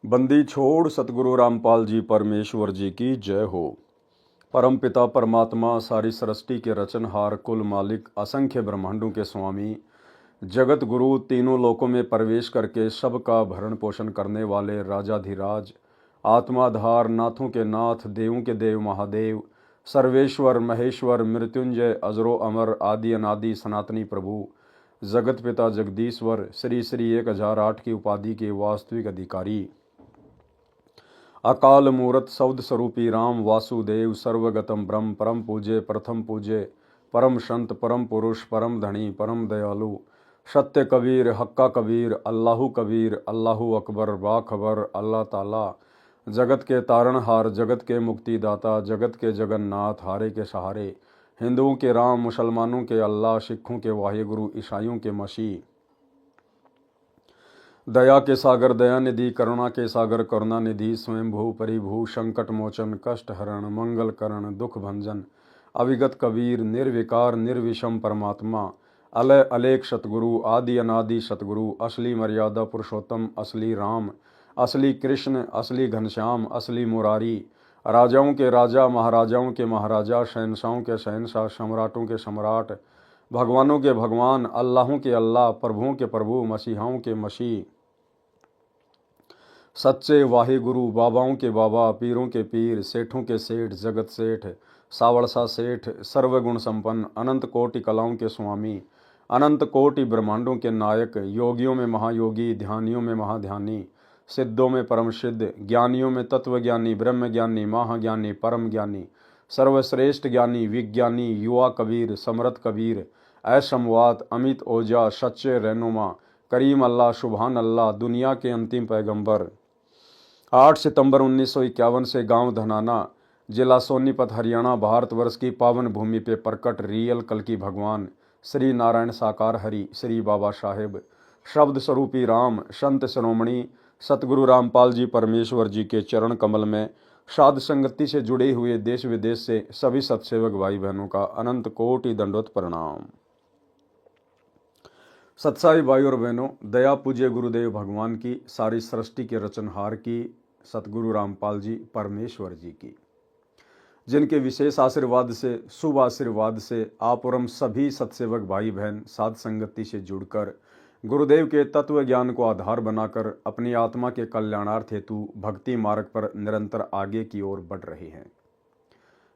बंदी छोड़ सतगुरु रामपाल जी परमेश्वर जी की जय हो। परम पिता परमात्मा सारी सृष्टि के रचनहार कुल मालिक असंख्य ब्रह्मांडों के स्वामी जगत गुरु तीनों लोकों में प्रवेश करके सबका भरण पोषण करने वाले राजाधिराज आत्माधार नाथों के नाथ देवों के देव महादेव सर्वेश्वर महेश्वर मृत्युंजय अजरो अमर आदि अनादि सनातनी प्रभु जगत पिता जगदीश्वर श्री श्री 1008 की उपाधि के वास्तविक अधिकारी अकाल मूरत शब्द स्वरूपी राम वासुदेव सर्वगतम ब्रह्म परम पूज्य प्रथम पूज्य परम संत परम पुरुष परम धनी परम दयालु सत्य कबीर हक्का कबीर अल्लाहु कबीर अल्लाहु अकबर बाखबर अल्लाह ताला जगत के तारणहार जगत के मुक्तिदाता जगत के जगन्नाथ हारे के सहारे हिंदुओं के राम मुसलमानों के अल्लाह सिखों के वाहिगुरु ईसाइयों के मसीह दया के सागर दया निधि करुणा के सागर करुणा निधि स्वयंभू परिभू संकट मोचन कष्ट हरण मंगल करण दुख भंजन अविगत कबीर निर्विकार निर्विषम परमात्मा अलय अलेख सतगुरु आदि अनादि सतगुरु असली मर्यादा पुरुषोत्तम असली राम असली कृष्ण असली घनश्याम असली मुरारी राजाओं के राजा महाराजाओं के महाराजा शहनशाहों के शहनशाह सम्राटों के सम्राट भगवानों के भगवान अल्लाहों के अल्लाह प्रभुओं के प्रभु मसीहाओं के मसीह सच्चे वाहिगुरु बाबाओं के बाबा पीरों के पीर सेठों के सेठ जगत सेठ सावड़सा सेठ सर्वगुण संपन्न अनंत कोटि कलाओं के स्वामी अनंत कोटि ब्रह्मांडों के नायक योगियों में महायोगी ध्यानियों में महाध्यानी सिद्धों में परम सिद्ध ज्ञानियों में तत्वज्ञानी ब्रह्मज्ञानी महाज्ञानी परम ज्ञानी सर्वश्रेष्ठ ज्ञानी विज्ञानी युवा कबीर समरथ कबीर ऐशमवात अमित ओजा सच्चे रहनुमा करीम अल्लाह सुबहान अल्लाह दुनिया के अंतिम पैगंबर 8 सितंबर 1951 से गांव धनाना जिला सोनीपत हरियाणा भारतवर्ष की पावन भूमि पे प्रकट रियल कल्कि भगवान श्री नारायण साकार हरि श्री बाबा साहेब शब्द स्वरूपी राम संत शिरोमणि सतगुरु रामपाल जी परमेश्वर जी के चरण कमल में साध संगति से जुड़े हुए देश विदेश से सभी सत्सेवक भाई बहनों का अनंत कोटि दंडवत प्रणाम। सत्साई भाई और बहनों, दया पूज्य गुरुदेव भगवान की सारी सृष्टि के रचनहार की सतगुरु रामपाल जी परमेश्वर जी की, जिनके विशेष आशीर्वाद से शुभ आशीर्वाद से आप और हम सभी सत्सेवक भाई बहन साध संगति से जुड़कर गुरुदेव के तत्व ज्ञान को आधार बनाकर अपनी आत्मा के कल्याणार्थ हेतु भक्ति मार्ग पर निरंतर आगे की ओर बढ़ रहे हैं।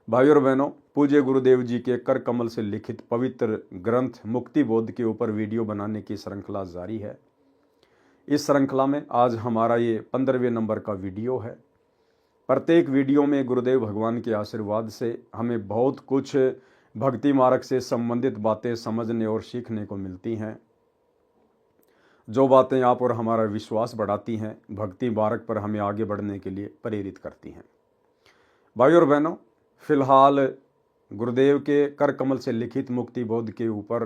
भाई और बहनों, पूज्य गुरुदेव जी के कर कमल से लिखित पवित्र ग्रंथ मुक्ति बोध के ऊपर वीडियो बनाने की श्रृंखला जारी है। इस श्रृंखला में आज हमारा ये 15वें नंबर का वीडियो है। प्रत्येक वीडियो में गुरुदेव भगवान के आशीर्वाद से हमें बहुत कुछ भक्ति मार्ग से संबंधित बातें समझने और सीखने को मिलती हैं, जो बातें आप और हमारा विश्वास बढ़ाती हैं, भक्ति मार्ग पर हमें आगे बढ़ने के लिए प्रेरित करती हैं। भाई और बहनों, फिलहाल गुरुदेव के कर कमल से लिखित मुक्ति बोध के ऊपर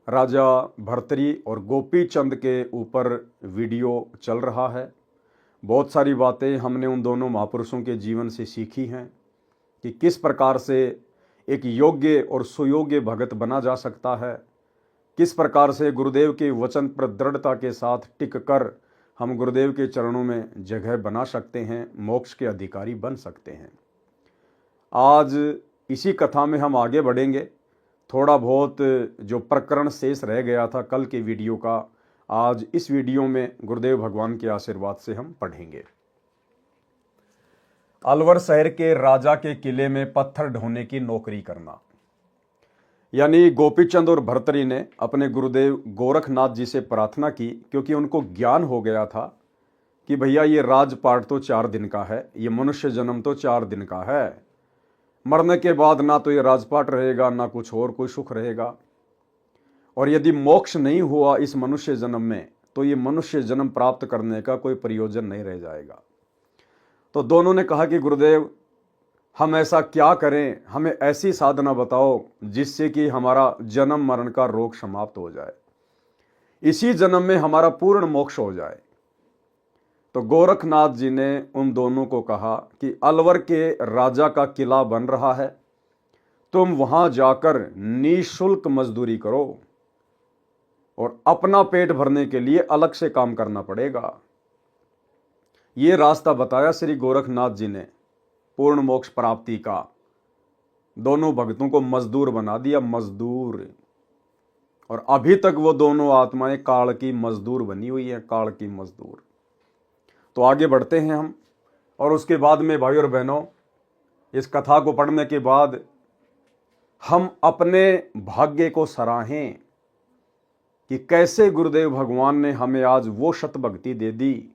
राजा भर्तरी और गोपी चंद के ऊपर वीडियो चल रहा है। बहुत सारी बातें हमने उन दोनों महापुरुषों के जीवन से सीखी हैं कि किस प्रकार से एक योग्य और सुयोग्य भगत बना जा सकता है, किस प्रकार से गुरुदेव के वचन पर दृढ़ता के साथ टिक कर हम गुरुदेव के चरणों में जगह बना सकते हैं, मोक्ष के अधिकारी बन सकते हैं। आज इसी कथा में हम आगे बढ़ेंगे। थोड़ा बहुत जो प्रकरण शेष रह गया था कल के वीडियो का, आज इस वीडियो में गुरुदेव भगवान के आशीर्वाद से हम पढ़ेंगे। अलवर शहर के राजा के किले में पत्थर ढोने की नौकरी करना। यानी गोपीचंद और भर्तरी ने अपने गुरुदेव गोरखनाथ जी से प्रार्थना की, क्योंकि उनको ज्ञान हो गया था कि भैया ये राजपाट तो 4 दिन का है, ये मनुष्य जन्म तो 4 दिन का है, मरने के बाद ना तो ये राजपाट रहेगा ना कुछ और कोई सुख रहेगा, और यदि मोक्ष नहीं हुआ इस मनुष्य जन्म में तो ये मनुष्य जन्म प्राप्त करने का कोई प्रयोजन नहीं रह जाएगा। तो दोनों ने कहा कि गुरुदेव हम ऐसा क्या करें, हमें ऐसी साधना बताओ जिससे कि हमारा जन्म मरण का रोग समाप्त हो जाए, इसी जन्म में हमारा पूर्ण मोक्ष हो जाए। तो गोरखनाथ जी ने उन दोनों को कहा कि अलवर के राजा का किला बन रहा है, तुम वहां जाकर निःशुल्क मजदूरी करो और अपना पेट भरने के लिए अलग से काम करना पड़ेगा। ये रास्ता बताया श्री गोरखनाथ जी ने पूर्ण मोक्ष प्राप्ति का। दोनों भक्तों को मजदूर बना दिया, मजदूर। और अभी तक वो दोनों आत्माएं काल की मजदूर बनी हुई है, काल की मजदूर। तो आगे बढ़ते हैं हम, और उसके बाद में भाई और बहनों, इस कथा को पढ़ने के बाद हम अपने भाग्य को सराहें कि कैसे गुरुदेव भगवान ने हमें आज वो सत भक्ति दे दी,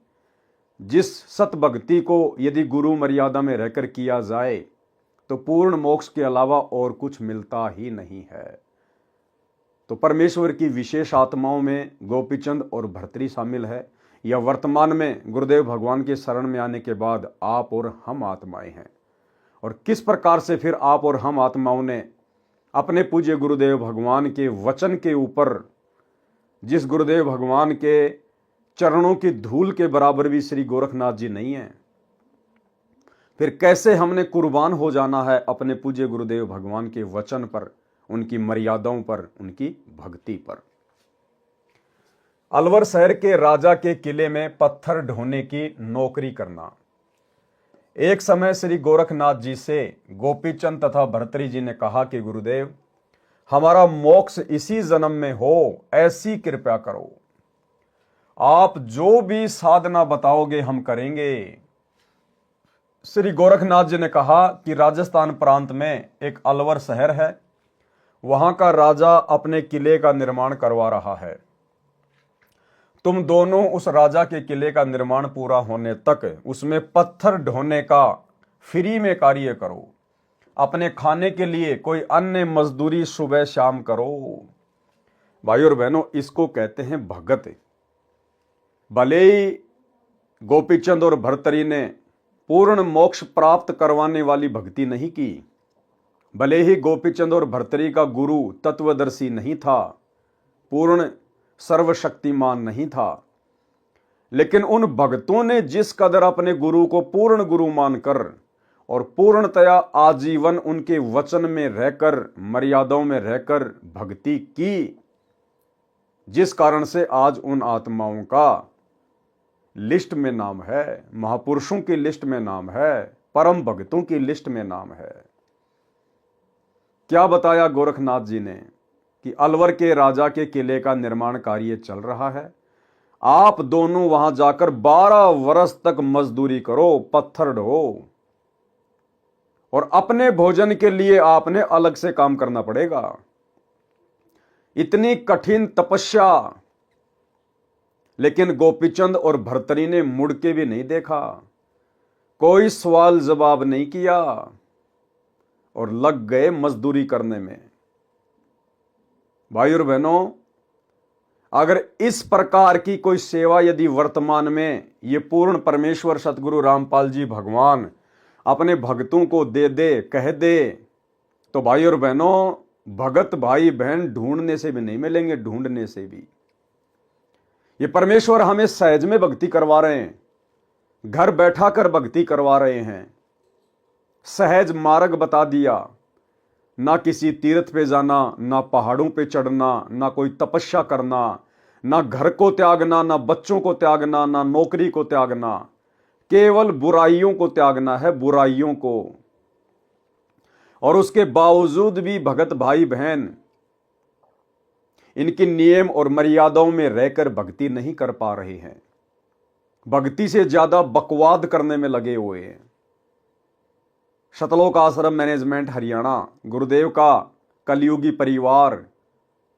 जिस सत भक्ति को यदि गुरु मर्यादा में रहकर किया जाए तो पूर्ण मोक्ष के अलावा और कुछ मिलता ही नहीं है। तो परमेश्वर की विशेष आत्माओं में गोपीचंद और भर्तरी शामिल है, या वर्तमान में गुरुदेव भगवान के शरण में आने के बाद आप और हम आत्माएं हैं। और किस प्रकार से फिर आप और हम आत्माओं ने अपने पूज्य गुरुदेव भगवान के वचन के ऊपर, जिस गुरुदेव भगवान के चरणों की धूल के बराबर भी श्री गोरखनाथ जी नहीं है, फिर कैसे हमने कुर्बान हो जाना है अपने पूज्य गुरुदेव भगवान के वचन पर, उनकी मर्यादाओं पर, उनकी भक्ति पर। अलवर शहर के राजा के किले में पत्थर ढोने की नौकरी करना। एक समय श्री गोरखनाथ जी से गोपीचंद तथा भर्तरी जी ने कहा कि गुरुदेव, हमारा मोक्ष इसी जन्म में हो, ऐसी कृपा करो। आप जो भी साधना बताओगे हम करेंगे। श्री गोरखनाथ जी ने कहा कि राजस्थान प्रांत में एक अलवर शहर है, वहां का राजा अपने किले का निर्माण करवा रहा है। तुम दोनों उस राजा के किले का निर्माण पूरा होने तक उसमें पत्थर ढोने का फ्री में कार्य करो। अपने खाने के लिए कोई अन्य मजदूरी सुबह शाम करो। भाई और बहनों, इसको कहते हैं भगत। भले ही गोपीचंद और भर्तरी ने पूर्ण मोक्ष प्राप्त करवाने वाली भक्ति नहीं की, भले ही गोपीचंद और भर्तरी का गुरु तत्वदर्शी नहीं था, पूर्ण सर्वशक्तिमान नहीं था, लेकिन उन भक्तों ने जिस कदर अपने गुरु को पूर्ण गुरु मानकर और पूर्णतया आजीवन उनके वचन में रहकर, मर्यादाओं में रहकर भक्ति की, जिस कारण से आज उन आत्माओं का लिस्ट में नाम है, महापुरुषों की लिस्ट में नाम है, परम भक्तों की लिस्ट में नाम है। क्या बताया गोरखनाथ जी ने कि अलवर के राजा के किले का निर्माण कार्य चल रहा है, आप दोनों वहां जाकर 12 वर्ष तक मजदूरी करो, पत्थर ढो, और अपने भोजन के लिए आपने अलग से काम करना पड़ेगा। इतनी कठिन तपस्या, लेकिन गोपीचंद और भर्तरी ने मुड़ के भी नहीं देखा, कोई सवाल जवाब नहीं किया और लग गए मजदूरी करने में। भाई और बहनों, अगर इस प्रकार की कोई सेवा यदि वर्तमान में ये पूर्ण परमेश्वर सतगुरु रामपाल जी भगवान अपने भक्तों को दे दे, कह दे, तो भाई और बहनों, भगत भाई बहन ढूंढने से भी नहीं मिलेंगे, ढूंढने से भी। ये परमेश्वर हमें सहज में भक्ति करवा रहे हैं, घर बैठा कर भक्ति करवा रहे हैं। सहज मार्ग बता दिया, ना किसी तीर्थ पे जाना, ना पहाड़ों पे चढ़ना, ना कोई तपस्या करना, ना घर को त्यागना, ना बच्चों को त्यागना, ना नौकरी को त्यागना, केवल बुराइयों को त्यागना है, बुराइयों को। और उसके बावजूद भी भगत भाई बहन इनकी नियम और मर्यादाओं में रहकर भक्ति नहीं कर पा रहे हैं, भक्ति से ज्यादा बकवाद करने में लगे हुए हैं। शतलोक आश्रम मैनेजमेंट हरियाणा, गुरुदेव का कलयुगी परिवार,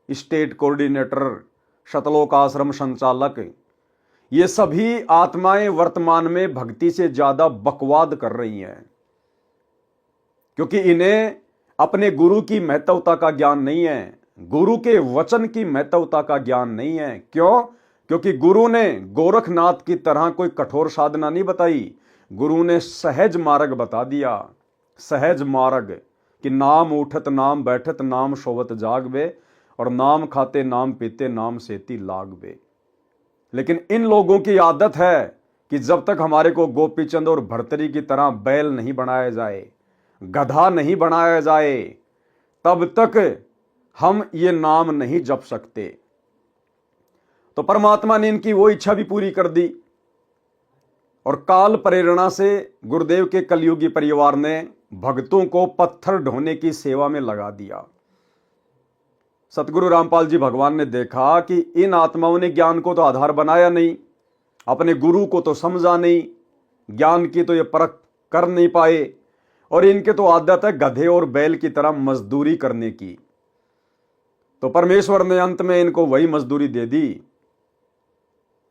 स्टेट कोऑर्डिनेटर, शतलोक आश्रम संचालक, ये सभी आत्माएं वर्तमान में भक्ति से ज्यादा बकवाद कर रही हैं, क्योंकि इन्हें अपने गुरु की महत्वता का ज्ञान नहीं है, गुरु के वचन की महत्वता का ज्ञान नहीं है। क्यों? क्योंकि गुरु ने गोरखनाथ की तरह कोई कठोर साधना नहीं बताई, गुरु ने सहज मार्ग बता दिया। सहज मार्ग कि नाम उठत नाम बैठत नाम सोवत जागबे, और नाम खाते नाम पीते नाम सेती लागबे। लेकिन इन लोगों की आदत है कि जब तक हमारे को गोपीचंद और भर्तरी की तरह बैल नहीं बनाया जाए, गधा नहीं बनाया जाए, तब तक हम ये नाम नहीं जप सकते। तो परमात्मा ने इनकी वो इच्छा भी पूरी कर दी, और काल प्रेरणा से गुरुदेव के कलयुगी परिवार ने भक्तों को पत्थर ढोने की सेवा में लगा दिया। सतगुरु रामपाल जी भगवान ने देखा कि इन आत्माओं ने ज्ञान को तो आधार बनाया नहीं, अपने गुरु को तो समझा नहीं, ज्ञान की तो ये परख कर नहीं पाए, और इनके तो आदत है गधे और बैल की तरह मजदूरी करने की। तो परमेश्वर ने अंत में इनको वही मजदूरी दे दी।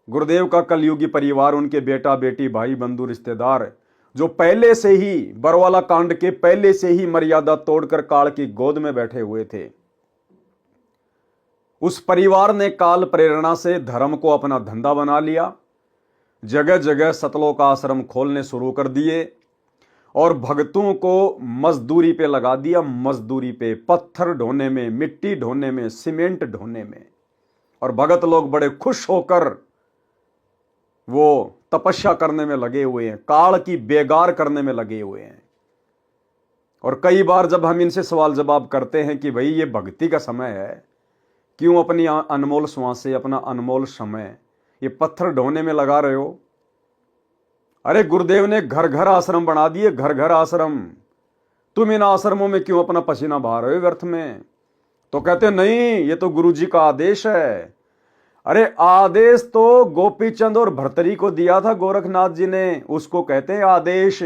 गुरुदेव का कलयुगी परिवार, उनके बेटा बेटी भाई बंधु रिश्तेदार, जो पहले से ही बरवाला कांड के पहले से ही मर्यादा तोड़कर काल की गोद में बैठे हुए थे, उस परिवार ने काल प्रेरणा से धर्म को अपना धंधा बना लिया। जगह जगह सतलोक आश्रम खोलने शुरू कर दिए और भक्तों को मजदूरी पे लगा दिया। मजदूरी पे, पत्थर ढोने में, मिट्टी ढोने में, सीमेंट ढोने में। और भगत लोग बड़े खुश होकर वो तपस्या करने में लगे हुए हैं, काल की बेगार करने में लगे हुए हैं। और कई बार जब हम इनसे सवाल जवाब करते हैं कि भाई ये भक्ति का समय है, क्यों अपनी अनमोल श्वासें, अपना अनमोल समय ये पत्थर ढोने में लगा रहे हो? अरे गुरुदेव ने घर घर आश्रम बना दिए, घर घर आश्रम। तुम इन आश्रमों में क्यों अपना पसीना बहा रहे हो व्यर्थ में? तो कहते नहीं, ये तो गुरु जी का आदेश है। अरे आदेश तो गोपी चंद और भर्तरी को दिया था गोरखनाथ जी ने, उसको कहते हैं आदेश।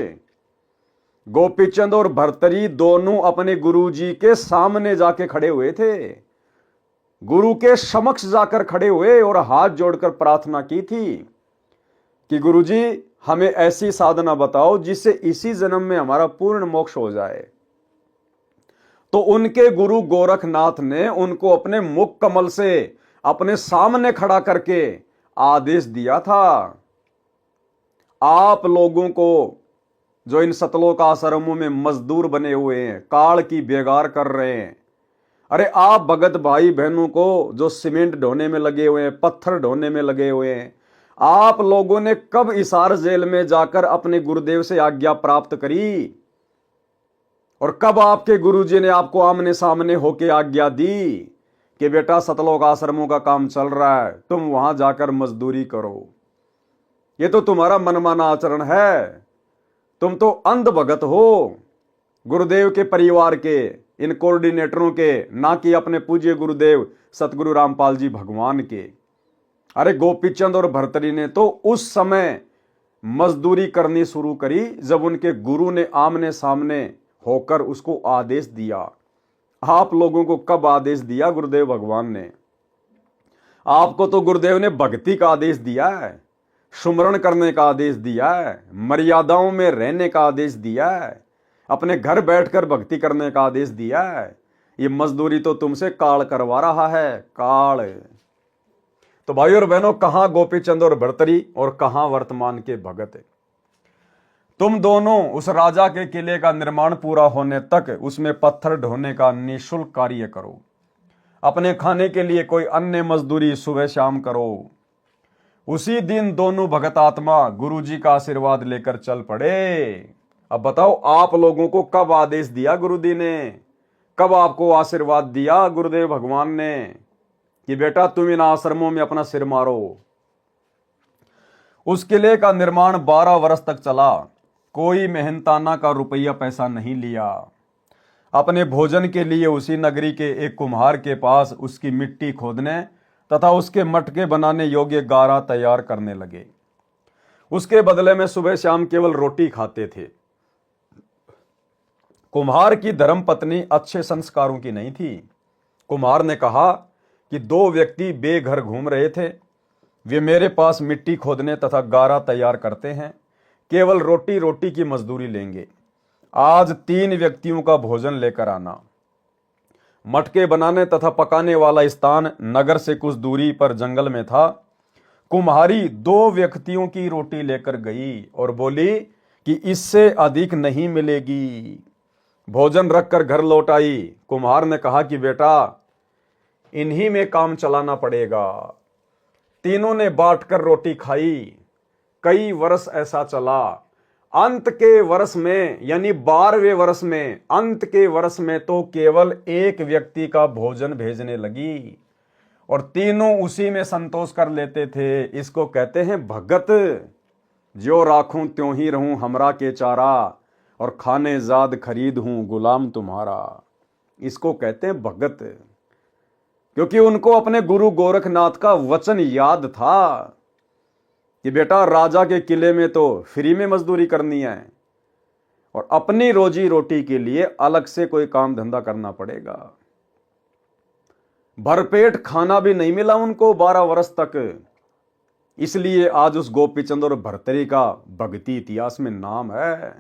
गोपी चंद और भर्तरी दोनों अपने गुरु जी के सामने जाके खड़े हुए थे, गुरु के समक्ष जाकर खड़े हुए और हाथ जोड़कर प्रार्थना की थी कि गुरु जी हमें ऐसी साधना बताओ जिससे इसी जन्म में हमारा पूर्ण मोक्ष हो जाए। तो उनके गुरु गोरखनाथ ने उनको अपने मुख कमल से अपने सामने खड़ा करके आदेश दिया था, आप लोगों को जो इन सतलोक आश्रमों में मजदूर बने हुए हैं, काल की बेगार कर रहे हैं, अरे आप भगत भाई बहनों को जो सीमेंट ढोने में लगे हुए हैं, पत्थर ढोने में लगे हुए हैं, आप लोगों ने कब इसार जेल में जाकर अपने गुरुदेव से आज्ञा प्राप्त करी? और कब आपके गुरुजी ने आपको आमने सामने होके आज्ञा दी कि बेटा सतलोक आश्रमों का काम चल रहा है, तुम वहां जाकर मजदूरी करो? ये तो तुम्हारा मनमाना आचरण है, तुम तो अंध भगत हो गुरुदेव के परिवार के, इन कोऑर्डिनेटरों के, ना कि अपने पूज्य गुरुदेव सतगुरु रामपाल जी भगवान के। अरे गोपीचंद और भर्तरी ने तो उस समय मजदूरी करनी शुरू करी जब उनके गुरु ने आमने सामने होकर उसको आदेश दिया। आप लोगों को कब आदेश दिया गुरुदेव भगवान ने? आपको तो गुरुदेव ने भक्ति का आदेश दिया है, सुमरण करने का आदेश दिया है, मर्यादाओं में रहने का आदेश दिया है, अपने घर बैठकर भक्ति करने का आदेश दिया है। ये मजदूरी तो तुमसे काल करवा रहा है, काल। तो भाई और बहनों, कहां गोपीचंद और भर्तरी और कहां वर्तमान के भगत? तुम दोनों उस राजा के किले का निर्माण पूरा होने तक उसमें पत्थर ढोने का निःशुल्क कार्य करो। अपने खाने के लिए कोई अन्य मजदूरी सुबह शाम करो। उसी दिन दोनों भगत आत्मा गुरुजी का आशीर्वाद लेकर चल पड़े। अब बताओ, आप लोगों को कब आदेश दिया गुरुजी ने? कब आपको आशीर्वाद दिया गुरुदेव भगवान ने कि बेटा तुम इन आश्रमों में अपना सिर मारो? उस किले का निर्माण 12 वर्ष तक चला। कोई मेहनताना का रुपया पैसा नहीं लिया। अपने भोजन के लिए उसी नगरी के एक कुम्हार के पास उसकी मिट्टी खोदने तथा उसके मटके बनाने योग्य गारा तैयार करने लगे। उसके बदले में सुबह शाम केवल रोटी खाते थे। कुम्हार की धर्मपत्नी अच्छे संस्कारों की नहीं थी। कुम्हार ने कहा कि 2 व्यक्ति बेघर घूम रहे थे, वे मेरे पास मिट्टी खोदने तथा गारा तैयार करते हैं, केवल रोटी की मजदूरी लेंगे। आज 3 व्यक्तियों का भोजन लेकर आना। मटके बनाने तथा पकाने वाला स्थान नगर से कुछ दूरी पर जंगल में था। कुम्हारी 2 व्यक्तियों की रोटी लेकर गई और बोली कि इससे अधिक नहीं मिलेगी। भोजन रखकर घर लौट आई। कुम्हार ने कहा कि बेटा इन्हीं में काम चलाना पड़ेगा। तीनों ने बांटकर रोटी खाई। कई वर्ष ऐसा चला। अंत के वर्ष में, यानी 12वें वर्ष में, अंत के वर्ष में तो केवल 1 व्यक्ति का भोजन भेजने लगी और तीनों उसी में संतोष कर लेते थे। इसको कहते हैं भगत। ज्यों राखूं त्यों ही रहूं हमरा के चारा, और खाने जाद खरीद हूं गुलाम तुम्हारा। इसको कहते हैं भगत, क्योंकि उनको अपने गुरु गोरखनाथ का वचन याद था कि बेटा राजा के किले में तो फ्री में मजदूरी करनी है और अपनी रोजी रोटी के लिए अलग से कोई काम धंधा करना पड़ेगा। भरपेट खाना भी नहीं मिला उनको 12 वर्ष तक, इसलिए आज उस गोपीचंद और भर्तरी का भक्ति इतिहास में नाम है।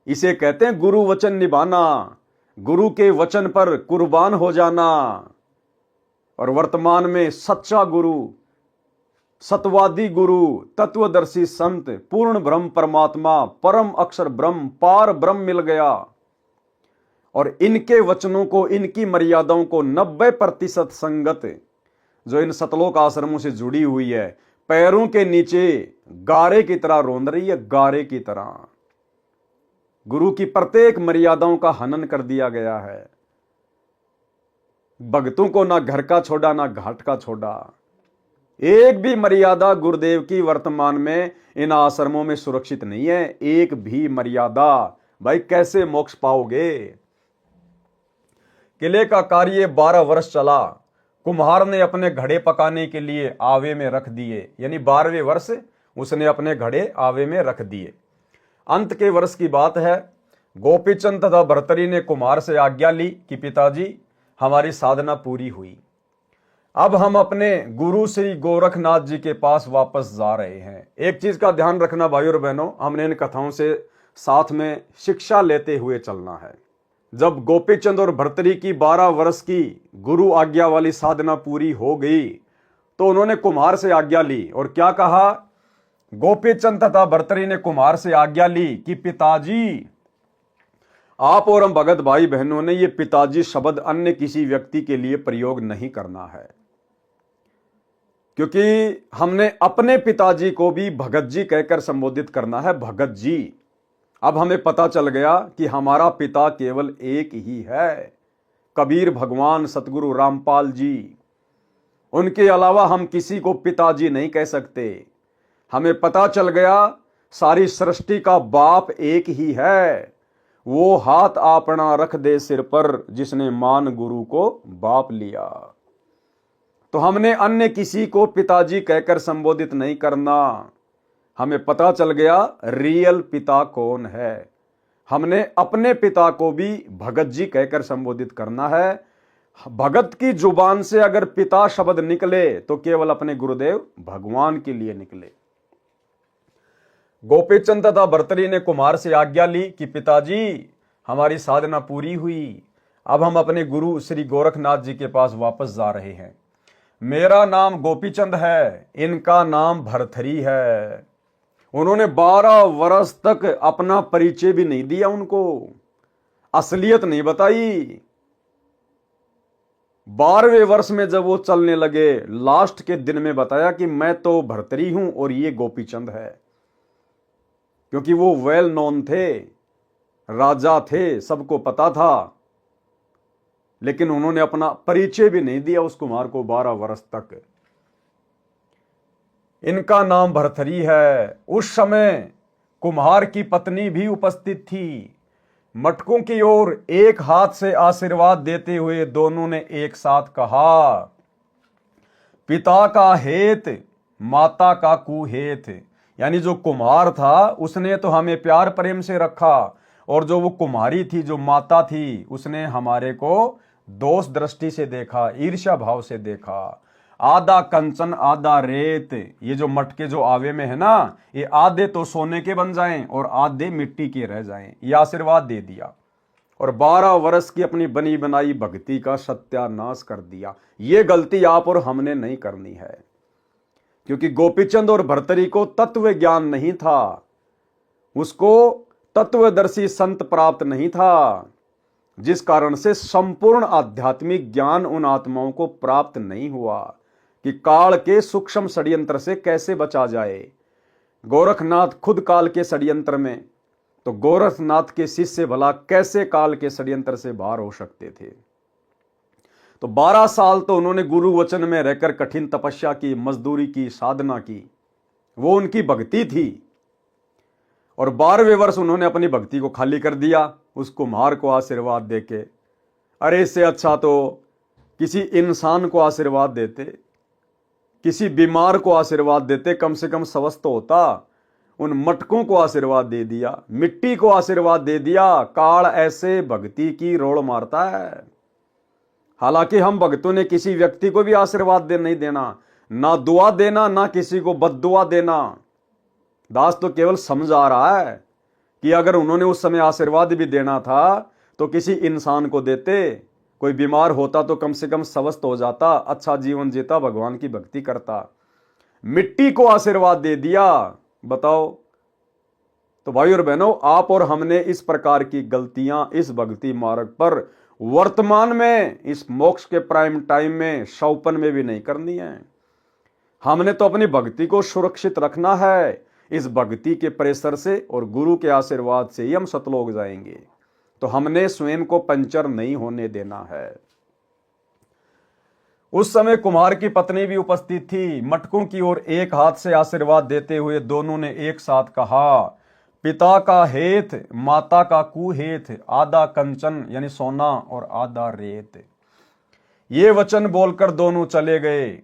इसे कहते हैं गुरु वचन निभाना, गुरु के वचन पर कुर्बान हो जाना। और वर्तमान में सच्चा गुरु, सतवादी गुरु, तत्वदर्शी संत, पूर्ण ब्रह्म परमात्मा, परम अक्षर ब्रह्म, पार ब्रह्म मिल गया। और इनके वचनों को, इनकी मर्यादाओं को 90% संगत जो इन सतलोक आश्रमों से जुड़ी हुई है, पैरों के नीचे गारे की तरह रोंद रही है, गारे की तरह। गुरु की प्रत्येक मर्यादाओं का हनन कर दिया गया है। भक्तों को ना घर का छोड़ा ना घाट का छोड़ा। एक भी मर्यादा गुरुदेव की वर्तमान में इन आश्रमों में सुरक्षित नहीं है, एक भी मर्यादा। भाई कैसे मोक्ष पाओगे? किले का कार्य 12 वर्ष चला। कुम्हार ने अपने घड़े पकाने के लिए आवे में रख दिए, यानी 12वें वर्ष उसने अपने घड़े आवे में रख दिए। अंत के वर्ष की बात है। गोपीचंद तथा भर्तरी ने कुम्हार से आज्ञा ली कि पिताजी हमारी साधना पूरी हुई, अब हम अपने गुरु श्री गोरखनाथ जी के पास वापस जा रहे हैं। एक चीज का ध्यान रखना भाई और बहनों, हमने इन कथाओं से साथ में शिक्षा लेते हुए चलना है। जब गोपीचंद और भर्तरी की 12 वर्ष की गुरु आज्ञा वाली साधना पूरी हो गई तो उन्होंने कुम्हार से आज्ञा ली और क्या कहा? गोपीचंद तथा भर्तरी ने कुम्हार से आज्ञा ली कि पिताजी, आप और हम भगत भाई बहनों ने ये पिताजी शब्द अन्य किसी व्यक्ति के लिए प्रयोग नहीं करना है, क्योंकि हमने अपने पिताजी को भी भगत जी कहकर संबोधित करना है, भगत जी। अब हमें पता चल गया कि हमारा पिता केवल एक ही है, कबीर भगवान सतगुरु रामपाल जी। उनके अलावा हम किसी को पिताजी नहीं कह सकते। हमें पता चल गया सारी सृष्टि का बाप एक ही है, वो हाथ आपना रख दे सिर पर जिसने मान गुरु को बाप लिया। तो हमने अन्य किसी को पिताजी कहकर संबोधित नहीं करना। हमें पता चल गया रियल पिता कौन है। हमने अपने पिता को भी भगत जी कहकर संबोधित करना है। भगत की जुबान से अगर पिता शब्द निकले तो केवल अपने गुरुदेव भगवान के लिए निकले। गोपीचंद तथा भर्तरी ने कुम्हार से आज्ञा ली कि पिताजी हमारी साधना पूरी हुई, अब हम अपने गुरु श्री गोरखनाथ जी के पास वापस जा रहे हैं। मेरा नाम गोपीचंद है, इनका नाम भर्तरी है। उन्होंने 12 वर्ष तक अपना परिचय भी नहीं दिया, उनको असलियत नहीं बताई। 12वें वर्ष में जब वो चलने लगे, लास्ट के दिन में बताया कि मैं तो भर्तरी हूं और ये गोपीचंद है, क्योंकि वो वेल नोन थे, राजा थे, सबको पता था। लेकिन उन्होंने अपना परिचय भी नहीं दिया उस कुम्हार को 12 वर्ष तक। इनका नाम भर्तरी है। उस समय कुम्हार की पत्नी भी उपस्थित थी। मटकों की ओर एक हाथ से आशीर्वाद देते हुए दोनों ने एक साथ कहा, पिता का हेत माता का कुहेत। यानी जो कुम्हार था उसने तो हमें प्यार प्रेम से रखा, और जो वो कुम्हारी थी, जो माता थी, उसने हमारे को दोष दृष्टि से देखा, ईर्ष्या भाव से देखा। आधा कंचन आधा रेत, ये जो मटके जो आवे में है ना, ये आधे तो सोने के बन जाएं और आधे मिट्टी के रह जाएं, ये आशीर्वाद दे दिया। और 12 वर्ष की अपनी बनी बनाई भक्ति का सत्यानाश कर दिया। ये गलती आप और हमने नहीं करनी है, क्योंकि गोपीचंद और भर्तरी को तत्व ज्ञान नहीं था, उसको तत्वदर्शी संत प्राप्त नहीं था, जिस कारण से संपूर्ण आध्यात्मिक ज्ञान उन आत्माओं को प्राप्त नहीं हुआ कि काल के सूक्ष्म षड्यंत्र से कैसे बचा जाए। गोरखनाथ खुद काल के षड्यंत्र में, तो गोरखनाथ के शिष्य भला कैसे काल के षड्यंत्र से बाहर हो सकते थे। तो 12 साल तो उन्होंने गुरु वचन में रहकर कठिन तपस्या की, मजदूरी की, साधना की। वो उनकी भक्ति थी। और 12वें वर्ष उन्होंने अपनी भक्ति को खाली कर दिया उस कुम्हार को आशीर्वाद देके। अरे इससे अच्छा तो किसी इंसान को आशीर्वाद देते, किसी बीमार को आशीर्वाद देते, कम से कम स्वस्थ होता। उन मटकों को आशीर्वाद दे दिया, मिट्टी को आशीर्वाद दे दिया। काल ऐसे भक्ति की रोड़ मारता है। हालांकि हम भक्तों ने किसी व्यक्ति को भी आशीर्वाद नहीं देना, ना दुआ देना, ना किसी को बद्दुआ देना। दास तो केवल समझा रहा है कि अगर उन्होंने उस समय आशीर्वाद भी देना था तो किसी इंसान को देते। कोई बीमार होता तो कम से कम स्वस्थ हो जाता, अच्छा जीवन जीता, भगवान की भक्ति करता। मिट्टी को आशीर्वाद दे दिया, बताओ। तो भाई और बहनों, आप और हमने इस प्रकार की गलतियां इस भक्ति मार्ग पर वर्तमान में, इस मोक्ष के प्राइम टाइम में, शौपन में भी नहीं करनी है। हमने तो अपनी भक्ति को सुरक्षित रखना है। इस भक्ति के प्रेशर से और गुरु के आशीर्वाद से ही हम सतलोक जाएंगे। तो हमने स्वयं को पंचर नहीं होने देना है। उस समय कुम्हार की पत्नी भी उपस्थित थी। मटकों की ओर एक हाथ से आशीर्वाद देते हुए दोनों ने एक साथ कहा, पिता का हेत, माता का कुहेत, आधा कंचन यानी सोना और आधा रेत। ये वचन बोलकर दोनों चले गए।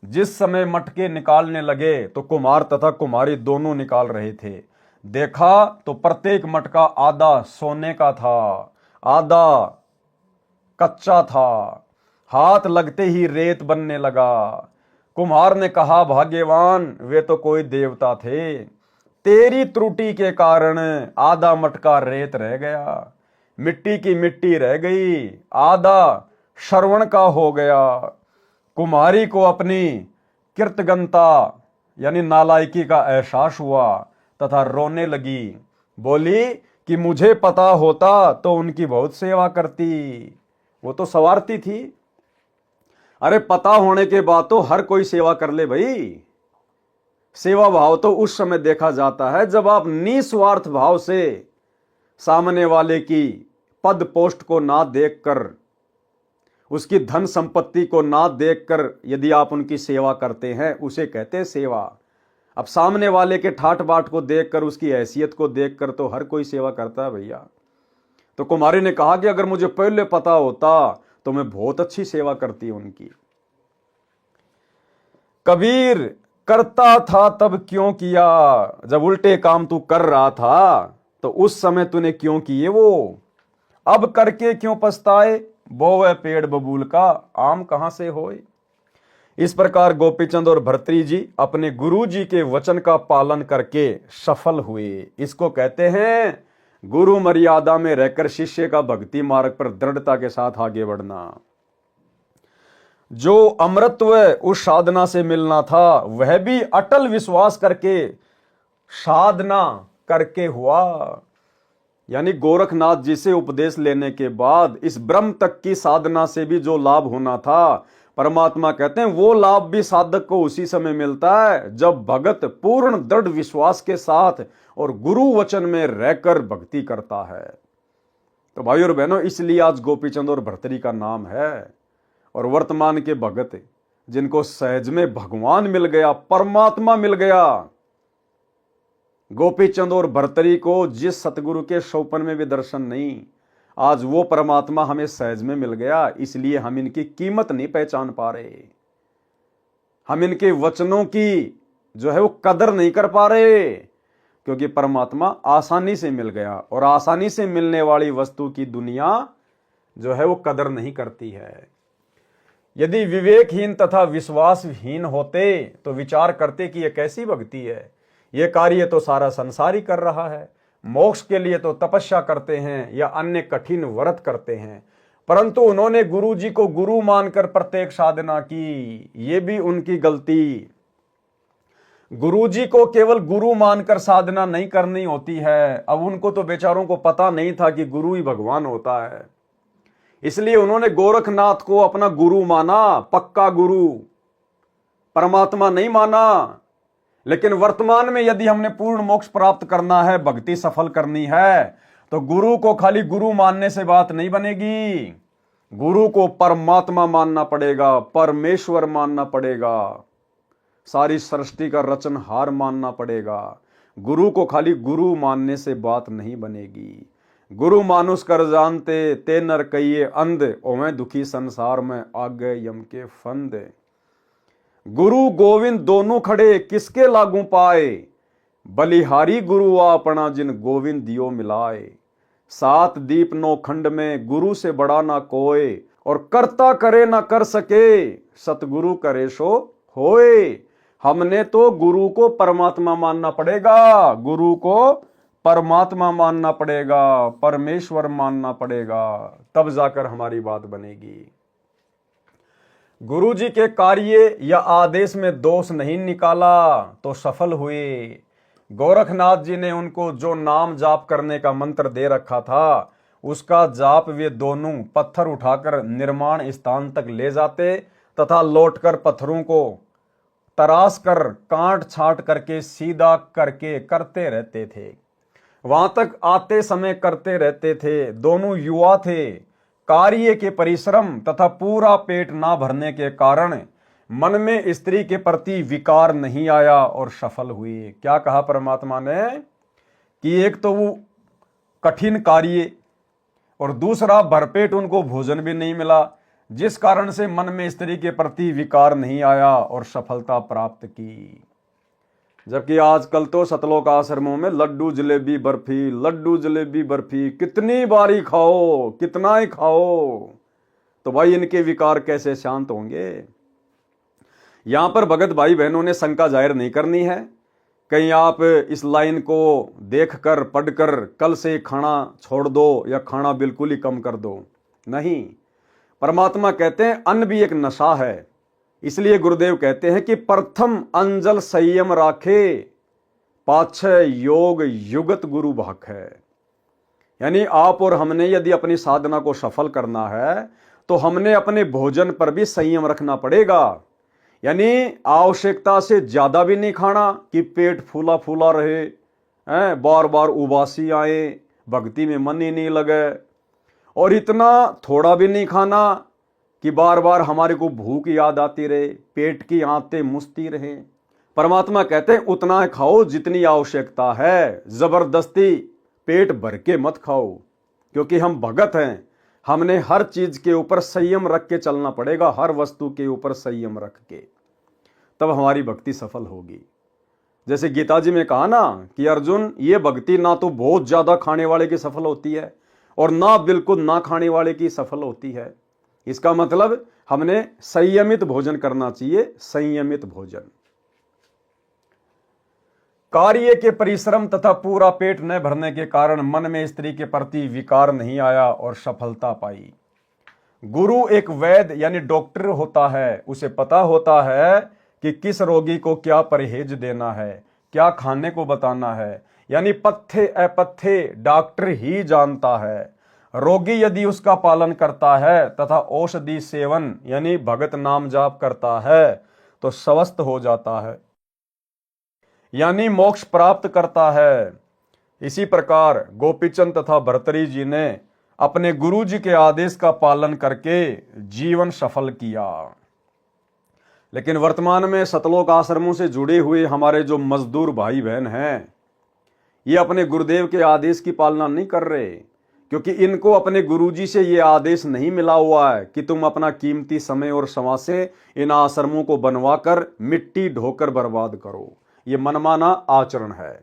जिस समय मटके निकालने लगे तो कुम्हार तथा कुम्हारी दोनों निकाल रहे थे। देखा तो प्रत्येक मटका आधा सोने का था, आधा कच्चा था। हाथ लगते ही रेत बनने लगा। कुम्हार ने कहा, भाग्यवान, वे तो कोई देवता थे। तेरी त्रुटि के कारण आधा मटका रेत रह गया, मिट्टी की मिट्टी रह गई, आधा श्रवण का हो गया। कुम्हारी को अपनी कृतज्ञता यानी नालायकी का एहसास हुआ तथा रोने लगी। बोली कि मुझे पता होता तो उनकी बहुत सेवा करती। वो तो सवारती थी। अरे पता होने के बाद तो हर कोई सेवा कर ले भाई। सेवा भाव तो उस समय देखा जाता है जब आप निस्वार्थ भाव से सामने वाले की पद पोस्ट को ना देखकर, उसकी धन संपत्ति को ना देखकर यदि आप उनकी सेवा करते हैं, उसे कहते हैं सेवा। अब सामने वाले के ठाट बाट को देखकर, उसकी हैसियत को देखकर तो हर कोई सेवा करता है भैया। तो कुमारी ने कहा कि अगर मुझे पहले पता होता तो मैं बहुत अच्छी सेवा करती उनकी। कबीर, करता था तब क्यों किया? जब उल्टे काम तू कर रहा था तो उस समय तूने क्यों किए वो? अब करके क्यों पछताए? बोवे पेड़ बबूल का आम कहां से होए? इस प्रकार गोपीचंद और भर्तृहरि जी अपने गुरु जी के वचन का पालन करके सफल हुए। इसको कहते हैं गुरु मर्यादा में रहकर शिष्य का भक्ति मार्ग पर दृढ़ता के साथ आगे बढ़ना। जो अमृतत्व उस साधना से मिलना था वह भी अटल विश्वास करके साधना करके हुआ। यानी गोरखनाथ जी से उपदेश लेने के बाद इस ब्रह्म तक की साधना से भी जो लाभ होना था, परमात्मा कहते हैं वो लाभ भी साधक को उसी समय मिलता है जब भगत पूर्ण दृढ़ विश्वास के साथ और गुरु वचन में रहकर भक्ति करता है। तो भाई और बहनों, इसलिए आज गोपीचंद और भर्तृहरि का नाम है। और वर्तमान के भगत जिनको सहज में भगवान मिल गया, परमात्मा मिल गया, गोपीचंद और भर्तृहरि को जिस सतगुरु के शौपन में भी दर्शन नहीं, आज वो परमात्मा हमें सहज में मिल गया। इसलिए हम इनकी कीमत नहीं पहचान पा रहे, हम इनके वचनों की जो है वो कदर नहीं कर पा रहे, क्योंकि परमात्मा आसानी से मिल गया और आसानी से मिलने वाली वस्तु की दुनिया जो है वो कदर नहीं करती है। यदि विवेकहीन तथा विश्वासहीन होते तो विचार करते कि यह कैसी भक्ति है, यह कार्य तो सारा संसार ही कर रहा है, मोक्ष के लिए तो तपस्या करते हैं या अन्य कठिन व्रत करते हैं। परंतु उन्होंने गुरु जी को गुरु मानकर प्रत्येक साधना की, ये भी उनकी गलती। गुरु जी को केवल गुरु मानकर साधना नहीं करनी होती है। अब उनको तो बेचारों को पता नहीं था कि गुरु ही भगवान होता है, इसलिए उन्होंने गोरखनाथ को अपना गुरु माना, पक्का गुरु, परमात्मा नहीं माना। लेकिन वर्तमान में यदि हमने पूर्ण मोक्ष प्राप्त करना है, भक्ति सफल करनी है, तो गुरु को खाली गुरु मानने से बात नहीं बनेगी। गुरु को परमात्मा मानना पड़ेगा, परमेश्वर मानना पड़ेगा। सारी सृष्टि का रचनहार मानना पड़ेगा। गुरु को खाली गुरु मानने से बात नहीं बनेगी। गुरु मानुष कर जानते ते नर कहिए अंध, ओवें दुखी संसार में आगे यम के फंद। गुरु गोविंद दोनों खड़े किसके लागू पाए, बलिहारी गुरु अपना जिन गोविंद दियो मिलाए। सात दीप नौ खंड में गुरु से बड़ा ना कोय, और करता करे ना कर सके, सतगुरु करे सो होए। हमने तो गुरु को परमात्मा मानना पड़ेगा, गुरु को परमात्मा मानना पड़ेगा, परमेश्वर मानना पड़ेगा, तब जाकर हमारी बात बनेगी। गुरु जी के कार्य या आदेश में दोष नहीं निकाला तो सफल हुए। गोरखनाथ जी ने उनको जो नाम जाप करने का मंत्र दे रखा था, उसका जाप वे दोनों पत्थर उठाकर निर्माण स्थान तक ले जाते तथा लौटकर पत्थरों को तराश कर काट छांट करके सीधा करके करते रहते थे। वहां तक आते समय करते रहते थे। दोनों युवा थे। कार्य के परिश्रम तथा पूरा पेट ना भरने के कारण मन में स्त्री के प्रति विकार नहीं आया और सफल हुए। क्या कहा परमात्मा ने कि एक तो वो कठिन कार्य और दूसरा भरपेट उनको भोजन भी नहीं मिला, जिस कारण से मन में स्त्री के प्रति विकार नहीं आया और सफलता प्राप्त की। जबकि आजकल तो सतलोक आश्रमों में लड्डू जलेबी बर्फी, लड्डू जलेबी बर्फी कितनी बारी खाओ, कितना ही खाओ, तो भाई इनके विकार कैसे शांत होंगे। यहां पर भगत भाई बहनों ने शंका जाहिर नहीं करनी है। कहीं आप इस लाइन को देखकर पढ़कर कल से खाना छोड़ दो या खाना बिल्कुल ही कम कर दो, नहीं। परमात्मा कहते हैं अन्न भी एक नशा है। इसलिए गुरुदेव कहते हैं कि प्रथम अंजल संयम राखे, पाछे योग युगत गुरु भाख है। यानी आप और हमने यदि अपनी साधना को सफल करना है तो हमने अपने भोजन पर भी संयम रखना पड़ेगा। यानी आवश्यकता से ज्यादा भी नहीं खाना कि पेट फूला फूला रहे, बार बार उबासी आए, भक्ति में मन ही नहीं लगे, और इतना थोड़ा भी नहीं खाना कि बार बार हमारे को भूख याद आती रहे, पेट की आंतें मुसती रहे। परमात्मा कहते हैं उतना खाओ जितनी आवश्यकता है, जबरदस्ती पेट भर के मत खाओ, क्योंकि हम भगत हैं। हमने हर चीज के ऊपर संयम रख के चलना पड़ेगा, हर वस्तु के ऊपर संयम रख के, तब हमारी भक्ति सफल होगी। जैसे गीता जी में कहा ना कि अर्जुन, ये भक्ति ना तो बहुत ज्यादा खाने वाले की सफल होती है और ना बिल्कुल ना खाने वाले की सफल होती है। इसका मतलब हमने संयमित भोजन करना चाहिए, संयमित भोजन। कार्य के परिश्रम तथा पूरा पेट न भरने के कारण मन में स्त्री के प्रति विकार नहीं आया और सफलता पाई। गुरु एक वैद्य यानी डॉक्टर होता है, उसे पता होता है कि किस रोगी को क्या परहेज देना है, क्या खाने को बताना है। यानी पथ्य अपथ्य डॉक्टर ही जानता है। रोगी यदि उसका पालन करता है तथा औषधि सेवन यानी भगत नाम जाप करता है तो स्वस्थ हो जाता है, यानी मोक्ष प्राप्त करता है। इसी प्रकार गोपीचंद तथा भर्तरी जी ने अपने गुरु जी के आदेश का पालन करके जीवन सफल किया। लेकिन वर्तमान में सतलोक आश्रमों से जुड़े हुए हमारे जो मजदूर भाई बहन हैं, ये अपने गुरुदेव के आदेश की पालना नहीं कर रहे, क्योंकि इनको अपने गुरुजी से ये आदेश नहीं मिला हुआ है कि तुम अपना कीमती समय और श्रम से इन आश्रमों को बनवाकर मिट्टी ढोकर बर्बाद करो। ये मनमाना आचरण है।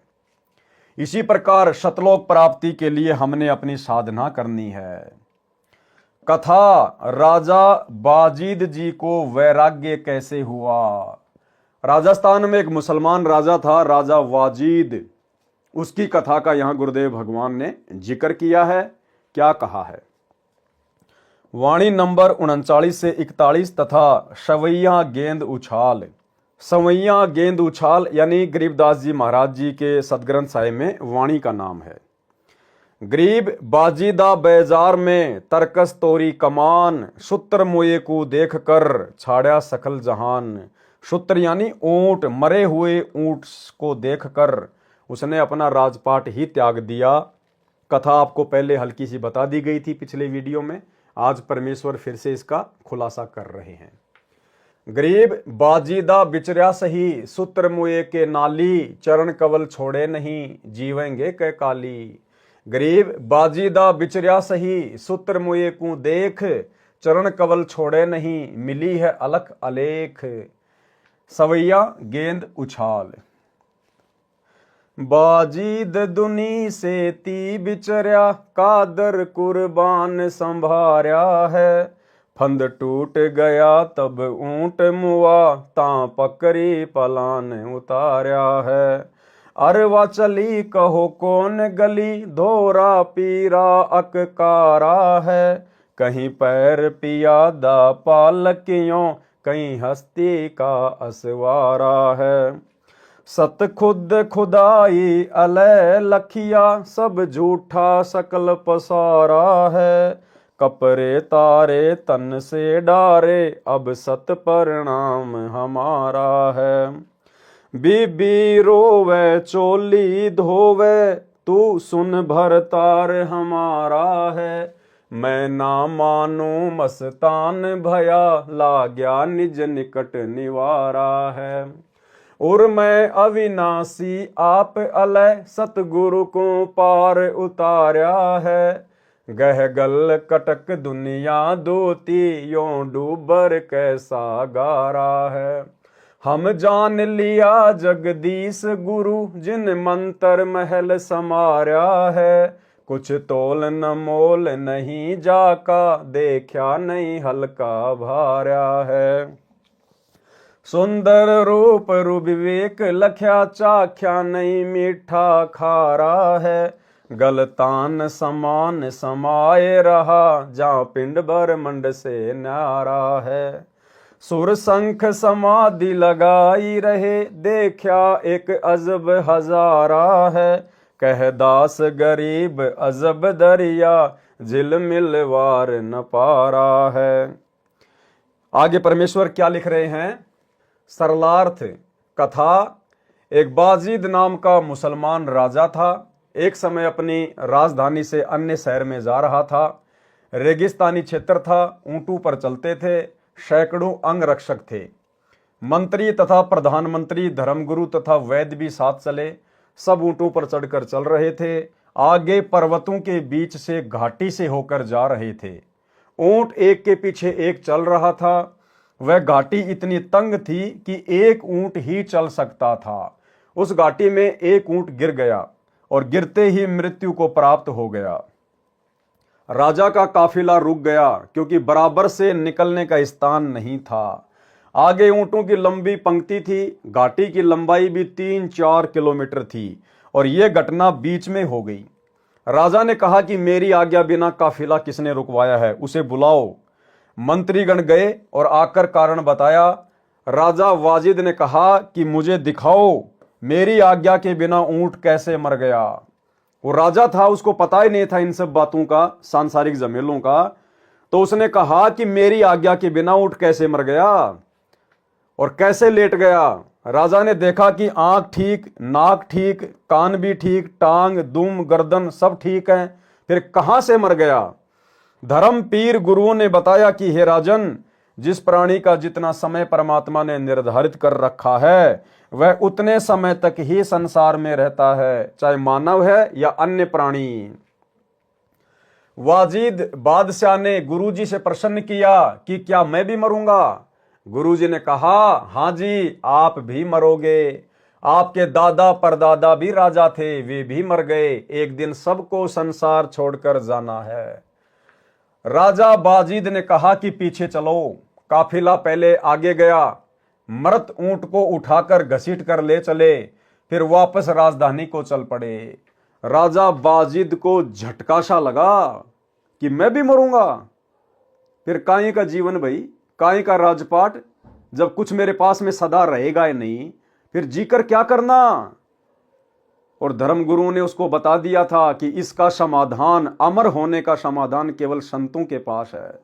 इसी प्रकार सतलोक प्राप्ति के लिए हमने अपनी साधना करनी है। कथा राजा बाजीद जी को वैराग्य कैसे हुआ। राजस्थान में एक मुसलमान राजा था, राजा वाजिद। उसकी कथा का यहां गुरुदेव भगवान ने जिक्र किया है। क्या कहा है? वाणी नंबर 39 से 41 तथा सवैया गेंद उछाल। सवैया गेंद उछाल यानी गरीबदास जी महाराज जी के सदग्रंथ साहिब में वाणी का नाम है। गरीब बाजीदा बेजार में तरकस तोरी कमान, सूत्र मोये को देख कर छाड़ा सकल जहान। सूत्र यानी ऊंट, मरे हुए ऊंट को देखकर उसने अपना राजपाट ही त्याग दिया। कथा आपको पहले हल्की सी बता दी गई थी पिछले वीडियो में। आज परमेश्वर फिर से इसका खुलासा कर रहे हैं। गरीब बाजीदा बिचर्या सही, सूत्र मुए के नाली, चरण कवल छोड़े नहीं, जीवेंगे कै काली। गरीब बाजीदा बिचर्या सही, सूत्र मुए को देख, चरण कवल छोड़े नहीं, मिली है अलख अलेख। सवैया गेंद उछाल। बाजीद दुनी से ती बिचर्या, कादर कुर्बान संभार्या है। फंद टूट गया तब ऊंट मुआ, तां पकड़ी पलान उतार्या है। अरवा चली कहो कौन गली, धोरा पीरा अककारा है। कहीं पैर पियादा पालकियों, कहीं हस्ती का असवारा है। सत खुद खुदाई अलय लखिया, सब झूठा सकल पसारा है। कपरे तारे तन से डारे, अब सत परिणाम हमारा है। बीबी रोवे चोली धोवे, तू सुन भरतार हमारा है। मैं ना मानू मस्तान भया, लाग्या निज निकट निवारा है। और मैं अविनाशी आप अलय, सतगुरु को पार उतार्या है। गह गल कटक दुनिया दोती, यों डूबर कैसा गारा है। हम जान लिया जगदीश गुरु, जिन मंत्र महल समार्या है। कुछ तोल न मोल नहीं जाका, देखा नहीं हल्का भार्या है। सुंदर रूप रुविवेक लख्या, चाख्या नहीं मीठा खारा है। गलतान समान समाये रहा, जहाँ पिंड ब्रह्मंड से न्यारा है। सुर संख समाधि लगाई रहे, देखा एक अजब हजारा है। कह दास गरीब अजब दरिया, झिलमिल वार न पारा है। आगे परमेश्वर क्या लिख रहे हैं? सरलार्थ कथा। एक बाजीद नाम का मुसलमान राजा था। एक समय अपनी राजधानी से अन्य शहर में जा रहा था। रेगिस्तानी क्षेत्र था, ऊंटों पर चलते थे, सैकड़ों अंगरक्षक थे। मंत्री तथा प्रधानमंत्री, धर्मगुरु तथा वैद्य भी साथ चले। सब ऊंटों पर चढ़कर चल रहे थे। आगे पर्वतों के बीच से घाटी से होकर जा रहे थे। ऊंट एक के पीछे एक चल रहा था। वह घाटी इतनी तंग थी कि एक ऊंट ही चल सकता था। उस घाटी में एक ऊंट गिर गया और गिरते ही मृत्यु को प्राप्त हो गया। राजा का काफिला रुक गया, क्योंकि बराबर से निकलने का स्थान नहीं था। आगे ऊंटों की लंबी पंक्ति थी। घाटी की लंबाई भी 3-4 किलोमीटर थी और यह घटना बीच में हो गई। राजा ने कहा कि मेरी आज्ञा बिना काफिला किसने रुकवाया है, उसे बुलाओ। मंत्रीगण गए और आकर कारण बताया। राजा वाजिद ने कहा कि मुझे दिखाओ, मेरी आज्ञा के बिना ऊंट कैसे मर गया। वो राजा था, उसको पता ही नहीं था इन सब बातों का, सांसारिक झमेलों का। तो उसने कहा कि मेरी आज्ञा के बिना ऊंट कैसे मर गया और कैसे लेट गया। राजा ने देखा कि आंख ठीक, नाक ठीक, कान भी ठीक, टांग, दुम, गर्दन सब ठीक है, फिर कहां से मर गया। धर्म पीर गुरुओं ने बताया कि हे राजन, जिस प्राणी का जितना समय परमात्मा ने निर्धारित कर रखा है, वह उतने समय तक ही संसार में रहता है, चाहे मानव है या अन्य प्राणी। वाजिद बादशाह ने गुरुजी से प्रश्न किया कि क्या मैं भी मरूंगा। गुरुजी ने कहा, हां जी, आप भी मरोगे। आपके दादा परदादा भी राजा थे, वे भी मर गए। एक दिन सबको संसार छोड़कर जाना है। राजा बाजीद ने कहा कि पीछे चलो। काफिला पहले आगे गया। मृत ऊंट को उठाकर घसीट कर ले चले, फिर वापस राजधानी को चल पड़े। राजा बाजीद को झटका सा लगा कि मैं भी मरूंगा। फिर काहे का जीवन भाई, काहे का राजपाट, जब कुछ मेरे पास में सदा रहेगा ही नहीं, फिर जीकर क्या करना। और धर्मगुरु ने उसको बता दिया था कि इसका समाधान, अमर होने का समाधान केवल संतों के पास है।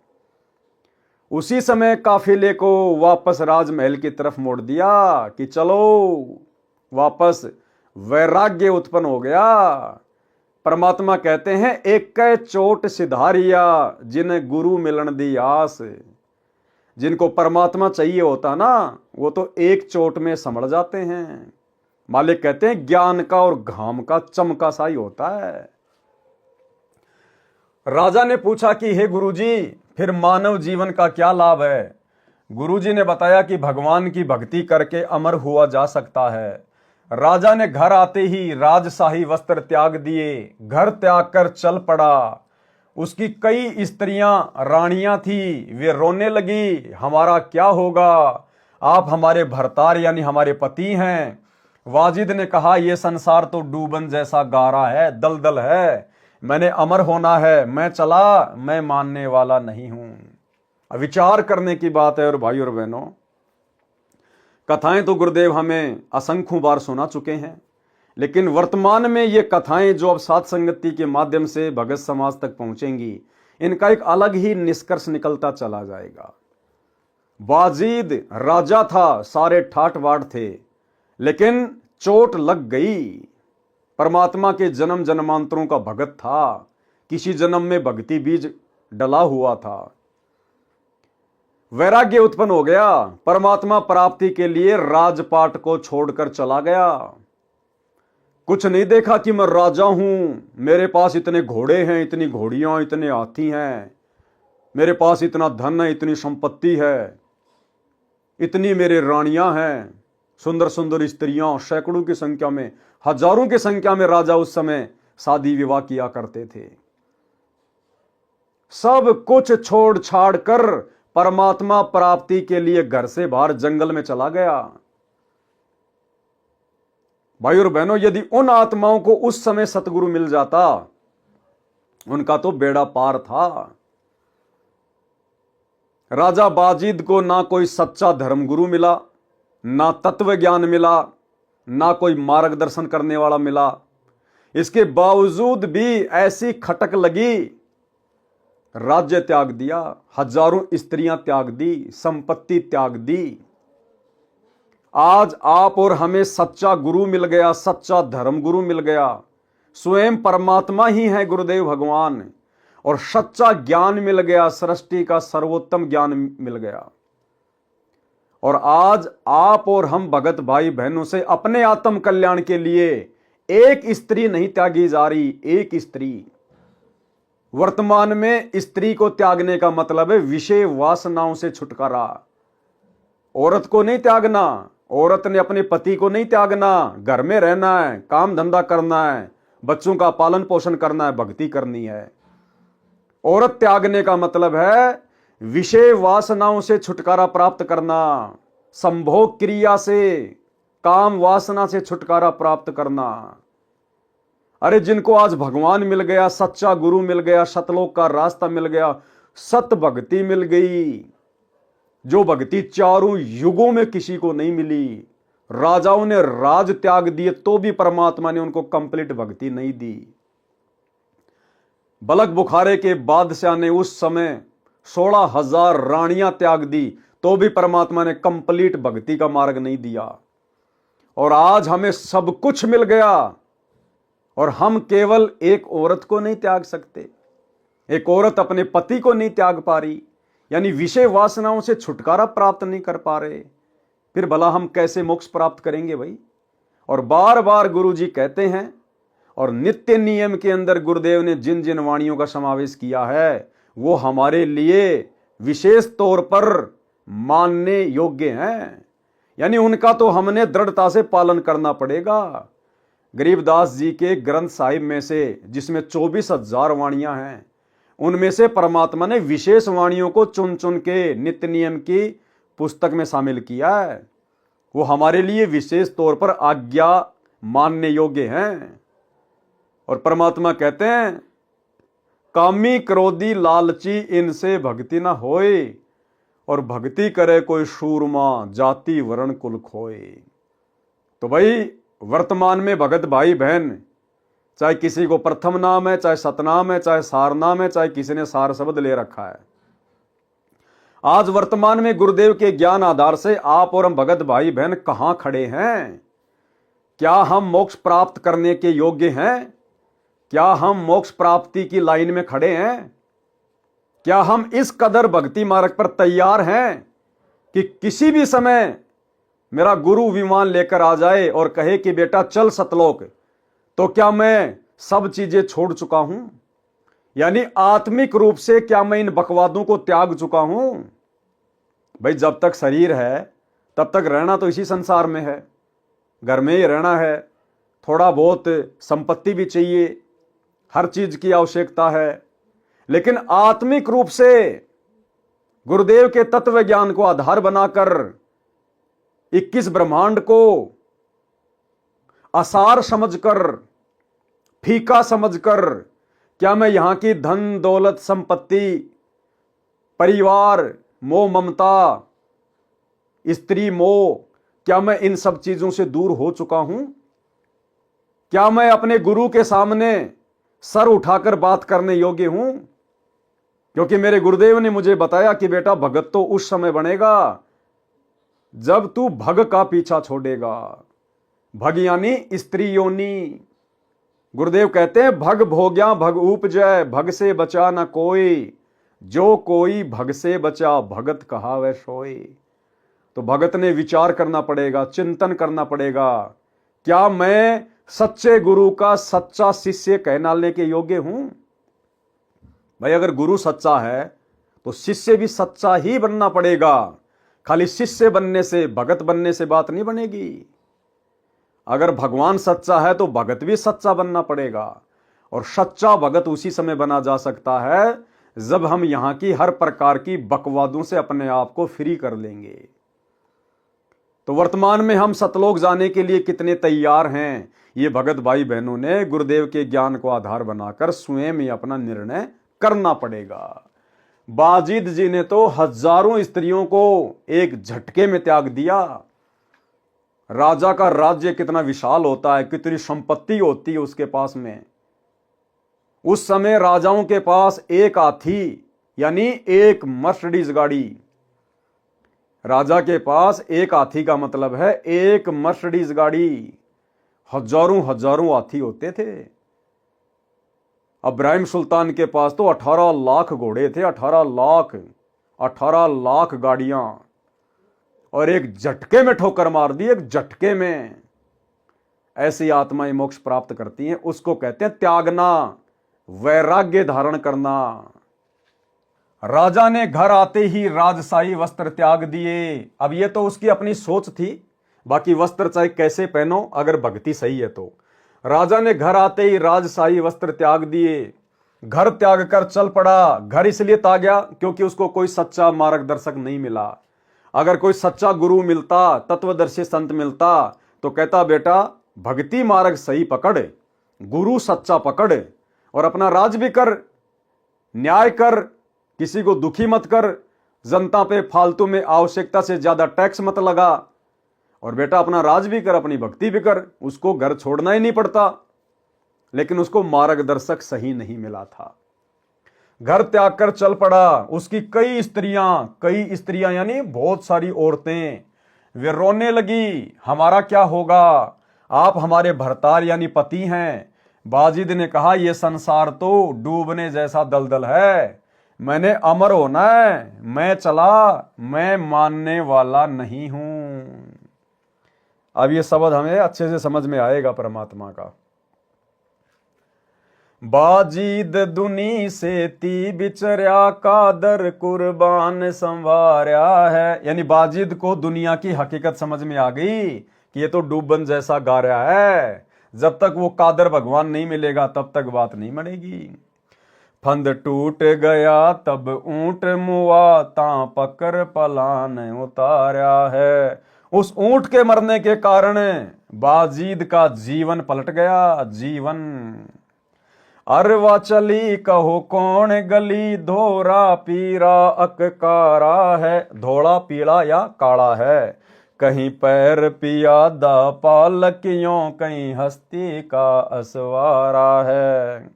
उसी समय काफिले को वापस राजमहल की तरफ मोड़ दिया कि चलो वापस। वैराग्य उत्पन्न हो गया। परमात्मा कहते हैं, एक कै चोट सिधारिया, जिन्हें गुरु मिलन दी आस। जिनको परमात्मा चाहिए होता ना, वो तो एक चोट में समझ जाते हैं। मालिक कहते हैं ज्ञान का और घाम का चमका सा ही होता है। राजा ने पूछा कि हे गुरुजी, फिर मानव जीवन का क्या लाभ है? गुरुजी ने बताया कि भगवान की भक्ति करके अमर हुआ जा सकता है। राजा ने घर आते ही राजशाही वस्त्र त्याग दिए, घर त्याग कर चल पड़ा। उसकी कई स्त्रियां रानियां थी, वे रोने लगी, हमारा क्या होगा, आप हमारे भरतार यानी हमारे पति हैं। वाजिद ने कहा, यह संसार तो डूबन जैसा गारा है, दलदल है, मैंने अमर होना है, मैं चला, मैं मानने वाला नहीं हूं। विचार करने की बात है। और भाई और बहनों, कथाएं तो गुरुदेव हमें असंख्यों बार सुना चुके हैं, लेकिन वर्तमान में ये कथाएं जो अब सात संगति के माध्यम से भगत समाज तक पहुंचेंगी, इनका एक अलग ही निष्कर्ष निकलता चला जाएगा। वाजिद राजा था, सारे ठाट बाट थे, लेकिन चोट लग गई। परमात्मा के जन्म जन्मांतरों का भगत था, किसी जन्म में भक्ति बीज डला हुआ था। वैराग्य उत्पन्न हो गया, परमात्मा प्राप्ति के लिए राजपाट को छोड़कर चला गया। कुछ नहीं देखा कि मैं राजा हूं, मेरे पास इतने घोड़े हैं, इतनी घोड़ियां, इतने हाथी हैं, मेरे पास इतना धन है, इतनी संपत्ति है, इतनी मेरे रानियां हैं, सुंदर सुंदर स्त्रियां, सैकड़ों की संख्या में, हजारों की संख्या में राजा उस समय शादी विवाह किया करते थे। सब कुछ छोड़ छाड़ कर परमात्मा प्राप्ति के लिए घर से बाहर जंगल में चला गया। भाई और बहनों, यदि उन आत्माओं को उस समय सतगुरु मिल जाता, उनका तो बेड़ा पार था। राजा बाजिद को ना कोई सच्चा धर्मगुरु मिला, ना तत्व ज्ञान मिला, ना कोई मार्गदर्शन करने वाला मिला। इसके बावजूद भी ऐसी खटक लगी, राज्य त्याग दिया, हजारों स्त्रियां त्याग दी, संपत्ति त्याग दी। आज आप और हमें सच्चा गुरु मिल गया, सच्चा धर्म गुरु मिल गया, स्वयं परमात्मा ही है गुरुदेव भगवान, और सच्चा ज्ञान मिल गया, सृष्टि का सर्वोत्तम ज्ञान मिल गया। और आज आप और हम भगत भाई बहनों से अपने आत्म कल्याण के लिए एक स्त्री नहीं त्यागी जा रही, एक स्त्री। वर्तमान में स्त्री को त्यागने का मतलब है विषय वासनाओं से छुटकारा। औरत को नहीं त्यागना, औरत ने अपने पति को नहीं त्यागना, घर में रहना है, काम धंधा करना है, बच्चों का पालन पोषण करना है, भक्ति करनी है। औरत त्यागने का मतलब है विषय वासनाओं से छुटकारा प्राप्त करना, संभोग क्रिया से, काम वासना से छुटकारा प्राप्त करना। अरे जिनको आज भगवान मिल गया, सच्चा गुरु मिल गया, सतलोक का रास्ता मिल गया, सत भक्ति मिल गई, जो भक्ति चारों युगों में किसी को नहीं मिली। राजाओं ने राज त्याग दिए तो भी परमात्मा ने उनको कंप्लीट भक्ति नहीं दी। बलक बुखारे के बादशाह ने उस समय 16,000 रानियां त्याग दी तो भी परमात्मा ने कंप्लीट भक्ति का मार्ग नहीं दिया। और आज हमें सब कुछ मिल गया और हम केवल एक औरत को नहीं त्याग सकते, एक औरत अपने पति को नहीं त्याग पा रही, यानी विषय वासनाओं से छुटकारा प्राप्त नहीं कर पा रहे। फिर भला हम कैसे मोक्ष प्राप्त करेंगे भाई? और बार बार गुरु जी कहते हैं, और नित्य नियम के अंदर गुरुदेव ने जिन जिन वाणियों का समावेश किया है वो हमारे लिए विशेष तौर पर मानने योग्य हैं, यानी उनका तो हमने दृढ़ता से पालन करना पड़ेगा। गरीबदास जी के ग्रंथ साहिब में से, जिसमें 24,000 वाणियां हैं, उनमें से परमात्मा ने विशेष वाणियों को चुन चुन के नित्य नियम की पुस्तक में शामिल किया है। वो हमारे लिए विशेष तौर पर आज्ञा मानने योग्य हैं। और परमात्मा कहते हैं, कामी क्रोधी लालची इनसे भक्ति ना होए, और भक्ति करे कोई शूरमा जाति वर्ण कुल खोए। तो भाई वर्तमान में भगत भाई बहन, चाहे किसी को प्रथम नाम है, चाहे सतनाम है, चाहे सार नाम है, चाहे किसी ने सार शब्द ले रखा है, आज वर्तमान में गुरुदेव के ज्ञान आधार से आप और हम भगत भाई बहन कहां खड़े हैं? क्या हम मोक्ष प्राप्त करने के योग्य हैं? क्या हम मोक्ष प्राप्ति की लाइन में खड़े हैं? क्या हम इस कदर भक्ति मार्ग पर तैयार हैं कि किसी भी समय मेरा गुरु विमान लेकर आ जाए और कहे कि बेटा चल सतलोक, तो क्या मैं सब चीजें छोड़ चुका हूं? यानी आत्मिक रूप से क्या मैं इन बकवादों को त्याग चुका हूं? भाई जब तक शरीर है तब तक रहना तो इसी संसार में है, घर में ही रहना है, थोड़ा बहुत संपत्ति भी चाहिए, हर चीज की आवश्यकता है। लेकिन आत्मिक रूप से गुरुदेव के तत्व ज्ञान को आधार बनाकर 21 ब्रह्मांड को असार समझकर, फीका समझकर, क्या मैं यहां की धन दौलत संपत्ति, परिवार, मोह ममता, स्त्री मोह, क्या मैं इन सब चीजों से दूर हो चुका हूं? क्या मैं अपने गुरु के सामने सर उठाकर बात करने योग्य हूं? क्योंकि मेरे गुरुदेव ने मुझे बताया कि बेटा भगत तो उस समय बनेगा जब तू भग का पीछा छोड़ेगा। भग यानी स्त्री योनि। गुरुदेव कहते हैं भग भोग्या भग उपजय, भग से बचा न कोई, जो कोई भग से बचा भगत कहावै सोई। तो भगत ने विचार करना पड़ेगा, चिंतन करना पड़ेगा, क्या मैं सच्चे गुरु का सच्चा शिष्य कहलाने के योग्य हूं? भाई अगर गुरु सच्चा है तो शिष्य भी सच्चा ही बनना पड़ेगा। खाली शिष्य बनने से, भगत बनने से बात नहीं बनेगी। अगर भगवान सच्चा है तो भगत भी सच्चा बनना पड़ेगा। और सच्चा भगत उसी समय बना जा सकता है जब हम यहां की हर प्रकार की बकवादों से अपने आप को फ्री कर लेंगे। तो वर्तमान में हम सतलोक जाने के लिए कितने तैयार हैं, ये भगत भाई बहनों ने गुरुदेव के ज्ञान को आधार बनाकर स्वयं ही अपना निर्णय करना पड़ेगा। बाजिद जी ने तो हजारों स्त्रियों को एक झटके में त्याग दिया। राजा का राज्य कितना विशाल होता है, कितनी संपत्ति होती है उसके पास में। उस समय राजाओं के पास एक हाथी यानी एक मर्सिडीज गाड़ी, राजा के पास एक हाथी का मतलब है एक मर्सिडीज गाड़ी। हजारों हजारों हाथी होते थे। इब्राहिम सुल्तान के पास तो 18 लाख घोड़े थे, 18 लाख गाड़ियां, और एक झटके में ठोकर मार दी, एक झटके में। ऐसी आत्माएं मोक्ष प्राप्त करती हैं, उसको कहते हैं त्यागना, वैराग्य धारण करना। राजा ने घर आते ही राजशाही वस्त्र त्याग दिए। अब ये तो उसकी अपनी सोच थी, बाकी वस्त्र चाहे कैसे पहनो अगर भक्ति सही है तो। राजा ने घर आते ही राजशाही वस्त्र त्याग दिए, घर त्याग कर चल पड़ा। घर इसलिए त्यागा क्योंकि उसको कोई सच्चा मार्गदर्शक नहीं मिला। अगर कोई सच्चा गुरु मिलता, तत्वदर्शी संत मिलता, तो कहता बेटा भक्ति मार्ग सही पकड़, गुरु सच्चा पकड़, और अपना राज भी कर, न्याय कर, किसी को दुखी मत कर, जनता पे फालतू में आवश्यकता से ज्यादा टैक्स मत लगा, और बेटा अपना राज भी कर, अपनी भक्ति भी कर। उसको घर छोड़ना ही नहीं पड़ता। लेकिन उसको मार्गदर्शक सही नहीं मिला था, घर त्याग कर चल पड़ा। उसकी कई स्त्रियां यानी बहुत सारी औरतें, वे रोने लगी, हमारा क्या होगा, आप हमारे भरतार यानी पति हैं। बाजिद ने कहा यह संसार तो डूबने जैसा दलदल है, मैंने अमर होना है, मैं चला, मैं मानने वाला नहीं हूं। अब ये शब्द हमें अच्छे से समझ में आएगा परमात्मा का। बाजिद दुनी से ती बिचर्या, कादर कुर्बान संवार्या है। यानी बाजिद को दुनिया की हकीकत समझ में आ गई कि ये तो डूबन जैसा गा रहा है। जब तक वो कादर भगवान नहीं मिलेगा तब तक बात नहीं बनेगी। फंद टूट गया तब ऊंट मुआ, ता पकर पलान उतारा है। उस ऊंट के मरने के कारण बाजिद का जीवन पलट गया। जीवन अरवा चली कहो कौन गली, धोरा पीरा अककारा है। धोला पीला या काला है, कहीं पैर पियादा पालकियों, कहीं हस्ती का असवारा है।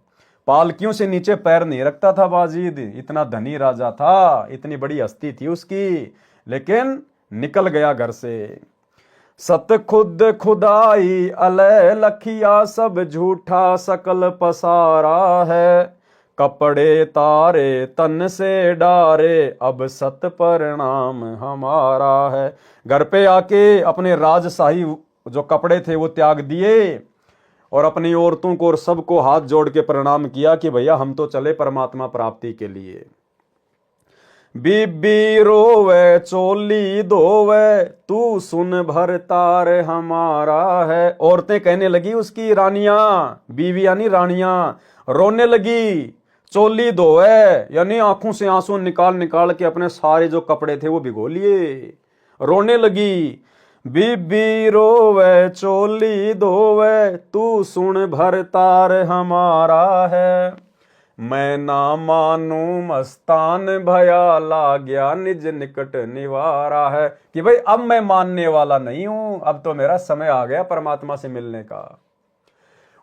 पालकियों से नीचे पैर नहीं रखता था बाजिद, इतना धनी राजा था, इतनी बड़ी हस्ती थी उसकी, लेकिन निकल गया घर से। सत खुद खुदाई अलय लखिया, सब झूठा सकल पसारा है। कपड़े तारे तन से डारे, अब सत परिणाम हमारा है। घर पे आके अपने राजशाही जो कपड़े थे वो त्याग दिए और अपनी औरतों को और सबको हाथ जोड़ के प्रणाम किया कि भैया हम तो चले परमात्मा प्राप्ति के लिए। बीबी रोवे चोली धोवे, तू सुन भरतार हमारा है। औरतें कहने लगी, उसकी रानियां, बीवी यानी रानियां, रोने लगी। चोली धोवे यानी आंखों से आंसू निकाल निकाल के अपने सारे जो कपड़े थे वो भिगो लिए, रोने लगी। बीबी रोवे चोली धोवे, तू सुन भरतार हमारा है। मैं ना मानू मस्तान भया, लाग्या निज निकट निवारा है। कि भाई अब मैं मानने वाला नहीं हूं, अब तो मेरा समय आ गया परमात्मा से मिलने का।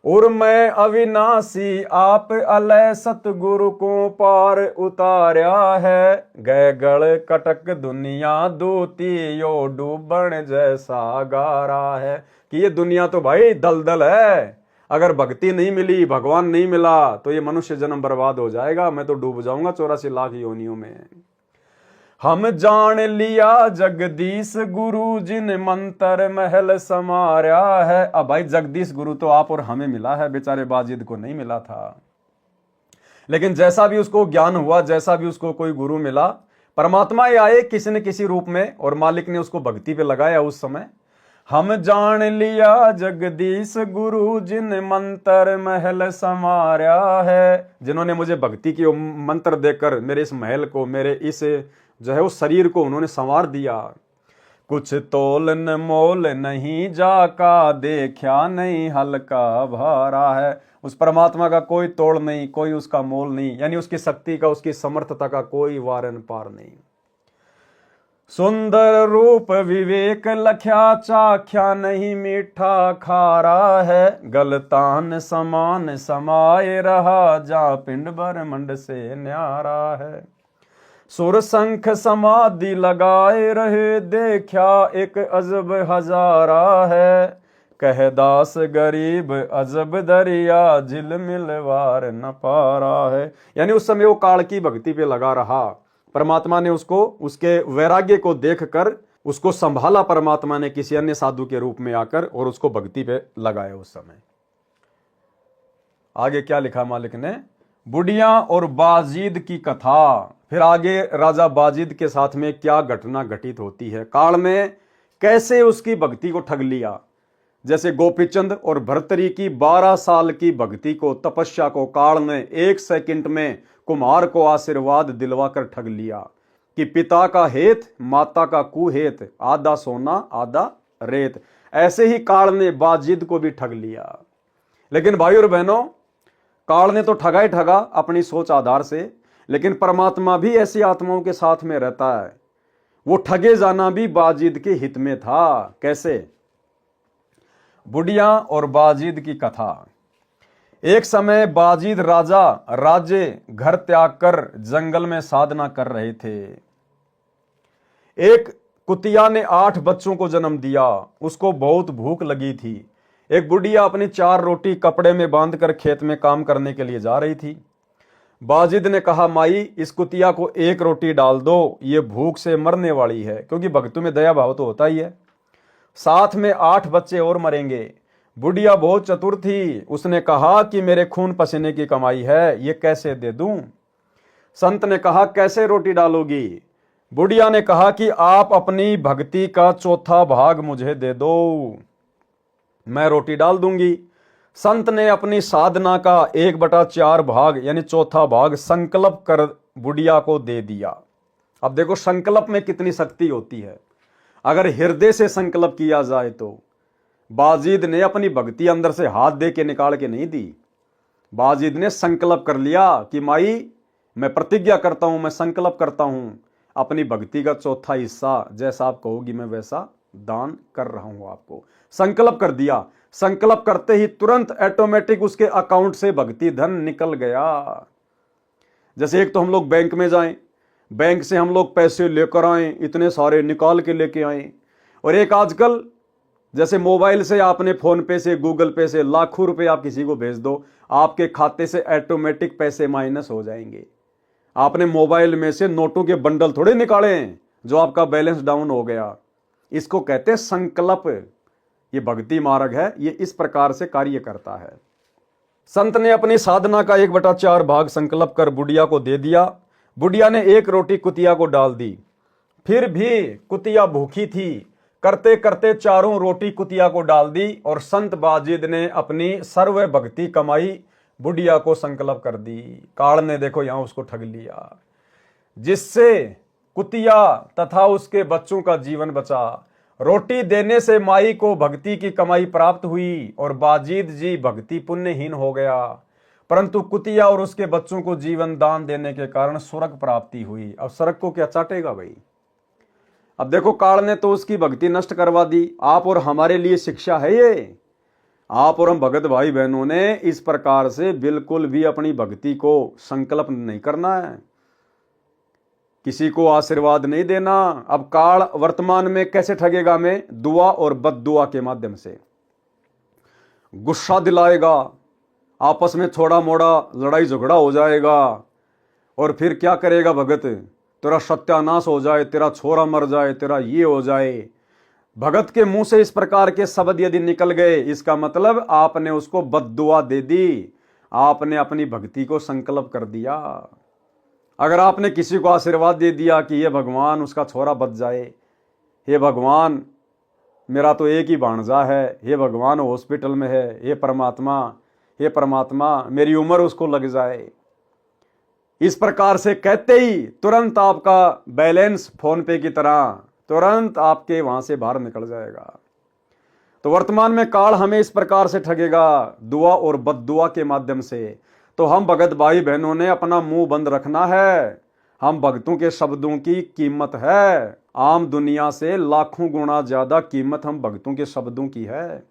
और मैं अविनाशी आप अलय सतगुरु को पार उतार्या है। गए गढ़ कटक दुनिया दूती, यो डूबण जैसा गारा है। कि ये दुनिया तो भाई दलदल है, अगर भक्ति नहीं मिली, भगवान नहीं मिला तो ये मनुष्य जन्म बर्बाद हो जाएगा, मैं तो डूब जाऊंगा 84 लाख योनियों में। हम जान लिया जगदीश गुरु, जिन मंत्र महल समार्या है। अब भाई जगदीश गुरु तो आप और हमें मिला है, बेचारे बाजिद को नहीं मिला था। लेकिन जैसा भी उसको ज्ञान हुआ, जैसा भी उसको कोई गुरु मिला, परमात्मा ही आए किसी न किसी रूप में और मालिक ने उसको भक्ति पे लगाया उस समय। हम जान लिया जगदीश गुरु, जिन मंत्र महल समार्या है। जिन्होंने मुझे भक्ति की मंत्र देकर मेरे इस महल को, मेरे इस जो है उस शरीर को उन्होंने संवार दिया। कुछ तोलन मोल नहीं जाका, देखा नहीं हल्का भारा है। उस परमात्मा का कोई तोड़ नहीं, कोई उसका मोल नहीं, यानी उसकी शक्ति का, उसकी समर्थता का कोई वारन पार नहीं। सुंदर रूप विवेक लख्या, चाख्या नहीं मीठा खारा है। गलतान समान समाये रहा, जा पिंड ब्रह्मंड से न्यारा है। सुर संख समाधि लगाए रहे, देखा एक अजब हजारा है। कह दास गरीब अजब दरिया, झिलमिल वार न पारा है। यानी उस समय वो काल की भक्ति पे लगा रहा। परमात्मा ने उसको, उसके वैराग्य को देखकर उसको संभाला परमात्मा ने किसी अन्य साधु के रूप में आकर, और उसको भक्ति पे लगाया उस समय। आगे क्या लिखा मालिक ने? बुढ़िया और बाजिद की कथा। फिर आगे राजा बाजिद के साथ में क्या घटना घटित होती है, काल ने कैसे उसकी भक्ति को ठग लिया। जैसे गोपीचंद और भर्तरी की 12 साल की भक्ति को, तपस्या को काल ने 1 सेकंड में कुम्हार को आशीर्वाद दिलवाकर ठग लिया कि पिता का हेत माता का कुहेत, आधा सोना आधा रेत। ऐसे ही काल ने बाजिद को भी ठग लिया। लेकिन भाई और बहनों, काल ने तो ठगा ही ठगा अपनी सोच आधार से, लेकिन परमात्मा भी ऐसी आत्माओं के साथ में रहता है। वो ठगे जाना भी बाजिद के हित में था। कैसे? बुढ़िया और बाजिद की कथा। एक समय बाजिद राजा राज्य घर त्याग कर जंगल में साधना कर रहे थे। एक कुतिया ने 8 बच्चों को जन्म दिया। उसको बहुत भूख लगी थी। एक बुढ़िया अपनी 4 रोटी कपड़े में बांधकर खेत में काम करने के लिए जा रही थी। बाजिद ने कहा, माई इस कुतिया को 1 रोटी डाल दो, ये भूख से मरने वाली है। क्योंकि भक्तों में दया भाव तो होता ही है। साथ में 8 बच्चे और मरेंगे। बुढ़िया बहुत चतुर थी। उसने कहा कि मेरे खून पसीने की कमाई है, ये कैसे दे दूं? संत ने कहा, कैसे रोटी डालोगी? बुढ़िया ने कहा कि आप अपनी भक्ति का 4था भाग मुझे दे दो, मैं रोटी डाल दूंगी। संत ने अपनी साधना का 1/4 भाग यानी 4था भाग संकल्प कर बुढ़िया को दे दिया। अब देखो संकल्प में कितनी शक्ति होती है। अगर हृदय से संकल्प किया जाए तो बाजिद ने अपनी भक्ति अंदर से हाथ दे के निकाल के नहीं दी। बाजिद ने संकल्प कर लिया कि माई मैं प्रतिज्ञा करता हूं, मैं संकल्प करता हूं, अपनी भक्ति का 4था हिस्सा जैसा आप कहोगी मैं वैसा दान कर रहा हूं आपको। संकल्प कर दिया। संकल्प करते ही तुरंत ऑटोमेटिक उसके अकाउंट से भक्ति धन निकल गया। जैसे एक तो हम लोग बैंक में जाएं, बैंक से हम लोग पैसे लेकर आए, इतने सारे निकाल के लेके आए। और एक आजकल जैसे मोबाइल से आपने फोन पे से, गूगल पे से लाखों रुपए आप किसी को भेज दो, आपके खाते से ऑटोमेटिक पैसे माइनस हो जाएंगे। आपने मोबाइल में से नोटों के बंडल थोड़े निकाले हैं जो आपका बैलेंस डाउन हो गया। इसको कहते हैं संकल्प। ये भक्ति मार्ग है, ये इस प्रकार से कार्य करता है। संत ने अपनी साधना का 1/4 भाग संकल्प कर बुढ़िया को दे दिया। बुढ़िया ने 1 रोटी कुतिया को डाल दी। फिर भी कुतिया भूखी थी। करते करते 4 रोटी कुतिया को डाल दी और संत बाजिद ने अपनी सर्व भक्ति कमाई बुढ़िया को संकल्प कर दी। काल ने देखो यहां उसको ठग लिया, जिससे कुतिया तथा उसके बच्चों का जीवन बचा। रोटी देने से माई को भक्ति की कमाई प्राप्त हुई और बाजिद जी भक्ति पुण्यहीन हो गया, परंतु कुतिया और उसके बच्चों को जीवन दान देने के कारण स्वर्ग प्राप्ति हुई। अब स्वर्ग को क्या चाटेगा भाई। अब देखो काल ने तो उसकी भक्ति नष्ट करवा दी। आप और हमारे लिए शिक्षा है ये। आप और हम भगत भाई बहनों ने इस प्रकार से बिल्कुल भी अपनी भक्ति को संकल्प नहीं करना है, किसी को आशीर्वाद नहीं देना। अब काल वर्तमान में कैसे ठगेगा हमें? दुआ और बद्दुआ के माध्यम से गुस्सा दिलाएगा, आपस में थोड़ा मोड़ा लड़ाई झगड़ा हो जाएगा, और फिर क्या करेगा भगत? तेरा सत्यानाश हो जाए, तेरा छोरा मर जाए, तेरा ये हो जाए। भगत के मुंह से इस प्रकार के शब्द यदि निकल गए, इसका मतलब आपने उसको बद्दुआ दे दी, आपने अपनी भक्ति को संकल्प कर दिया। अगर आपने किसी को आशीर्वाद दे दिया कि ये भगवान उसका छोरा बच जाए, हे भगवान मेरा तो एक ही भांजा है, हे भगवान हॉस्पिटल में है, हे परमात्मा मेरी उम्र उसको लग जाए, इस प्रकार से कहते ही तुरंत आपका बैलेंस फोन पे की तरह तुरंत आपके वहां से बाहर निकल जाएगा। तो वर्तमान में काल हमें इस प्रकार से ठगेगा, दुआ और बद्दुआ के माध्यम से। तो हम भगत भाई बहनों ने अपना मुंह बंद रखना है। हम भक्तों के शब्दों की कीमत है, आम दुनिया से लाखों गुना ज्यादा कीमत हम भक्तों के शब्दों की है।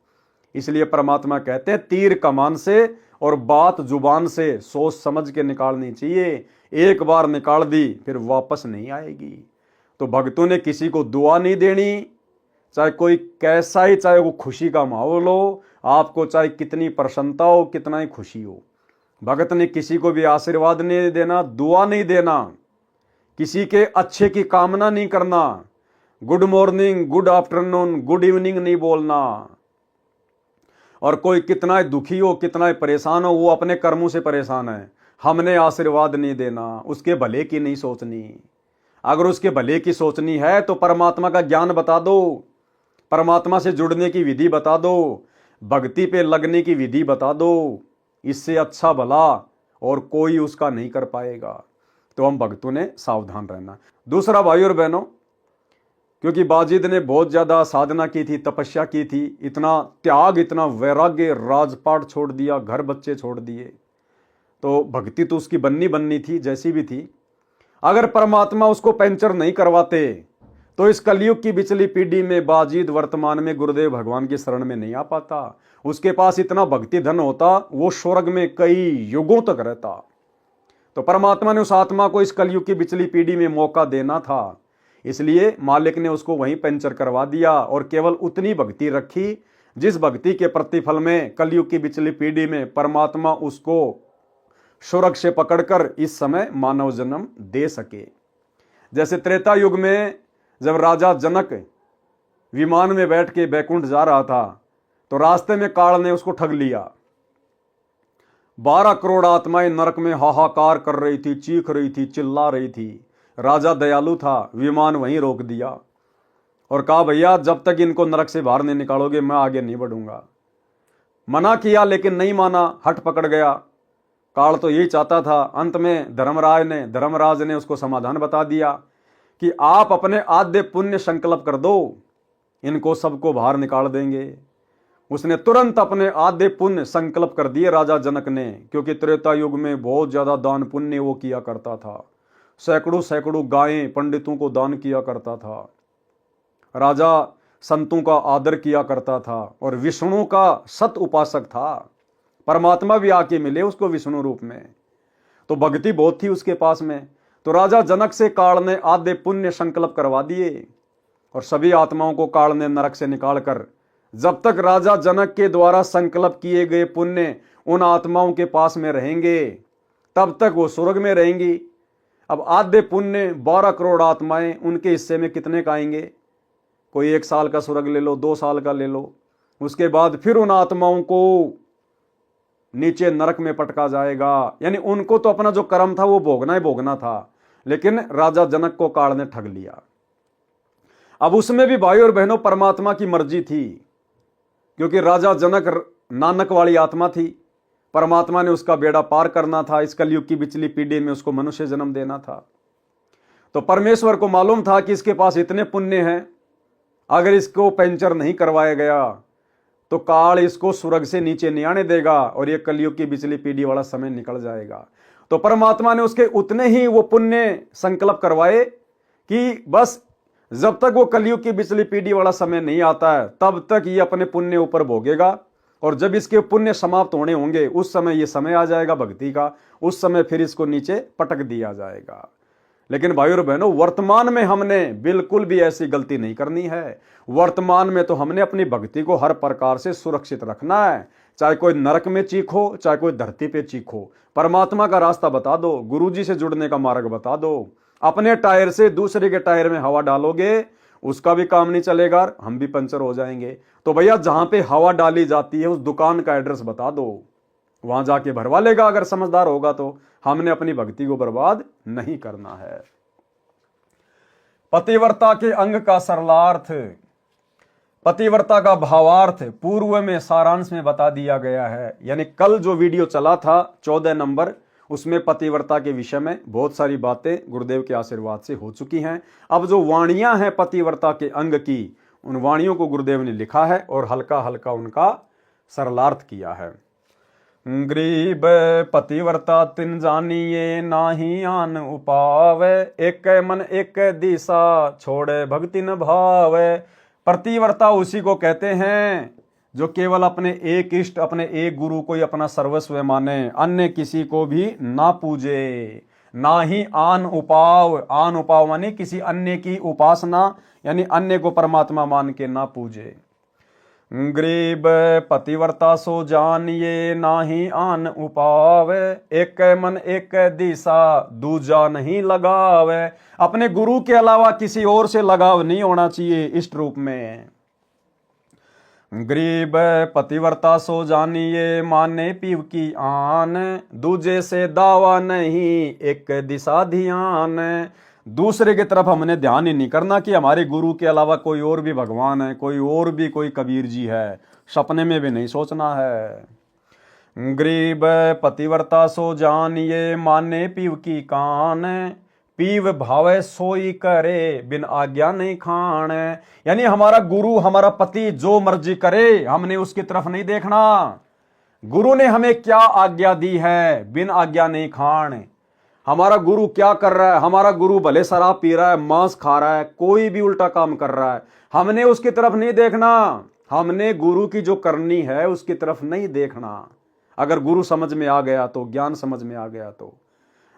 इसलिए परमात्मा कहते हैं तीर कमान से और बात जुबान से सोच समझ के निकालनी चाहिए। एक बार निकाल दी फिर वापस नहीं आएगी। तो भक्तों ने किसी को दुआ नहीं देनी, चाहे कोई कैसा ही, चाहे वो खुशी का माहौल हो, आपको चाहे कितनी प्रसन्नता हो, कितना ही खुशी हो। भगत ने किसी को भी आशीर्वाद नहीं देना, दुआ नहीं देना, किसी के अच्छे की कामना नहीं करना, good morning, good afternoon, good evening नहीं बोलना। और कोई कितना ही दुखी हो, कितना ही परेशान हो, वो अपने कर्मों से परेशान है, हमने आशीर्वाद नहीं देना, उसके भले की नहीं सोचनी। अगर उसके भले की सोचनी है तो परमात्मा का ज्ञान बता दो, परमात्मा से जुड़ने की विधि बता दो, भक्ति पे लगने की विधि बता दो। इससे अच्छा भला और कोई उसका नहीं कर पाएगा। तो हम भक्तों ने सावधान रहना। दूसरा भाई और बहनों, क्योंकि बाजिद ने बहुत ज्यादा साधना की थी, तपस्या की थी, इतना त्याग, इतना वैराग्य, राजपाट छोड़ दिया, घर बच्चे छोड़ दिए, तो भक्ति तो उसकी बननी थी, जैसी भी थी। अगर परमात्मा उसको पंचर नहीं करवाते तो इस कलयुग की पिछली पीढ़ी में बाजिद वर्तमान में गुरुदेव भगवान की शरण में नहीं आ पाता। उसके पास इतना भक्ति धन होता, वो स्वर्ग में कई युगों तक रहता। तो परमात्मा ने उस आत्मा को इस कलयुग की पिछली पीढ़ी में मौका देना था, इसलिए मालिक ने उसको वहीं पंचर करवा दिया और केवल उतनी भक्ति रखी जिस भक्ति के प्रतिफल में कलयुग की पिछली पीढ़ी में परमात्मा उसको स्वर्ग से पकड़कर इस समय मानव जन्म दे सके। जैसे त्रेता युग में जब राजा जनक विमान में बैठ के बैकुंठ जा रहा था तो रास्ते में काल ने उसको ठग लिया। 12 करोड़ आत्माएं नरक में हाहाकार कर रही थी, चीख रही थी, चिल्ला रही थी। राजा दयालु था, विमान वहीं रोक दिया और कहा भैया जब तक इनको नरक से बाहर नहीं निकालोगे मैं आगे नहीं बढ़ूंगा। मना किया लेकिन नहीं माना, हट पकड़ गया। काल तो यही चाहता था। अंत में धर्मराज ने उसको समाधान बता दिया कि आप अपने आद्य पुण्य संकल्प कर दो, इनको सबको बाहर निकाल देंगे। उसने तुरंत अपने आद्य पुण्य संकल्प कर दिए राजा जनक ने, क्योंकि त्रेता युग में बहुत ज्यादा दान पुण्य वो किया करता था। सैकड़ों गायें पंडितों को दान किया करता था। राजा संतों का आदर किया करता था और विष्णु का सत उपासक था। परमात्मा भी आके मिले उसको विष्णु रूप में, तो भक्ति बहुत थी उसके पास में। तो राजा जनक से काल ने आद्य पुण्य संकल्प करवा दिए और सभी आत्माओं को काल ने नरक से निकालकर जब तक राजा जनक के द्वारा संकल्प किए गए पुण्य उन आत्माओं के पास में रहेंगे तब तक वो स्वर्ग में रहेंगी। अब आधे पुण्य 12 करोड़ आत्माएं, उनके हिस्से में कितने का आएंगे? कोई 1 साल का स्वर्ग ले लो, 2 साल का ले लो। उसके बाद फिर उन आत्माओं को नीचे नरक में पटका जाएगा। यानी उनको तो अपना जो कर्म था वो भोगना ही भोगना था, लेकिन राजा जनक को काल ने ठग लिया। अब उसमें भी भाई और बहनों परमात्मा की मर्जी थी, क्योंकि राजा जनक नानक वाली आत्मा थी। परमात्मा ने उसका बेड़ा पार करना था, इस कलयुग की पिछली पीढ़ी में उसको मनुष्य जन्म देना था। तो परमेश्वर को मालूम था कि इसके पास इतने पुण्य हैं, अगर इसको पंचर नहीं करवाया गया तो काल इसको स्वर्ग से नीचे नहीं आने देगा और ये कलयुग की पिछली पीढ़ी वाला समय निकल जाएगा। तो परमात्मा ने उसके उतने ही वो पुण्य संकल्प करवाए कि बस जब तक वो कलयुग की पिछली पीढ़ी वाला समय नहीं आता है तब तक ये अपने पुण्य ऊपर भोगेगा, और जब इसके पुण्य समाप्त होने होंगे उस समय ये समय आ जाएगा भक्ति का, उस समय फिर इसको नीचे पटक दिया जाएगा। लेकिन भाई और बहनों, वर्तमान में हमने बिल्कुल भी ऐसी गलती नहीं करनी है। वर्तमान में तो हमने अपनी भक्ति को हर प्रकार से सुरक्षित रखना है, चाहे कोई नरक में चीखो, चाहे कोई धरती पे चीखो। परमात्मा का रास्ता बता दो, गुरुजी से जुड़ने का मार्ग बता दो। अपने टायर से दूसरे के टायर में हवा डालोगे, उसका भी काम नहीं चलेगा, हम भी पंचर हो जाएंगे। तो भैया जहां पे हवा डाली जाती है उस दुकान का एड्रेस बता दो, वहां जाके भरवा लेगा अगर समझदार होगा तो। हमने अपनी भक्ति को बर्बाद नहीं करना है। पतिव्रता के अंग का सरलार्थ, पतिव्रता का भावार्थ पूर्व में सारांश में बता दिया गया है। यानी कल जो वीडियो चला था 14 नंबर, उसमें पतिव्रता के विषय में बहुत सारी बातें गुरुदेव के आशीर्वाद से हो चुकी हैं। अब जो वाणियां हैं पतिव्रता के अंग की, उन वाणियों को गुरुदेव ने लिखा है और हल्का हल्का उनका सरलार्थ किया है। गरीब पतिव्रता तिन जानिए नाही आन उपावे, एक मन एक दिशा छोड़े भक्ति न भावे। पतिव्रता उसी को कहते हैं जो केवल अपने एक इष्ट, अपने एक गुरु को ही अपना सर्वस्व माने, अन्य किसी को भी ना पूजे। ना ही आन उपाव, आन उपाव माने किसी अन्य की उपासना, यानी अन्य को परमात्मा मान के ना पूजे। गरीब पतिव्रता सो जानिए नाही आन उपावे, एक मन एक दिशा दूजा नहीं लगावे। अपने गुरु के अलावा किसी और से लगाव नहीं होना चाहिए इष्ट रूप में। गरीब पतिव्रता सो जानिए माने पीव की आन, दूजे से दावा नहीं एक दिशा ध्यान। दूसरे की तरफ हमने ध्यान ही नहीं करना कि हमारे गुरु के अलावा कोई और भी भगवान है, कोई और भी कोई कबीर जी है, सपने में भी नहीं सोचना है। गरीब पतिव्रता सो जानिए माने पीव की कान, पीव भावे सोई करे बिन आज्ञा नहीं खान। यानी हमारा गुरु, हमारा पति जो मर्जी करे, हमने उसकी तरफ नहीं देखना। गुरु ने हमें क्या आज्ञा दी है, बिन आज्ञा नहीं खान। हमारा गुरु क्या कर रहा है, हमारा गुरु भले शराब पी रहा है, मांस खा रहा है, कोई भी उल्टा काम कर रहा है, हमने उसकी तरफ नहीं देखना। हमने गुरु की जो करनी है उसकी तरफ नहीं देखना। अगर गुरु समझ में आ गया तो, ज्ञान समझ में आ गया तो,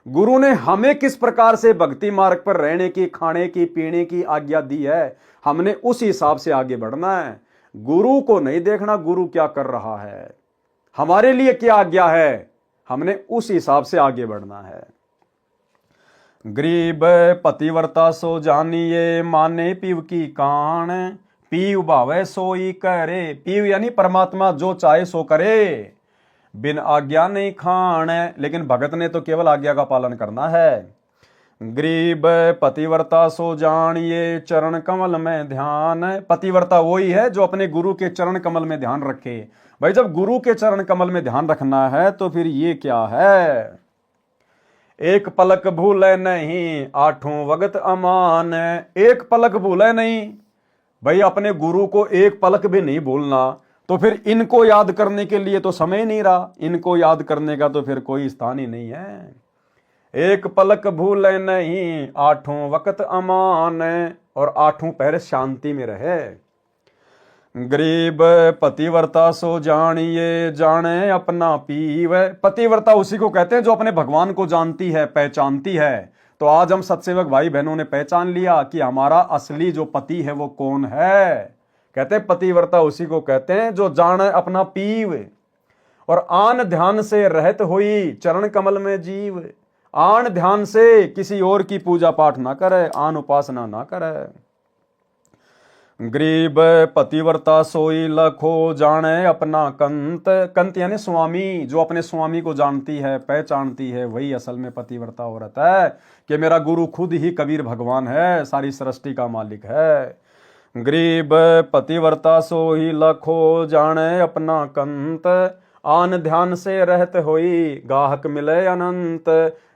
गुरु ने हमें किस प्रकार से भक्ति मार्ग पर रहने की, खाने की, पीने की आज्ञा दी है, हमने उस हिसाब से आगे बढ़ना है। गुरु को नहीं देखना गुरु क्या कर रहा है, हमारे लिए क्या आज्ञा है, हमने उस हिसाब से आगे बढ़ना है। गरीब पतिव्रता सो जानिए माने पीव की कान, पीव भावे सोई करे। पीव यानी परमात्मा जो चाहे सो करे, बिन आज्ञा नहीं खान। लेकिन भगत ने तो केवल आज्ञा का पालन करना है। गरीब पतिव्रता सो जानिए चरण कमल में ध्यान। पतिव्रता वही है जो अपने गुरु के चरण कमल में ध्यान रखे। भाई जब गुरु के चरण कमल में ध्यान रखना है तो फिर ये क्या है, एक पलक भूले नहीं आठों वक्त अमान। एक पलक भूले नहीं, भाई अपने गुरु को एक पलक भी नहीं भूलना, तो फिर इनको याद करने के लिए तो समय नहीं रहा, इनको याद करने का तो फिर कोई स्थान ही नहीं है। एक पलक भूले नहीं आठों वक्त अमान, और आठों पहर शांति में रहे। गरीब पतिव्रता सो जानिए जाने अपना पीव। पतिव्रता उसी को कहते हैं जो अपने भगवान को जानती है, पहचानती है। तो आज हम सत्सेवक भाई बहनों ने पहचान लिया कि हमारा असली जो पति है वो कौन है, कहते हैं पतिव्रता उसी को कहते हैं जो जाने अपना पीव और आन ध्यान से रहत हुई चरण कमल में जीव। आन ध्यान से किसी और की पूजा पाठ ना करे, आन उपासना ना करे। गरीब पतिव्रता सोई लखो जाने अपना कंत। कंत यानी स्वामी, जो अपने स्वामी को जानती है, पहचानती है, वही असल में पतिव्रता औरत है कि मेरा गुरु खुद ही कबीर भगवान है, सारी सृष्टि का मालिक है। गरीब पतिव्रता सोई लखो जाने अपना कंत। आन ध्यान से रहत होई गाहक मिले अनंत।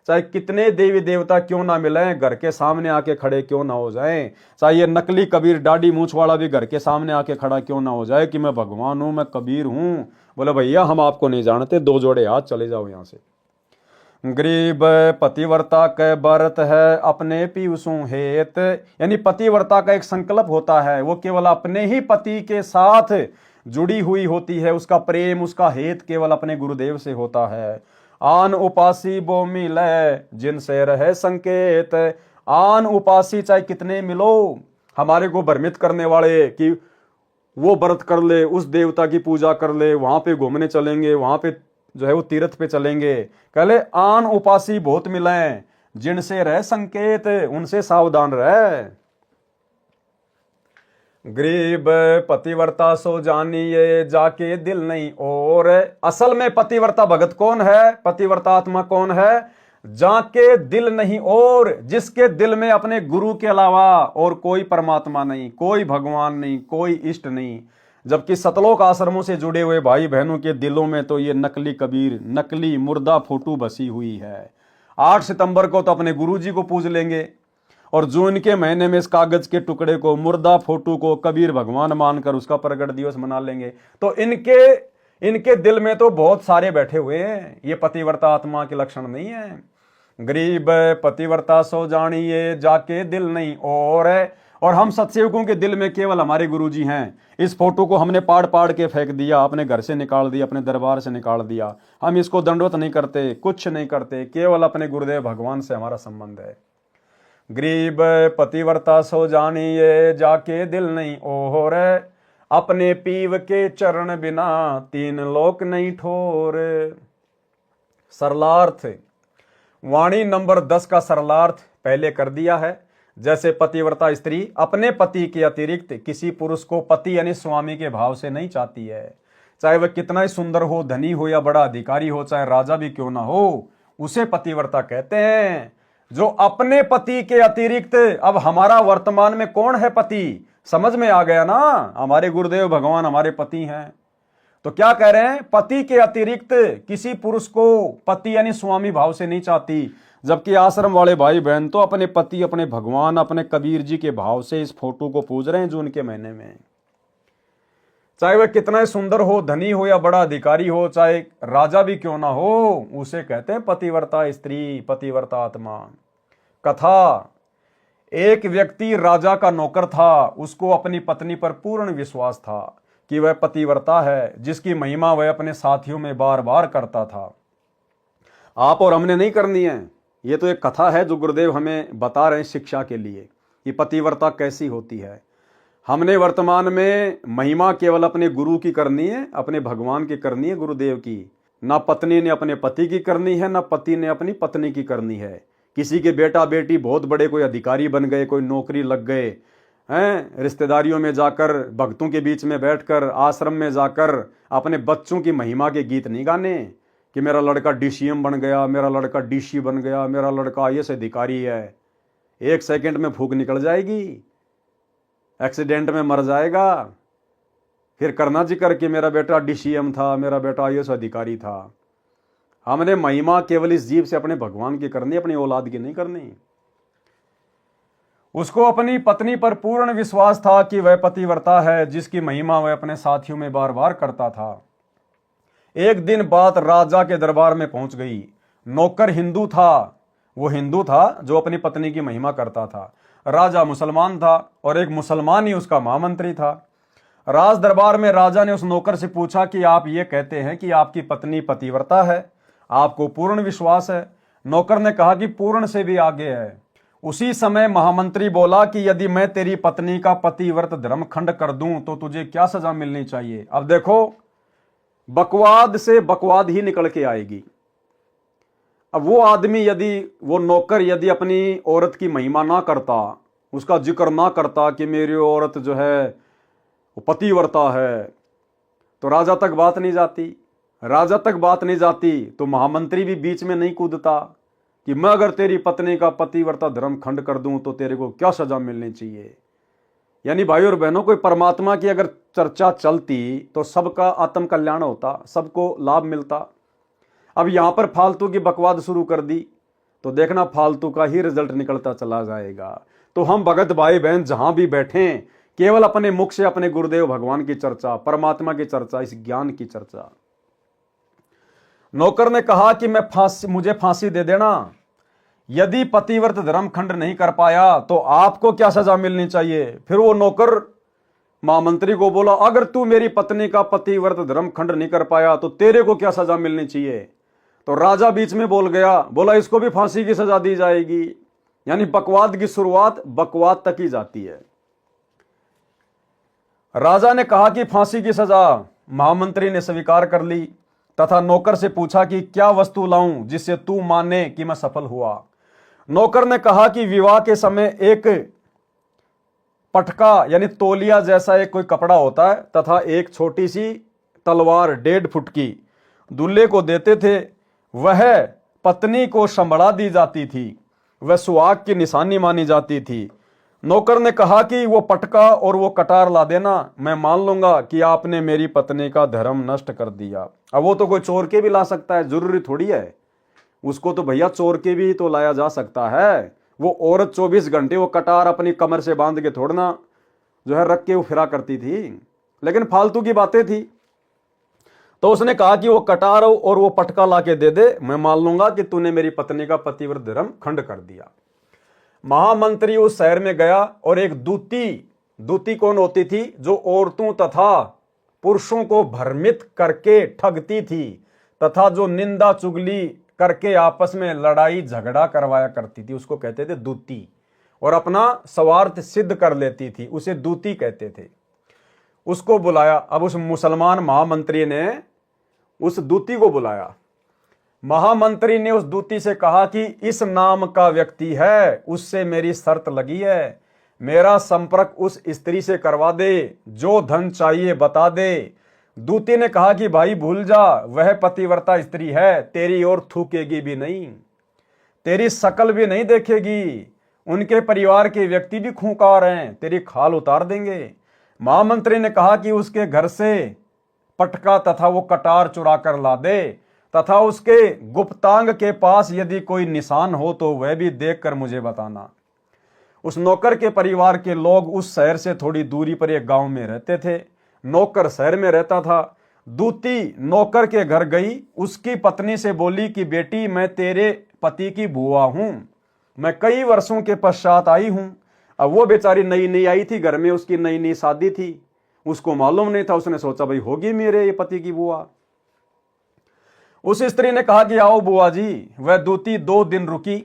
चाहे कितने देवी देवता क्यों ना मिले, घर के सामने आके खड़े क्यों ना हो जाएं, चाहे ये नकली कबीर दाढ़ी मूछ वाला भी घर के सामने आके खड़ा क्यों ना हो जाए कि मैं भगवान हूं, मैं कबीर हूं, बोले भैया हम आपको नहीं जानते, दो जोड़े हाथ, चले जाओ यहां से। गरीब पतिव्रता के बरत है अपने पीयूसु हेत। यानी पतिव्रता का एक संकल्प होता है, वो केवल अपने ही पति के साथ जुड़ी हुई होती है, उसका प्रेम, उसका हेत केवल अपने गुरुदेव से होता है। आन उपासी वो मिले जिनसे रहे संकेत। आन उपासी चाहे कितने मिलो, हमारे को भ्रमित करने वाले कि वो व्रत कर ले, उस देवता की पूजा कर ले, वहां पे घूमने चलेंगे, वहां पे जो है वो तीर्थ पे चलेंगे, कहले आन उपासी बहुत मिले जिनसे रहे संकेत, उनसे सावधान रहे। गरीब पतिव्रता सो जानिए जाके दिल नहीं और। असल में पतिव्रता भगत कौन है, पतिव्रता आत्मा कौन है, जाके दिल नहीं और, जिसके दिल में अपने गुरु के अलावा और कोई परमात्मा नहीं, कोई भगवान नहीं, कोई इष्ट नहीं। जबकि सतलोक आश्रमों से जुड़े हुए भाई बहनों के दिलों में तो ये नकली कबीर, नकली मुर्दा फोटो बसी हुई है। 8 सितंबर को तो अपने गुरुजी को पूज लेंगे और जून के महीने में इस कागज के टुकड़े को, मुर्दा फोटो को कबीर भगवान मानकर उसका प्रगट दिवस मना लेंगे। तो इनके दिल में तो बहुत सारे बैठे हुए हैं, ये पतिव्रता आत्मा के लक्षण नहीं है। गरीब पतिव्रता सो जानिए जाके दिल नहीं और हम सत्सेवकों के दिल में केवल हमारे गुरुजी हैं। इस फोटो को हमने पाड़ पाड़ के फेंक दिया, अपने घर से निकाल दिया, अपने दरबार से निकाल दिया। हम इसको दंडवत नहीं करते, कुछ नहीं करते, केवल अपने गुरुदेव भगवान से हमारा संबंध है। गरीब पतिव्रता सो जानिए जाके दिल नहीं और। अपने पीव के चरण बिना 3 लोक नहीं ठोर। सरलार्थ, वाणी नंबर 10 का सरलार्थ पहले कर दिया है। जैसे पतिव्रता स्त्री अपने पति के अतिरिक्त किसी पुरुष को पति यानी स्वामी के भाव से नहीं चाहती है, चाहे वह कितना ही सुंदर हो, धनी हो या बड़ा अधिकारी हो, चाहे राजा भी क्यों ना हो, उसे पतिव्रता कहते हैं। जो अपने पति के अतिरिक्त, अब हमारा वर्तमान में कौन है पति, समझ में आ गया ना, हमारे गुरुदेव भगवान हमारे पति हैं। तो क्या कह रहे हैं, पति के अतिरिक्त किसी पुरुष को पति यानी स्वामी भाव से नहीं चाहती। जबकि आश्रम वाले भाई बहन तो अपने पति, अपने भगवान, अपने कबीर जी के भाव से इस फोटो को पूज रहे हैं जून के महीने में। चाहे वह कितना ही सुंदर हो, धनी हो या बड़ा अधिकारी हो, चाहे राजा भी क्यों ना हो, उसे कहते हैं पतिव्रता स्त्री, पतिव्रता आत्मा। कथा, एक व्यक्ति राजा का नौकर था, उसको अपनी पत्नी पर पूर्ण विश्वास था कि वह पतिव्रता है, जिसकी महिमा वह अपने साथियों में बार बार करता था। आप और हमने नहीं करनी है, ये तो एक कथा है जो गुरुदेव हमें बता रहे हैं शिक्षा के लिए कि पतिव्रता कैसी होती है। हमने वर्तमान में महिमा केवल अपने गुरु की करनी है, अपने भगवान की करनी है, गुरुदेव की। ना पत्नी ने अपने पति की करनी है, ना पति ने अपनी पत्नी की करनी है। किसी के बेटा बेटी बहुत बड़े कोई अधिकारी बन गए, कोई नौकरी लग गए हैं, रिश्तेदारियों में जाकर, भक्तों के बीच में बैठकर, आश्रम में जाकर अपने बच्चों की महिमा के गीत नहीं गाने कि मेरा लड़का DCM बन गया, मेरा लड़का DC बन गया, मेरा लड़का IAS अधिकारी है। 1 सेकंड में फूंक निकल जाएगी, एक्सीडेंट में मर जाएगा, फिर करना जिक्र कि मेरा बेटा DCM था, मेरा बेटा IAS अधिकारी था। हमने महिमा केवल इस जीव से अपने भगवान की करनी, अपनी औलाद की नहीं करनी। उसको अपनी पत्नी पर पूर्ण विश्वास था कि वह पतिव्रता है, जिसकी महिमा वह अपने साथियों में बार बार करता था। एक दिन बात राजा के दरबार में पहुंच गई। नौकर हिंदू था, वो हिंदू था जो अपनी पत्नी की महिमा करता था। राजा मुसलमान था और एक मुसलमान ही उसका महामंत्री था। राज दरबार में राजा ने उस नौकर से पूछा कि आप ये कहते हैं कि आपकी पत्नी पतिव्रता है, आपको पूर्ण विश्वास है? नौकर ने कहा कि पूर्ण से भी आगे है। उसी समय महामंत्री बोला कि यदि मैं तेरी पत्नी का पतिव्रत धर्म खंड कर दूं तो तुझे क्या सजा मिलनी चाहिए। अब देखो, बकवाद से बकवाद ही निकल के आएगी। अब वो आदमी यदि, वो नौकर यदि अपनी औरत की महिमा ना करता, उसका जिक्र ना करता कि मेरी औरत जो है वो पतिव्रता है, तो राजा तक बात नहीं जाती। राजा तक बात नहीं जाती तो महामंत्री भी बीच में नहीं कूदता कि मैं अगर तेरी पत्नी का पतिव्रता धर्म खंड कर दूं तो तेरे को क्या सजा मिलनी चाहिए। यानी भाई और बहनों, कोई परमात्मा की अगर चर्चा चलती तो सबका आत्म कल्याण होता, सबको लाभ मिलता। अब यहां पर फालतू की बकवाद शुरू कर दी तो देखना फालतू का ही रिजल्ट निकलता चला जाएगा। तो हम भगत भाई बहन जहां भी बैठे, केवल अपने मुख से अपने गुरुदेव भगवान की चर्चा, परमात्मा की चर्चा, इस ज्ञान की चर्चा। नौकर ने कहा कि मुझे फांसी दे देना, यदि पतिव्रत धर्म खंड नहीं कर पाया तो आपको क्या सजा मिलनी चाहिए। फिर वो नौकर महामंत्री को बोला, अगर तू मेरी पत्नी का पतिव्रत धर्म खंड नहीं कर पाया तो तेरे को क्या सजा मिलनी चाहिए। तो राजा बीच में बोल गया, बोला इसको भी फांसी की सजा दी जाएगी। यानी बकवाद की शुरुआत बकवाद तक ही जाती है। राजा ने कहा कि फांसी की सजा, महामंत्री ने स्वीकार कर ली तथा नौकर से पूछा कि क्या वस्तु लाऊं जिससे तू माने कि मैं सफल हुआ। नौकर ने कहा कि विवाह के समय एक पटका यानी तौलिया जैसा एक कोई कपड़ा होता है तथा एक छोटी सी तलवार 1.5 फुट की दूल्हे को देते थे, वह पत्नी को संभड़ा दी जाती थी, वह सुहाग की निशानी मानी जाती थी। नौकर ने कहा कि वो पटका और वो कटार ला देना, मैं मान लूंगा कि आपने मेरी पत्नी का धर्म नष्ट कर दिया। अब वो तो कोई चोर के भी ला सकता है, जरूरी थोड़ी है उसको तो भैया चोर के भी तो लाया जा सकता है। वो औरत 24 घंटे वो कटार अपनी कमर से बांध के थोड़ना जो है रख के वो फिरा करती थी, लेकिन फालतू की बातें थी। तो उसने कहा कि वो कटार और वो पटका ला के दे दे, मैं मान लूंगा कि तूने मेरी पत्नी का पतिव्रत धर्म खंड कर दिया। महामंत्री उस शहर में गया और एक दूती कौन होती थी, जो औरतों तथा पुरुषों को भ्रमित करके ठगती थी तथा जो निंदा चुगली करके आपस में लड़ाई झगड़ा करवाया करती थी, उसको कहते थे दूती, और अपना स्वार्थ सिद्ध कर लेती थी, उसे दूती कहते थे। उसको बुलाया। अब उस मुसलमान महामंत्री ने उस दूती को बुलाया। महामंत्री ने उस दूती से कहा कि इस नाम का व्यक्ति है, उससे मेरी शर्त लगी है, मेरा संपर्क उस स्त्री से करवा दे, जो धन चाहिए बता दे। दूती ने कहा कि भाई भूल जा, वह पतिव्रता स्त्री है, तेरी ओर थूकेगी भी नहीं, तेरी शकल भी नहीं देखेगी, उनके परिवार के व्यक्ति भी खूंखार हैं, तेरी खाल उतार देंगे। महामंत्री ने कहा कि उसके घर से पटका तथा वो कटार चुरा कर ला दे तथा उसके गुप्तांग के पास यदि कोई निशान हो तो वह भी देखकर मुझे बताना। उस नौकर के परिवार के लोग उस शहर से थोड़ी दूरी पर एक गांव में रहते थे। नौकर शहर में रहता था। दूती नौकर के घर गई, उसकी पत्नी से बोली कि बेटी, मैं तेरे पति की बुआ हूं, मैं कई वर्षों के पश्चात आई हूं। अब वो बेचारी नई नई आई थी घर में, उसकी नई नई शादी थी, उसको मालूम नहीं था, उसने सोचा भाई होगी मेरे ये पति की बुआ। उस स्त्री ने कहा कि आओ बुआ जी। वह दूती 2 दिन रुकी।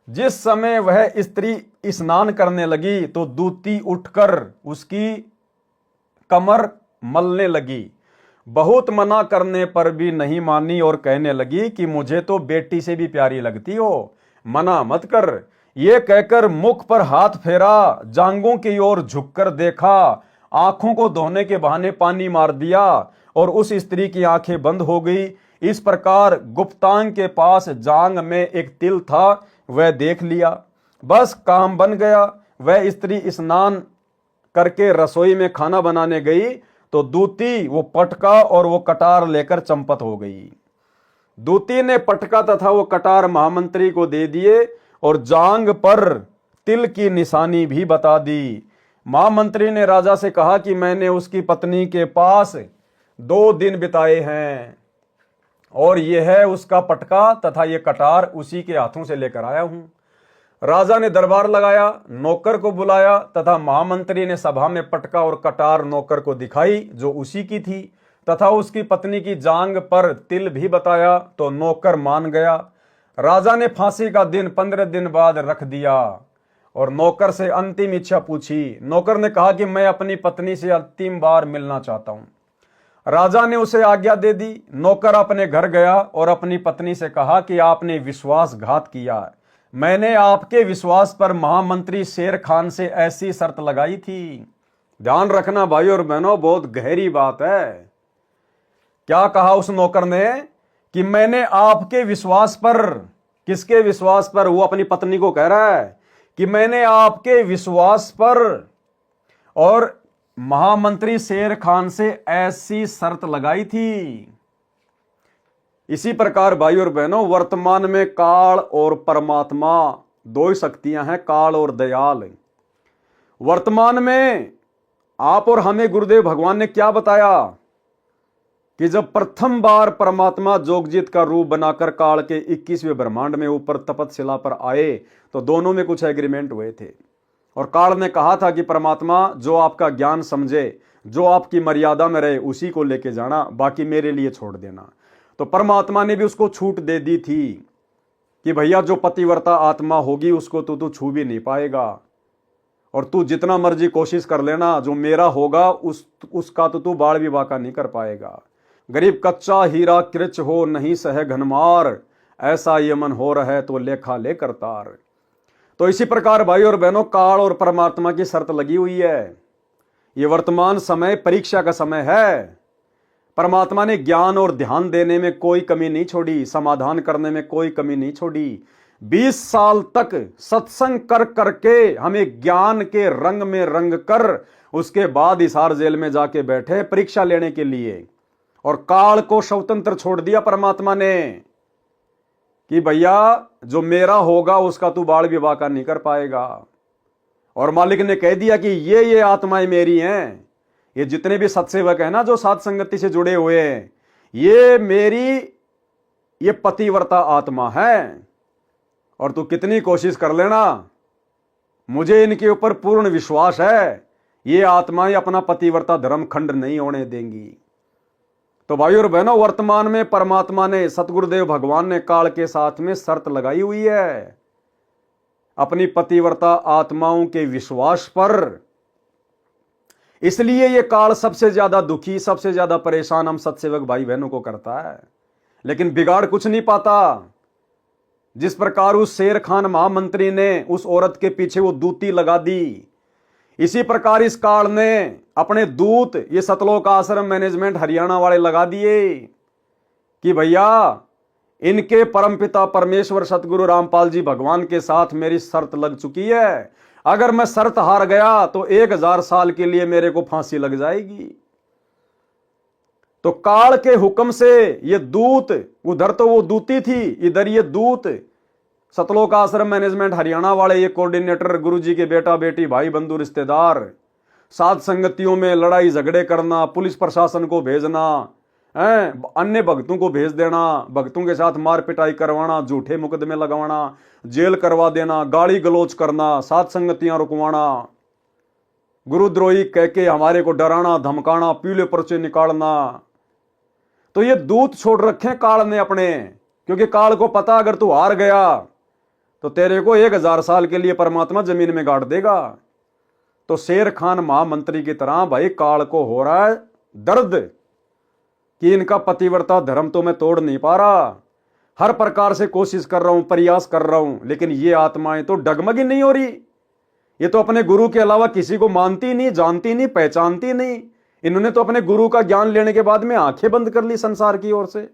जिस समय वह स्त्री स्नान करने लगी तो दूती उठकर उसकी कमर मलने लगी। बहुत मना करने पर भी नहीं मानी और कहने लगी कि मुझे तो बेटी से भी प्यारी लगती हो, मना मत कर। ये कहकर मुख पर हाथ फेरा, जांघों की ओर झुककर देखा, आंखों को धोने के बहाने पानी मार दिया और उस स्त्री की आंखें बंद हो गई। इस प्रकार गुप्तांग के पास जांग में एक तिल था, वह देख लिया, बस काम बन गया। वह स्त्री स्नान करके रसोई में खाना बनाने गई तो दूती वो पटका और वो कटार लेकर चंपत हो गई। दूती ने पटका तथा वो कटार महामंत्री को दे दिए और जांग पर तिल की निशानी भी बता दी। महामंत्री ने राजा से कहा कि मैंने उसकी पत्नी के पास 2 दिन बिताए हैं और यह है उसका पटका तथा ये कटार उसी के हाथों से लेकर आया हूं। राजा ने दरबार लगाया, नौकर को बुलाया तथा महामंत्री ने सभा में पटका और कटार नौकर को दिखाई जो उसी की थी तथा उसकी पत्नी की जांग पर तिल भी बताया तो नौकर मान गया। राजा ने फांसी का दिन 15 दिन बाद रख दिया। और नौकर से अंतिम इच्छा पूछी। नौकर ने कहा कि मैं अपनी पत्नी से अंतिम बार मिलना चाहता हूं। राजा ने उसे आज्ञा दे दी। नौकर अपने घर गया और अपनी पत्नी से कहा कि आपने विश्वासघात किया। मैंने आपके विश्वास पर महामंत्री शेर खान से ऐसी शर्त लगाई थी। ध्यान रखना भाई और बहनों, बहुत गहरी बात है। क्या कहा उस नौकर ने कि मैंने आपके विश्वास पर, किसके विश्वास पर? वो अपनी पत्नी को कह रहा है कि मैंने आपके विश्वास पर और महामंत्री शेर खान से ऐसी शर्त लगाई थी। इसी प्रकार भाई और बहनों, वर्तमान में काल और परमात्मा दो ही शक्तियां हैं, काल और दयाल। वर्तमान में आप और हमें गुरुदेव भगवान ने क्या बताया कि जब प्रथम बार परमात्मा जोगजीत का रूप बनाकर काल के 21वें ब्रह्मांड में ऊपर तपतशिला पर आए तो दोनों में कुछ एग्रीमेंट हुए थे। और काल ने कहा था कि परमात्मा जो आपका ज्ञान समझे, जो आपकी मर्यादा में रहे, उसी को लेके जाना, बाकी मेरे लिए छोड़ देना। तो परमात्मा ने भी उसको छूट दे दी थी कि भैया जो पतिव्रता आत्मा होगी उसको तू छू भी नहीं पाएगा, और तू जितना मर्जी कोशिश कर लेना, जो मेरा होगा उसका तो तू बाल विवाह का नहीं कर पाएगा। गरीब कच्चा हीरा कृच हो नहीं सह घनमार, ऐसा ये मन हो रहा है तो लेखा ले करतार। तो इसी प्रकार भाई और बहनों, काल और परमात्मा की शर्त लगी हुई है। ये वर्तमान समय परीक्षा का समय है। परमात्मा ने ज्ञान और ध्यान देने में कोई कमी नहीं छोड़ी, समाधान करने में कोई कमी नहीं छोड़ी। 20 साल तक सत्संग कर करके हमें ज्ञान के रंग में रंग कर उसके बाद हिसार जेल में जाके बैठे परीक्षा लेने के लिए, और काल को स्वतंत्र छोड़ दिया परमात्मा ने कि भैया जो मेरा होगा उसका तू बाल विवाह का नहीं कर पाएगा। और मालिक ने कह दिया कि ये आत्माएं मेरी हैं, ये जितने भी सत्सेवक हैं ना जो साथ संगति से जुड़े हुए हैं, ये मेरी ये पतिव्रता आत्मा है, और तू कितनी कोशिश कर लेना, मुझे इनके ऊपर पूर्ण विश्वास है, ये आत्माएं अपना पतिव्रता धर्म खंड नहीं होने देंगी। तो भाई और बहनों, वर्तमान में परमात्मा ने, सतगुरुदेव भगवान ने काल के साथ में शर्त लगाई हुई है अपनी पतिव्रता आत्माओं के विश्वास पर। इसलिए ये काल सबसे ज्यादा दुखी, सबसे ज्यादा परेशान हम सत्सेवक भाई बहनों को करता है, लेकिन बिगाड़ कुछ नहीं पाता। जिस प्रकार उस शेर खान महामंत्री ने उस औरत के पीछे वो दूती लगा दी, इसी प्रकार इस काल ने अपने दूत ये सतलोक आश्रम मैनेजमेंट हरियाणा वाले लगा दिए कि भैया इनके परमपिता परमेश्वर सतगुरु रामपाल जी भगवान के साथ मेरी शर्त लग चुकी है। अगर मैं शर्त हार गया तो 1000 साल के लिए मेरे को फांसी लग जाएगी। तो काल के हुक्म से ये दूत, उधर तो वो दूती थी, इधर ये दूत सतलोक आश्रम मैनेजमेंट हरियाणा वाले, ये कोऑर्डिनेटर, गुरुजी के बेटा बेटी, भाई बंधु रिश्तेदार, साथ संगतियों में लड़ाई झगड़े करना, पुलिस प्रशासन को भेजना, अन्य भक्तों को भेज देना, भक्तों के साथ मार पिटाई करवाना, झूठे मुकदमे लगवाना, जेल करवा देना, गाली गलोच करना, साथ संगतियां रुकवाना, गुरुद्रोही कह के हमारे को डराना धमकाना, पीले पर्चे निकालना। तो ये दूत छोड़ रखे काल ने अपने, क्योंकि काल को पता अगर तू हार गया तो तेरे को 1000 साल के लिए परमात्मा जमीन में गाड़ देगा। तो शेर खान महामंत्री की तरह भाई काल को हो रहा है दर्द कि इनका पतिव्रता धर्म तो मैं तोड़ नहीं पा रहा, हर प्रकार से कोशिश कर रहा हूं, प्रयास कर रहा हूं, लेकिन ये आत्माएं तो डगमगी नहीं हो रही। ये तो अपने गुरु के अलावा किसी को मानती नहीं, जानती नहीं, पहचानती नहीं। इन्होंने तो अपने गुरु का ज्ञान लेने के बाद में आंखें बंद कर ली संसार की ओर से।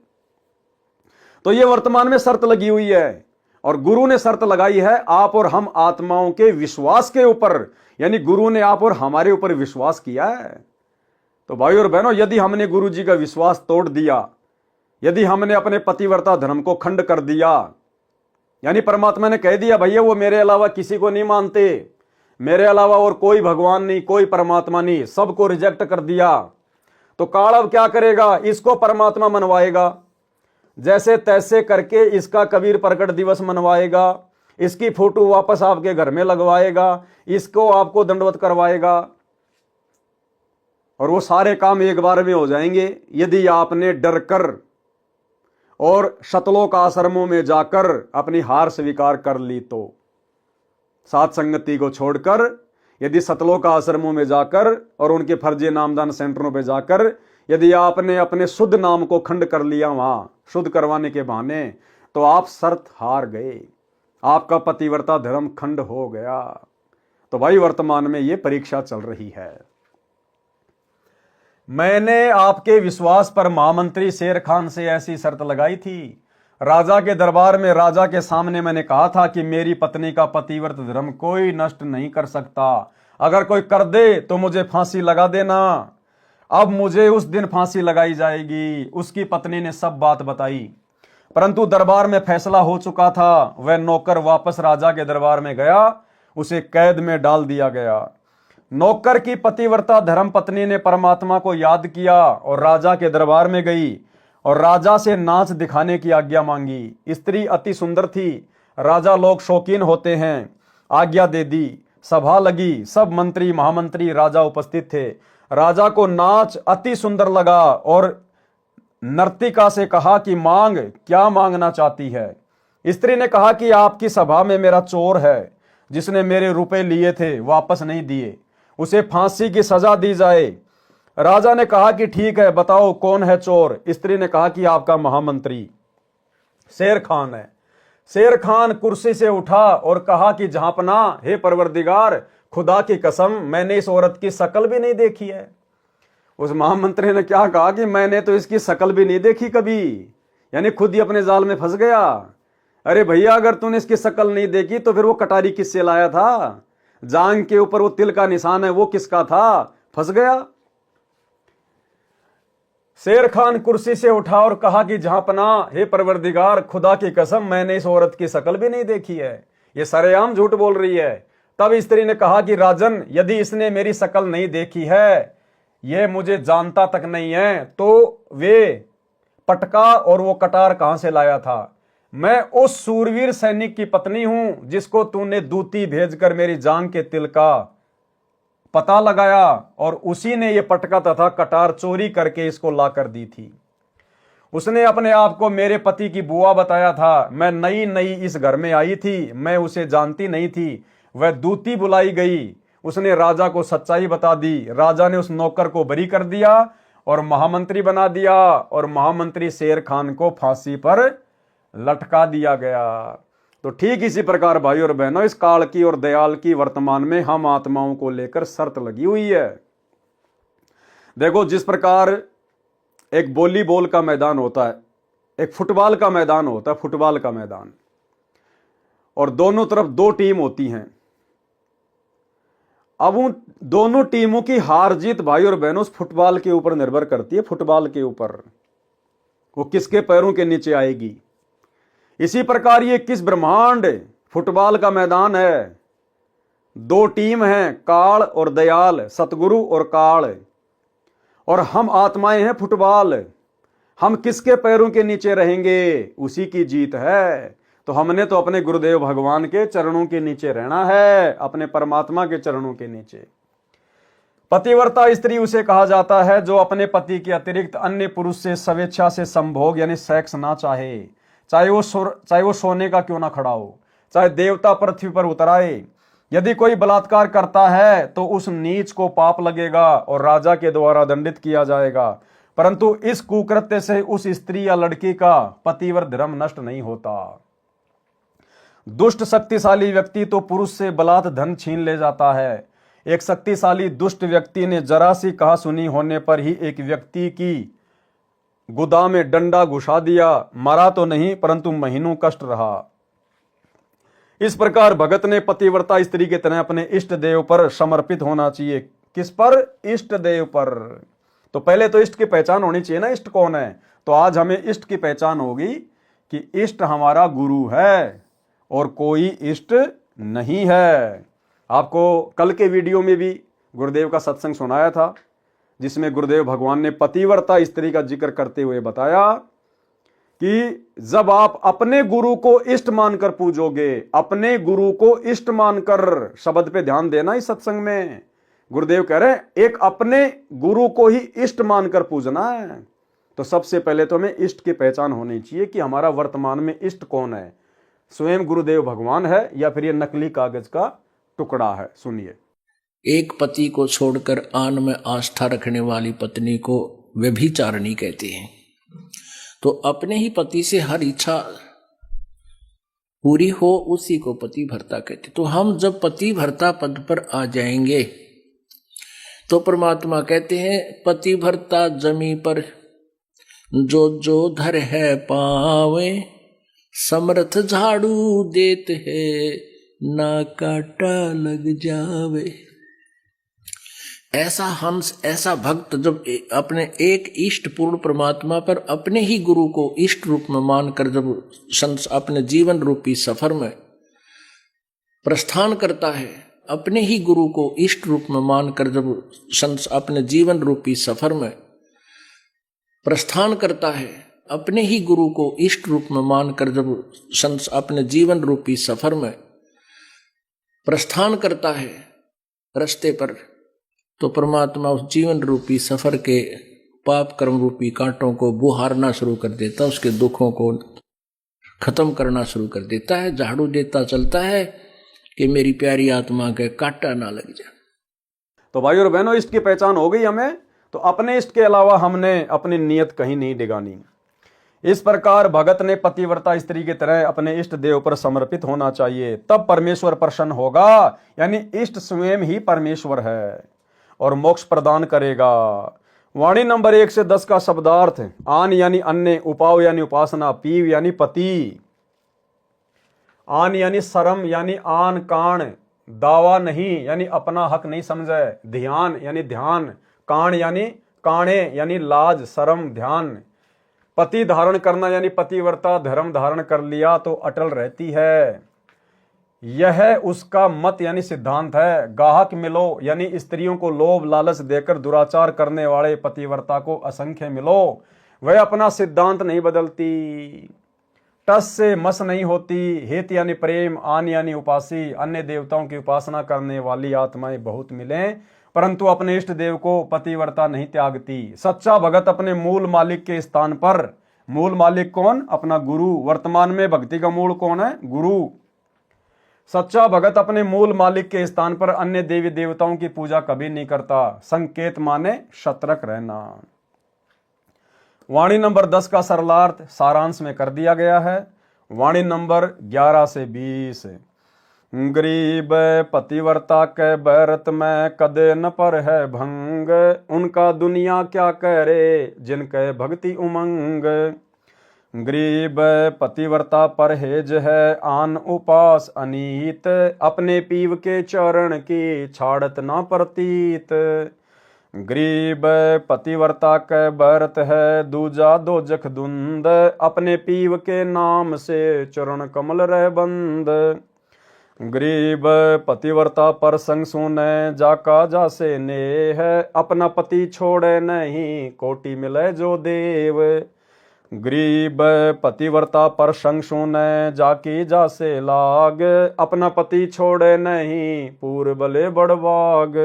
तो ये वर्तमान में शर्त लगी हुई है, और गुरु ने शर्त लगाई है आप और हम आत्माओं के विश्वास के ऊपर, यानी गुरु ने आप और हमारे ऊपर विश्वास किया है। तो भाई और बहनों, यदि हमने गुरु जी का विश्वास तोड़ दिया, यदि हमने अपने पतिव्रता धर्म को खंड कर दिया, यानी परमात्मा ने कह दिया भैया वो मेरे अलावा किसी को नहीं मानते, मेरे अलावा और कोई भगवान नहीं, कोई परमात्मा नहीं, सबको रिजेक्ट कर दिया, तो काल अब क्या करेगा? इसको परमात्मा मनवाएगा, जैसे तैसे करके इसका कबीर प्रकट दिवस मनवाएगा, इसकी फोटो वापस आपके घर में लगवाएगा, इसको आपको दंडवत करवाएगा, और वो सारे काम एक बार में हो जाएंगे यदि आपने डर कर और सतलोक आश्रमों में जाकर अपनी हार स्वीकार कर ली। तो साथ संगति को छोड़कर यदि सतलोक आश्रमों में जाकर और उनके फर्जी नामदान सेंटरों पर जाकर यदि आपने अपने शुद्ध नाम को खंड कर लिया वहां शुद्ध करवाने के बहाने, तो आप शर्त हार गए, आपका पतिव्रता धर्म खंड हो गया। तो भाई वर्तमान में यह परीक्षा चल रही है। मैंने आपके विश्वास पर महामंत्री शेर खान से ऐसी शर्त लगाई थी। राजा के दरबार में राजा के सामने मैंने कहा था कि मेरी पत्नी का पतिव्रत धर्म कोई नष्ट नहीं कर सकता, अगर कोई कर दे तो मुझे फांसी लगा देना। अब मुझे उस दिन फांसी लगाई जाएगी। उसकी पत्नी ने सब बात बताई, परंतु दरबार में फैसला हो चुका था। वह नौकर वापस राजा के दरबार में गया, उसे कैद में डाल दिया गया। नौकर की पतिव्रता धर्म पत्नी ने परमात्मा को याद किया और राजा के दरबार में गई और राजा से नाच दिखाने की आज्ञा मांगी। स्त्री अति सुंदर थी, राजा लोग शौकीन होते हैं, आज्ञा दे दी। सभा लगी, सब मंत्री महामंत्री राजा उपस्थित थे। राजा को नाच अति सुंदर लगा और नर्तिका से कहा कि मांग, क्या मांगना चाहती है? स्त्री ने कहा कि आपकी सभा में मेरा चोर है, जिसने मेरे रुपए लिए थे वापस नहीं दिए, उसे फांसी की सजा दी जाए। राजा ने कहा कि ठीक है, बताओ कौन है चोर? स्त्री ने कहा कि आपका महामंत्री शेर खान है। शेर खान कुर्सी से उठा और कहा कि जहांपना, हे परवरदिगार, खुदा की कसम मैंने इस औरत की शकल भी नहीं देखी है। उस महामंत्री ने क्या कहा कि मैंने तो इसकी शकल भी नहीं देखी कभी, यानी खुद ही अपने जाल में फंस गया। अरे भैया, अगर तूने इसकी शकल नहीं देखी तो फिर वो कटारी किससे लाया था? जांग के ऊपर वो तिल का निशान है, वो किसका था? फंस गया। शेर खान कुर्सी से उठा और कहा कि जहांपना, हे परवरदिगार, खुदा की कसम मैंने इस औरत की शकल भी नहीं देखी है, ये सरेआम झूठ बोल रही है। तब स्त्री ने कहा कि राजन, यदि इसने मेरी शकल नहीं देखी है, ये मुझे जानता तक नहीं है, तो वे पटका और वो कटार कहां से लाया था? मैं उस सूरवीर सैनिक की पत्नी हूं जिसको तूने दूती भेजकर मेरी जांग के तिल का पता लगाया और उसी ने ये पटका तथा कटार चोरी करके इसको लाकर दी थी। उसने अपने आप को मेरे पति की बुआ बताया था। मैं नई नई इस घर में आई थी, मैं उसे जानती नहीं थी। वह दूती बुलाई गई, उसने राजा को सच्चाई बता दी। राजा ने उस नौकर को बरी कर दिया और महामंत्री बना दिया और महामंत्री शेर खान को फांसी पर लटका दिया गया। तो ठीक इसी प्रकार भाई और बहनों, इस काल की और दयाल की वर्तमान में हम आत्माओं को लेकर शर्त लगी हुई है। देखो, जिस प्रकार एक वॉलीबॉल का मैदान होता है, एक फुटबॉल का मैदान होता है, फुटबॉल का मैदान, और दोनों तरफ दो टीम होती हैं। अब उन दोनों टीमों की हार जीत भाई और बहनों उस फुटबॉल के ऊपर निर्भर करती है। फुटबॉल के ऊपर वो किसके पैरों के नीचे आएगी। इसी प्रकार ये किस ब्रह्मांड फुटबॉल का मैदान है, दो टीम हैं, काल और दयाल, सतगुरु और काल, और हम आत्माएं हैं फुटबॉल। हम किसके पैरों के नीचे रहेंगे, उसी की जीत है। तो हमने तो अपने गुरुदेव भगवान के चरणों के नीचे रहना है, अपने परमात्मा के चरणों के नीचे। पतिव्रता स्त्री उसे कहा जाता है जो अपने पति के अतिरिक्त अन्य पुरुष से स्वेच्छा से संभोग यानी सेक्स ना चाहे, चाहे वो सोने का क्यों ना खड़ा हो, चाहे देवता पृथ्वी पर उतर आए। यदि कोई बलात्कार करता है तो उस नीच को पाप लगेगा और राजा के द्वारा दंडित किया जाएगा, परंतु इस कुकृत्य से उस स्त्री या लड़की का पतिव्रत धर्म नष्ट नहीं होता। दुष्ट शक्तिशाली व्यक्ति तो पुरुष से बलात् धन छीन ले जाता है। एक शक्तिशाली दुष्ट व्यक्ति ने जरा सी कहा सुनी होने पर ही एक व्यक्ति की गुदा में डंडा घुसा दिया। मरा तो नहीं, परंतु महीनों कष्ट रहा। इस प्रकार भगत ने पतिव्रता स्त्री के तरह अपने इष्ट देव पर समर्पित होना चाहिए। किस पर? इष्ट देव पर। तो पहले तो इष्ट की पहचान होनी चाहिए ना, इष्ट कौन है। तो आज हमें इष्ट की पहचान होगी कि इष्ट हमारा गुरु है और कोई इष्ट नहीं है। आपको कल के वीडियो में भी गुरुदेव का सत्संग सुनाया था, जिसमें गुरुदेव भगवान ने पतिव्रता स्त्री का जिक्र करते हुए बताया कि जब आप अपने गुरु को इष्ट मानकर पूजोगे, अपने गुरु को इष्ट मानकर, शब्द पे ध्यान देना इस सत्संग में, गुरुदेव कह रहे हैं एक अपने गुरु को ही इष्ट मानकर पूजना है। तो सबसे पहले तो हमें इष्ट की पहचान होनी चाहिए कि हमारा वर्तमान में इष्ट कौन है। स्वयं गुरुदेव भगवान है या फिर ये नकली कागज का टुकड़ा है? सुनिए। एक पति को छोड़कर आन में आस्था रखने वाली पत्नी को व्यभिचारिणी कहते हैं। तो अपने ही पति से हर इच्छा पूरी हो उसी को पति भर्ता कहते। तो हम जब पति भर्ता पद पर आ जाएंगे तो परमात्मा कहते हैं पति भर्ता जमी पर जो जो धर है पावे, समर्थ झाड़ू देत है ना काटा लग जावे। ऐसा हंस, ऐसा भक्त जब अपने एक इष्ट पूर्ण परमात्मा पर अपने ही गुरु को इष्ट रूप में मानकर जब अपने जीवन रूपी सफर में प्रस्थान करता है, अपने ही गुरु को इष्ट रूप में मानकर जब अपने जीवन रूपी सफर में प्रस्थान करता है, अपने ही गुरु को इष्ट रूप में मानकर जब अपने जीवन रूपी सफर में प्रस्थान करता है रास्ते पर, तो परमात्मा उस जीवन रूपी सफर के पाप कर्म रूपी कांटों को बुहारना शुरू कर देता, उसके दुखों को खत्म करना शुरू कर देता है, झाड़ू देता चलता है कि मेरी प्यारी आत्मा के कांटा ना लग जाए। तो भाई और बहनों, इष्ट की पहचान हो गई हमें, तो अपने इष्ट के अलावा हमने अपनी नियत कहीं नहीं डिगानी। इस प्रकार भगत ने पतिव्रता स्त्री की तरह अपने इष्ट देव पर समर्पित होना चाहिए, तब परमेश्वर प्रसन्न होगा। यानी इष्ट स्वयं ही परमेश्वर है और मोक्ष प्रदान करेगा। वाणी नंबर 1 से 10 का शब्दार्थ। आन यानी अन्य, उपाव यानी उपासना, पीव यानी पति। आन यानी शर्म यानी आन कान, दावा नहीं यानी अपना हक नहीं समझे, ध्यान यानी ध्यान, कान यानी काणे यानी लाज शर्म ध्यान। पति धारण करना यानी पतिव्रता धर्म धारण कर लिया तो अटल रहती है, यह उसका मत यानी सिद्धांत है। गाहक मिलो यानी स्त्रियों को लोभ लालच देकर दुराचार करने वाले पतिव्रता को असंख्य मिलो, वह अपना सिद्धांत नहीं बदलती। टस से मस नहीं होती। हित यानी प्रेम, आन यानी उपासी, अन्य देवताओं की उपासना करने वाली आत्माएं बहुत मिलें, परंतु अपने इष्ट देव को पतिव्रता नहीं त्यागती। सच्चा भगत अपने मूल मालिक के स्थान पर, मूल मालिक कौन? अपना गुरु। वर्तमान में भक्ति का मूल कौन है? गुरु। सच्चा भगत अपने मूल मालिक के स्थान पर अन्य देवी देवताओं की पूजा कभी नहीं करता। संकेत माने सतर्क रहना। वाणी नंबर 10 का सरलार्थ सारांश में कर दिया गया है। वाणी नंबर 11 से 20। गरीब पतिव्रता के बैरत में कदे न पर है भंग, उनका दुनिया क्या कह रे जिनके भक्ति उमंग। गरीब पतिव्रता परहेज है आन उपास अनीत, अपने पीव के चरण की छाड़त ना प्रतीत। गरीब पतिव्रता के बैरत है दूजा दोजख दुंद, अपने पीव के नाम से चरण कमल रह बंद। गरीब पतिव्रता पर संग सुने जाका जासे नेह, अपना पति छोड़े नहीं कोटि मिले जो देव। गरीब पतिव्रता पर संग सुने जाकी जासे लाग, अपना पति छोड़े नहीं पूर्व बले बड़वाग।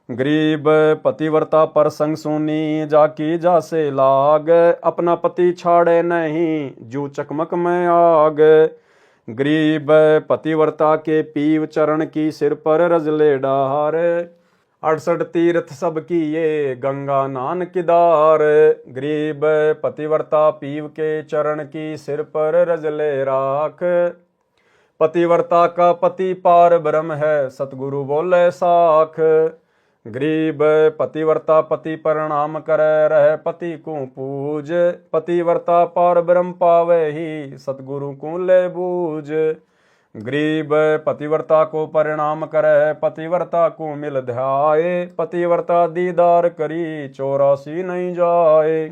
गरीब पतिव्रता पर संग सुनी जाकी जासे लाग, अपना पति छाड़े नहीं जू चकमक में आग। गरीब पतिव्रता के पीव चरण की सिर पर रजले डार, 68 तीर्थ सब की ये गंगा नान किदार। गरीब पतिव्रता पीव के चरण की सिर पर रजले राख, पतिव्रता का पति पार ब्रह्म है सतगुरु बोले साख। गरीब पतिव्रता पति प्रणाम करे रहे पति को पूज, पतिव्रता पार ब्रह्म पावे ही सतगुरु को ले बूझ। गरीब पतिव्रता को परिणाम करे पतिव्रता को मिल ध्याए, पतिव्रता दीदार करी 84 नहीं जाए।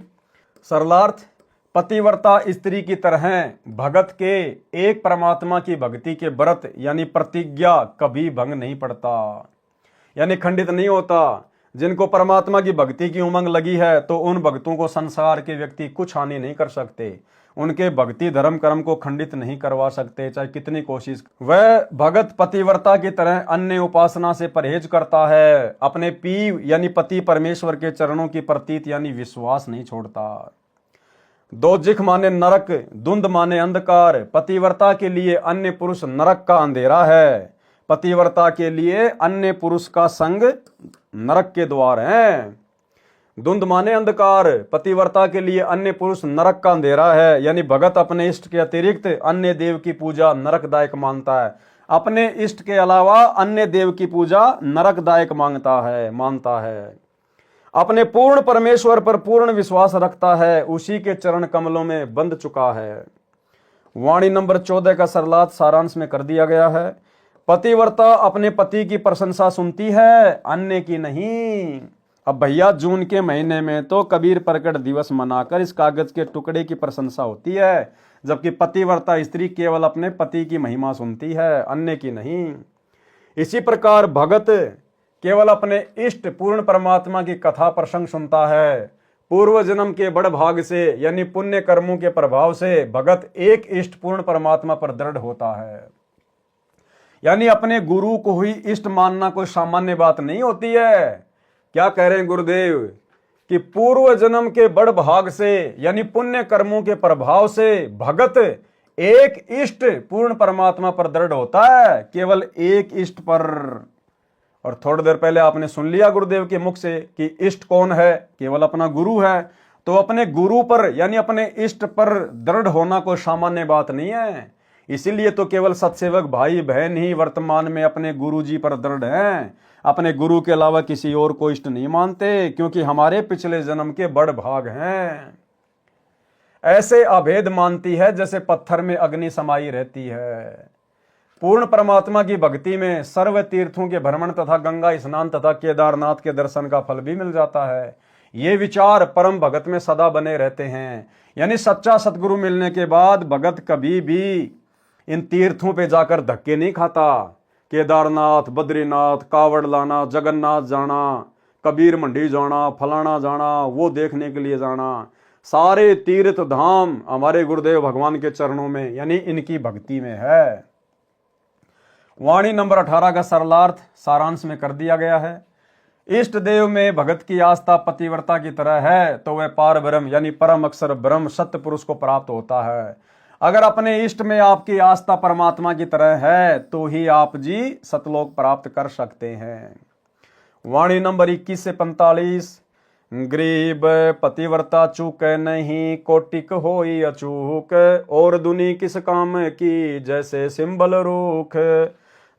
सरलार्थ, पतिव्रता स्त्री की तरह भगत के एक परमात्मा की भक्ति के व्रत यानी प्रतिज्ञा कभी भंग नहीं पड़ता, यानी खंडित नहीं होता। जिनको परमात्मा की भक्ति की उमंग लगी है तो उन भक्तों को संसार के व्यक्ति कुछ हानि नहीं कर सकते, उनके भक्ति धर्म कर्म को खंडित नहीं करवा सकते चाहे कितनी कोशिश। वह भगत पतिव्रता की तरह अन्य उपासना से परहेज करता है, अपने पीव यानी पति परमेश्वर के चरणों की प्रतीत यानी विश्वास नहीं छोड़ता। दोजिख माने नरक, धुंध माने अंधकार। पतिव्रता के लिए अन्य पुरुष नरक का अंधेरा है। पतिव्रता के लिए अन्य पुरुष का संग नरक के द्वार हैं। धुंध माने अंधकार, पतिव्रता के लिए अन्य पुरुष नरक का अंधेरा है। यानी भगत अपने इष्ट के अतिरिक्त अन्य देव की पूजा नरकदायक मानता है। अपने इष्ट के अलावा अन्य देव की पूजा नरकदायक मानता है। अपने पूर्ण परमेश्वर पर पूर्ण विश्वास रखता है, उसी के चरण कमलों में बंध चुका है। वाणी नंबर 14 का सरलात सारांश में कर दिया गया है। पतिव्रता अपने पति की प्रशंसा सुनती है, अन्य की नहीं। अब भैया जून के महीने में तो कबीर प्रकट दिवस मनाकर इस कागज के टुकड़े की प्रशंसा होती है, जबकि पतिव्रता स्त्री केवल अपने पति की महिमा सुनती है, अन्य की नहीं। इसी प्रकार भगत केवल अपने इष्ट पूर्ण परमात्मा की कथा प्रसंग सुनता है। पूर्व जन्म के बड़ भाग से यानी पुण्य कर्मों के प्रभाव से भगत एक इष्ट पूर्ण परमात्मा पर दृढ़ होता है। यानी अपने गुरु को ही इष्ट मानना कोई सामान्य बात नहीं होती है। क्या कह रहे हैं गुरुदेव कि पूर्व जन्म के बड़ भाग से यानी पुण्य कर्मों के प्रभाव से भगत एक इष्ट पूर्ण परमात्मा पर दृढ़ होता है, केवल एक इष्ट पर। और थोड़ी देर पहले आपने सुन लिया गुरुदेव के मुख से कि इष्ट कौन है, केवल अपना गुरु है। तो अपने गुरु पर यानी अपने इष्ट पर दृढ़ होना कोई सामान्य बात नहीं है। इसीलिए तो केवल सत्सेवक भाई बहन ही वर्तमान में अपने गुरु जी पर दृढ़ हैं, अपने गुरु के अलावा किसी और को इष्ट नहीं मानते, क्योंकि हमारे पिछले जन्म के बड़ भाग हैं। ऐसे अभेद मानती है जैसे पत्थर में अग्नि समाई रहती है। पूर्ण परमात्मा की भक्ति में सर्व तीर्थों के भ्रमण तथा गंगा स्नान तथा केदारनाथ के दर्शन का फल भी मिल जाता है। ये विचार परम भगत में सदा बने रहते हैं। यानी सच्चा सतगुरु मिलने के बाद भगत कभी भी इन तीर्थों पे जाकर धक्के नहीं खाता। केदारनाथ, बद्रीनाथ, कावड़ लाना, जगन्नाथ जाना, कबीर मंडी जाना, फलाना जाना, वो देखने के लिए जाना, सारे तीर्थ धाम हमारे गुरुदेव भगवान के चरणों में यानी इनकी भक्ति में है। वाणी नंबर 18 का सरलार्थ सारांश में कर दिया गया है। इष्ट देव में भगत की आस्था पतिव्रता की तरह है तो वह पार ब्रह्म यानी परम अक्षर ब्रह्म सत्य पुरुष को प्राप्त होता है। अगर अपने इष्ट में आपकी आस्था परमात्मा की तरह है तो ही आप जी सतलोक प्राप्त कर सकते हैं। वाणी नंबर 21 से 45। गरीब पतिव्रता चूक नहीं, कोटिक होई अचूक, और दुनी किस काम की जैसे सिंबल रूख।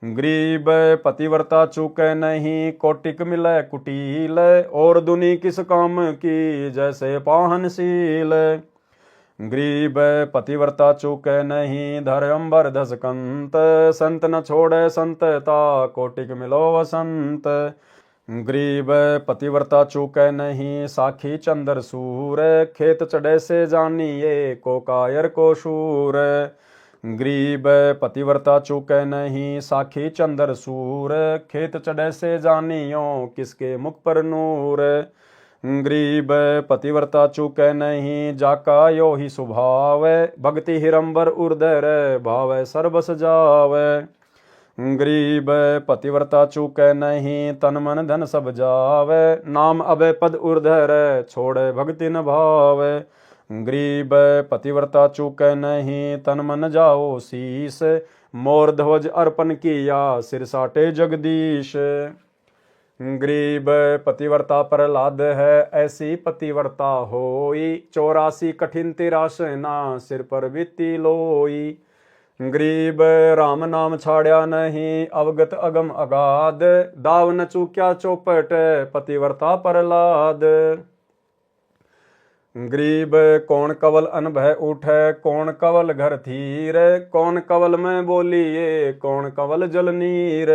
गरीब पतिव्रता चूक नहीं, कोटिक मिले कुटील, और दुनी किस काम की जैसे पाहनशील। गरीब पतिव्रता चूक नहीं, धर अंबर धस कंत, संत न छोड़े संतता, कोटिक मिलो वसंत। गरीब पतिव्रता चूक नहीं, साखी चंद्र सूर, खेत चढ़े से जानिए को कायर को शूर। गरीब पतिव्रता चूक नहीं, साखी चंद्र सूर, खेत चढ़े से जानियो किसके मुख पर नूर। गरीब पतिव्रता चूक नहीं, जाका यो ही स्वभाव, भक्ति हिरंबर उर्दर भाव सर्वस जावे। गरीब पतिव्रता चूक नहीं, तन मन धन सब जावे, नाम अभय पद उर्धर छोड़े भक्ति न भावे। गरीब पतिव्रता चूक नहीं, तन मन जाओ शीस, मोर ध्वज अर्पण किया सिर साटे जगदीश। गरीब पतिव्रता प्रहलाद है, ऐसी पतिव्रता होई, 84 कठिन तिरासना सिर पर बीती लोई। गरीब राम नाम छाड़या नहीं, अवगत अगम अगाध, दाव न चूक्या चौपट पतिव्रता प्रहलाद। गरीब कौन कवल अनभय उठे, कौन कवल घर थीर, कौन कवल में बोलिए कौन कवल जल नीर।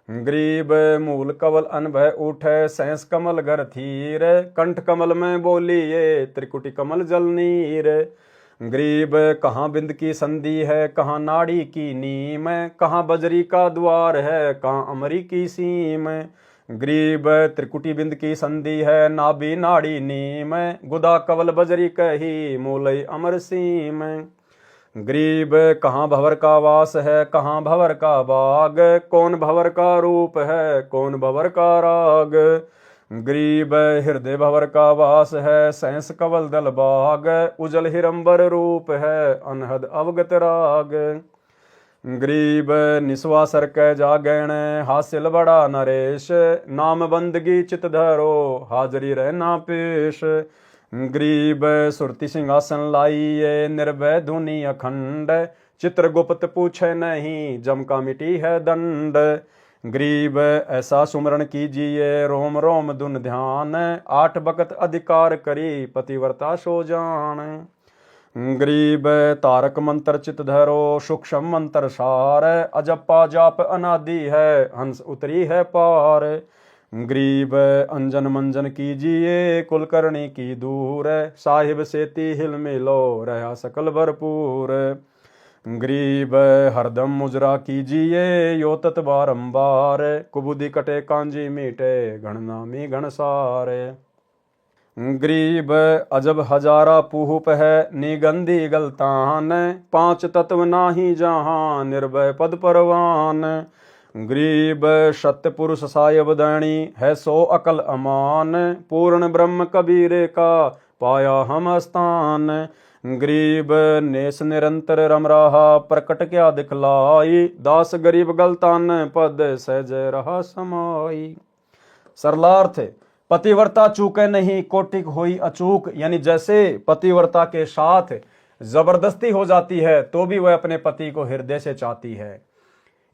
गरीब मूल कवल अनभय उठे, सहस कमल घर थीर, कंठ कमल में बोलिए त्रिकुटी कमल जल नीर। गरीब कहाँ बिंद की संधि है, कहाँ नाड़ी की नीम, कहाँ बजरी का द्वार है, कहाँ अमरी की सीम। गरीब त्रिकुटी बिंद की संधि है, नाभि नाड़ी नीम, गुदा कवल बजरी कही मूलई अमर सीम। गरीब कहाँ भवर का वास है, कहाँ भवर का बाग, कौन भवर का रूप है कौन भवर का राग। गरीब हृदय भवर का वास है, सहस कवल दल बाग, उजल हिरंबर रूप है, अनहद अवगत राग। गरीब निस्वासर कै जागैण, हासिल बड़ा नरेश, नाम बंदगी चित धरो, हाजरी रहना पेश। गरीब सुरति सिंहासन लाइए, निर्भय धुनि अखंड, चित्रगुप्त पूछे नहीं, जम का मिटी है दंड। गरीब ऐसा सुमरण कीजिए, रोम रोम दुन ध्यान, 8 बकत अधिकार करी, पतिव्रता सो जान। गरीब तारक मंत्र चित धरो, सूक्ष्म मंत्र सार, अजप्पा जाप अनादि है, हंस उतरी है पार। गरीब अंजन मंजन कीजिए, कुलकर्णी की दूर, साहिब सेती हिल मिलो, रहा सकल भरपूर। गरीब हरदम मुजरा कीजिए, यो तत् बारंबार, कुबुदि कटे कांजी मीटे, गणनामी घनसार। गरीब अजब हजारा पूप है, निगंधी गलतान, 5 तत्व नाही जहां, निर्भय पद परवान। गरीब सत्य पुरुष सायब दैणी, है सो अकल अमान, पूर्ण ब्रह्म कबीरे का, पाया हम स्थान। गरीब नेस निरंतर रम रहा, प्रकट क्या दिखलाई, दास गरीब गलतान, पद सहज रहा समाई। सरलार्थ, पतिव्रता चूके नहीं, कोटिक होई अचूक। यानी जैसे पतिव्रता के साथ जबरदस्ती हो जाती है तो भी वह अपने पति को हृदय से चाहती है,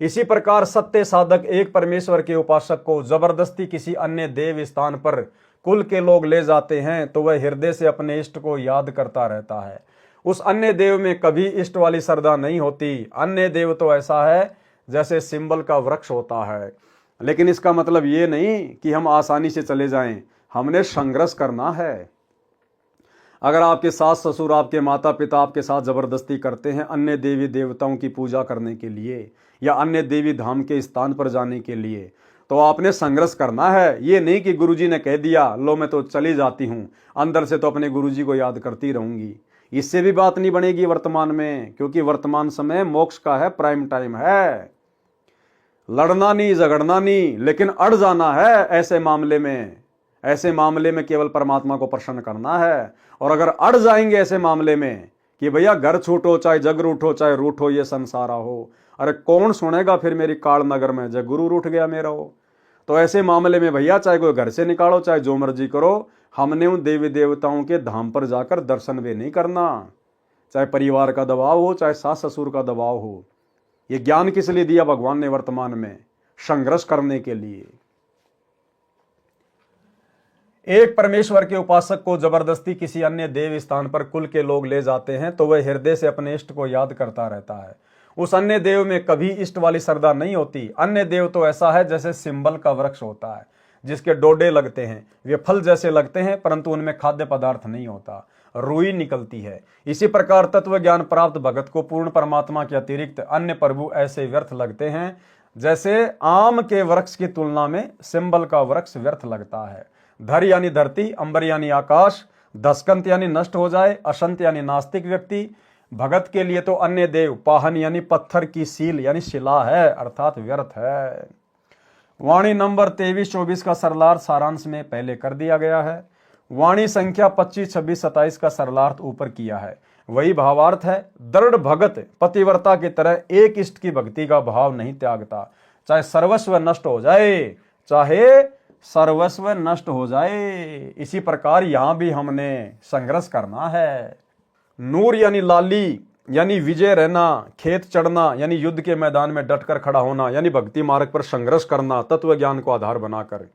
इसी प्रकार सत्य साधक एक परमेश्वर के उपासक को जबरदस्ती किसी अन्य देव स्थान पर कुल के लोग ले जाते हैं तो वह हृदय से अपने इष्ट को याद करता रहता है। उस अन्य देव में कभी इष्ट वाली श्रद्धा नहीं होती। अन्य देव तो ऐसा है जैसे सिंबल का वृक्ष होता है। लेकिन इसका मतलब ये नहीं कि हम आसानी से चले जाएं, हमने संघर्ष करना है। अगर आपके सास ससुर, आपके माता पिता आपके साथ जबरदस्ती करते हैं अन्य देवी देवताओं की पूजा करने के लिए या अन्य देवी धाम के स्थान पर जाने के लिए, तो आपने संघर्ष करना है। ये नहीं कि गुरुजी ने कह दिया लो मैं तो चली जाती हूं, अंदर से तो अपने गुरुजी को याद करती रहूंगी। इससे भी बात नहीं बनेगी वर्तमान में, क्योंकि वर्तमान समय मोक्ष का है, प्राइम टाइम है। लड़ना नहीं, झगड़ना नहीं, लेकिन अड़ जाना है ऐसे मामले में। ऐसे मामले में केवल परमात्मा को प्रसन्न करना है। और अगर अड़ जाएंगे ऐसे मामले में कि भैया घर छूटो, चाहे जग रूठो, चाहे रूठो ये संसारा हो, अरे कौन सुनेगा फिर मेरी काल नगर में जब गुरु रूठ गया मेरा हो। तो ऐसे मामले में भैया चाहे कोई घर से निकालो, चाहे जो मर्जी करो, हमने उन देवी देवताओं के धाम पर जाकर दर्शन भी नहीं करना, चाहे परिवार का दबाव हो, चाहे सास ससुर का दबाव हो। ये ज्ञान किस लिए दिया भगवान ने वर्तमान में? संघर्ष करने के लिए। एक परमेश्वर के उपासक को जबरदस्ती किसी अन्य देव स्थान पर कुल के लोग ले जाते हैं तो वह हृदय से अपने इष्ट को याद करता रहता है। उस अन्य देव में कभी इष्ट वाली श्रद्धा नहीं होती। अन्य देव तो ऐसा है जैसे सिंबल का वृक्ष होता है, जिसके डोडे लगते हैं, वे फल जैसे लगते हैं परंतु उनमें खाद्य पदार्थ नहीं होता, रुई निकलती है। इसी प्रकार तत्व ज्ञान प्राप्त भगत को पूर्ण परमात्मा के अतिरिक्त अन्य प्रभु ऐसे व्यर्थ लगते हैं जैसे आम के वृक्ष की तुलना में सिंबल का वृक्ष व्यर्थ लगता है। धर यानी धरती, अंबर यानी आकाश, दस्कंत यानी नष्ट हो जाए, असंत यानी नास्तिक व्यक्ति। भगत के लिए तो अन्य देव पाहन यानी पत्थर की सील यानी शिला है, अर्थात व्यर्थ है। वाणी नंबर 23-24 का सरलार्थ सारांश में पहले कर दिया गया है। वाणी संख्या 25, 26, 27 का सरलार्थ ऊपर किया है। वही भावार्थ है। दृढ़ भगत पतिव्रता की तरह एक इष्ट की भक्ति का भाव नहीं त्यागता, चाहे सर्वस्व नष्ट हो जाए, चाहे सर्वस्व नष्ट हो जाए। इसी प्रकार यहां भी हमने संघर्ष करना है। नूर यानी लाली यानी विजय रहना, खेत चढ़ना यानी युद्ध के मैदान में डटकर खड़ा होना यानी भक्ति मार्ग पर संघर्ष करना तत्व ज्ञान को आधार बनाकर।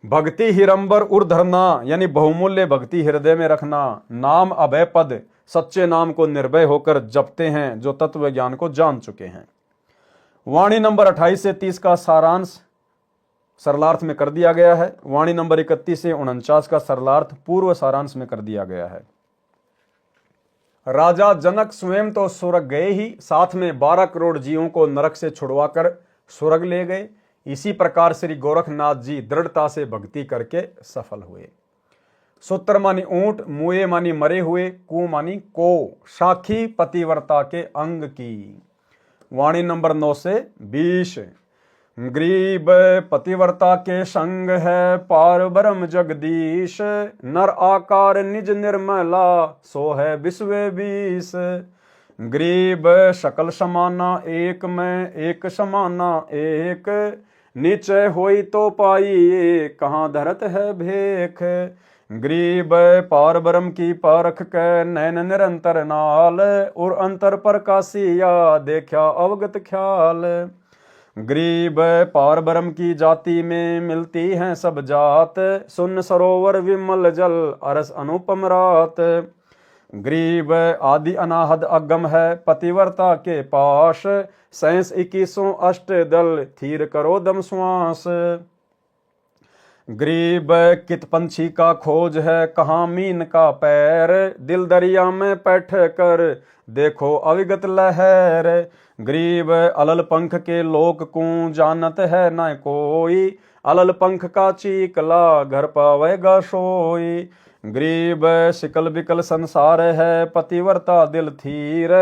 भक्ति हिरंबर उर धरना यानी बहुमूल्य भक्ति हृदय में रखना। नाम अभय पद, सच्चे नाम को निर्भय होकर जपते हैं जो तत्व ज्ञान को जान चुके हैं। वाणी नंबर 28 से 30 का सारांश सरलार्थ में कर दिया गया है। वाणी नंबर 31 से 49 का सरलार्थ पूर्व सारांश में कर दिया गया है। राजा जनक स्वयं तो स्वर्ग गए ही, साथ में 12 करोड़ जीवों को नरक से छुड़वाकर स्वर्ग ले गए। इसी प्रकार श्री गोरखनाथ जी दृढ़ता से भक्ति करके सफल हुए। सूत्र मानी ऊंट, मुए मानी मरे हुए, कु मानी को, साखी पतिव्रता के अंग की। वाणी नंबर 9 से 20। गरीब पतिव्रता के संग है पार ब्रह्म जगदीश, नर आकार निज निर्मला सो है विश्व बीस। गरीब सकल समाना एक में एक समाना एक, नीचे होई तो पाई कहाँ धरत है भेख। गरीब पार ब्रह्म की परख के नैन निरंतर नाल, और अंतर प्रकाशिया देखा अवगत ख्याल। गरीब पार ब्रह्म की जाति में मिलती हैं सब जात, सुन सरोवर विमल जल अरस अनुपम रात। गरीब आदि अनाहद अगम है पतिव्रता के पास, सैंस 21 अष्ट दल थीर करो दम श्वास। गरीब कित पंछी का खोज है कहाँ मीन का पैर, दिल दरिया में बैठ कर देखो अविगत लहर। गरीब अलल पंख के लोक को जानत है न कोई, अलल पंख का चीकला घर पावेगा सोई। गरीब सिकल बिकल संसार है पतिव्रता दिल थीर,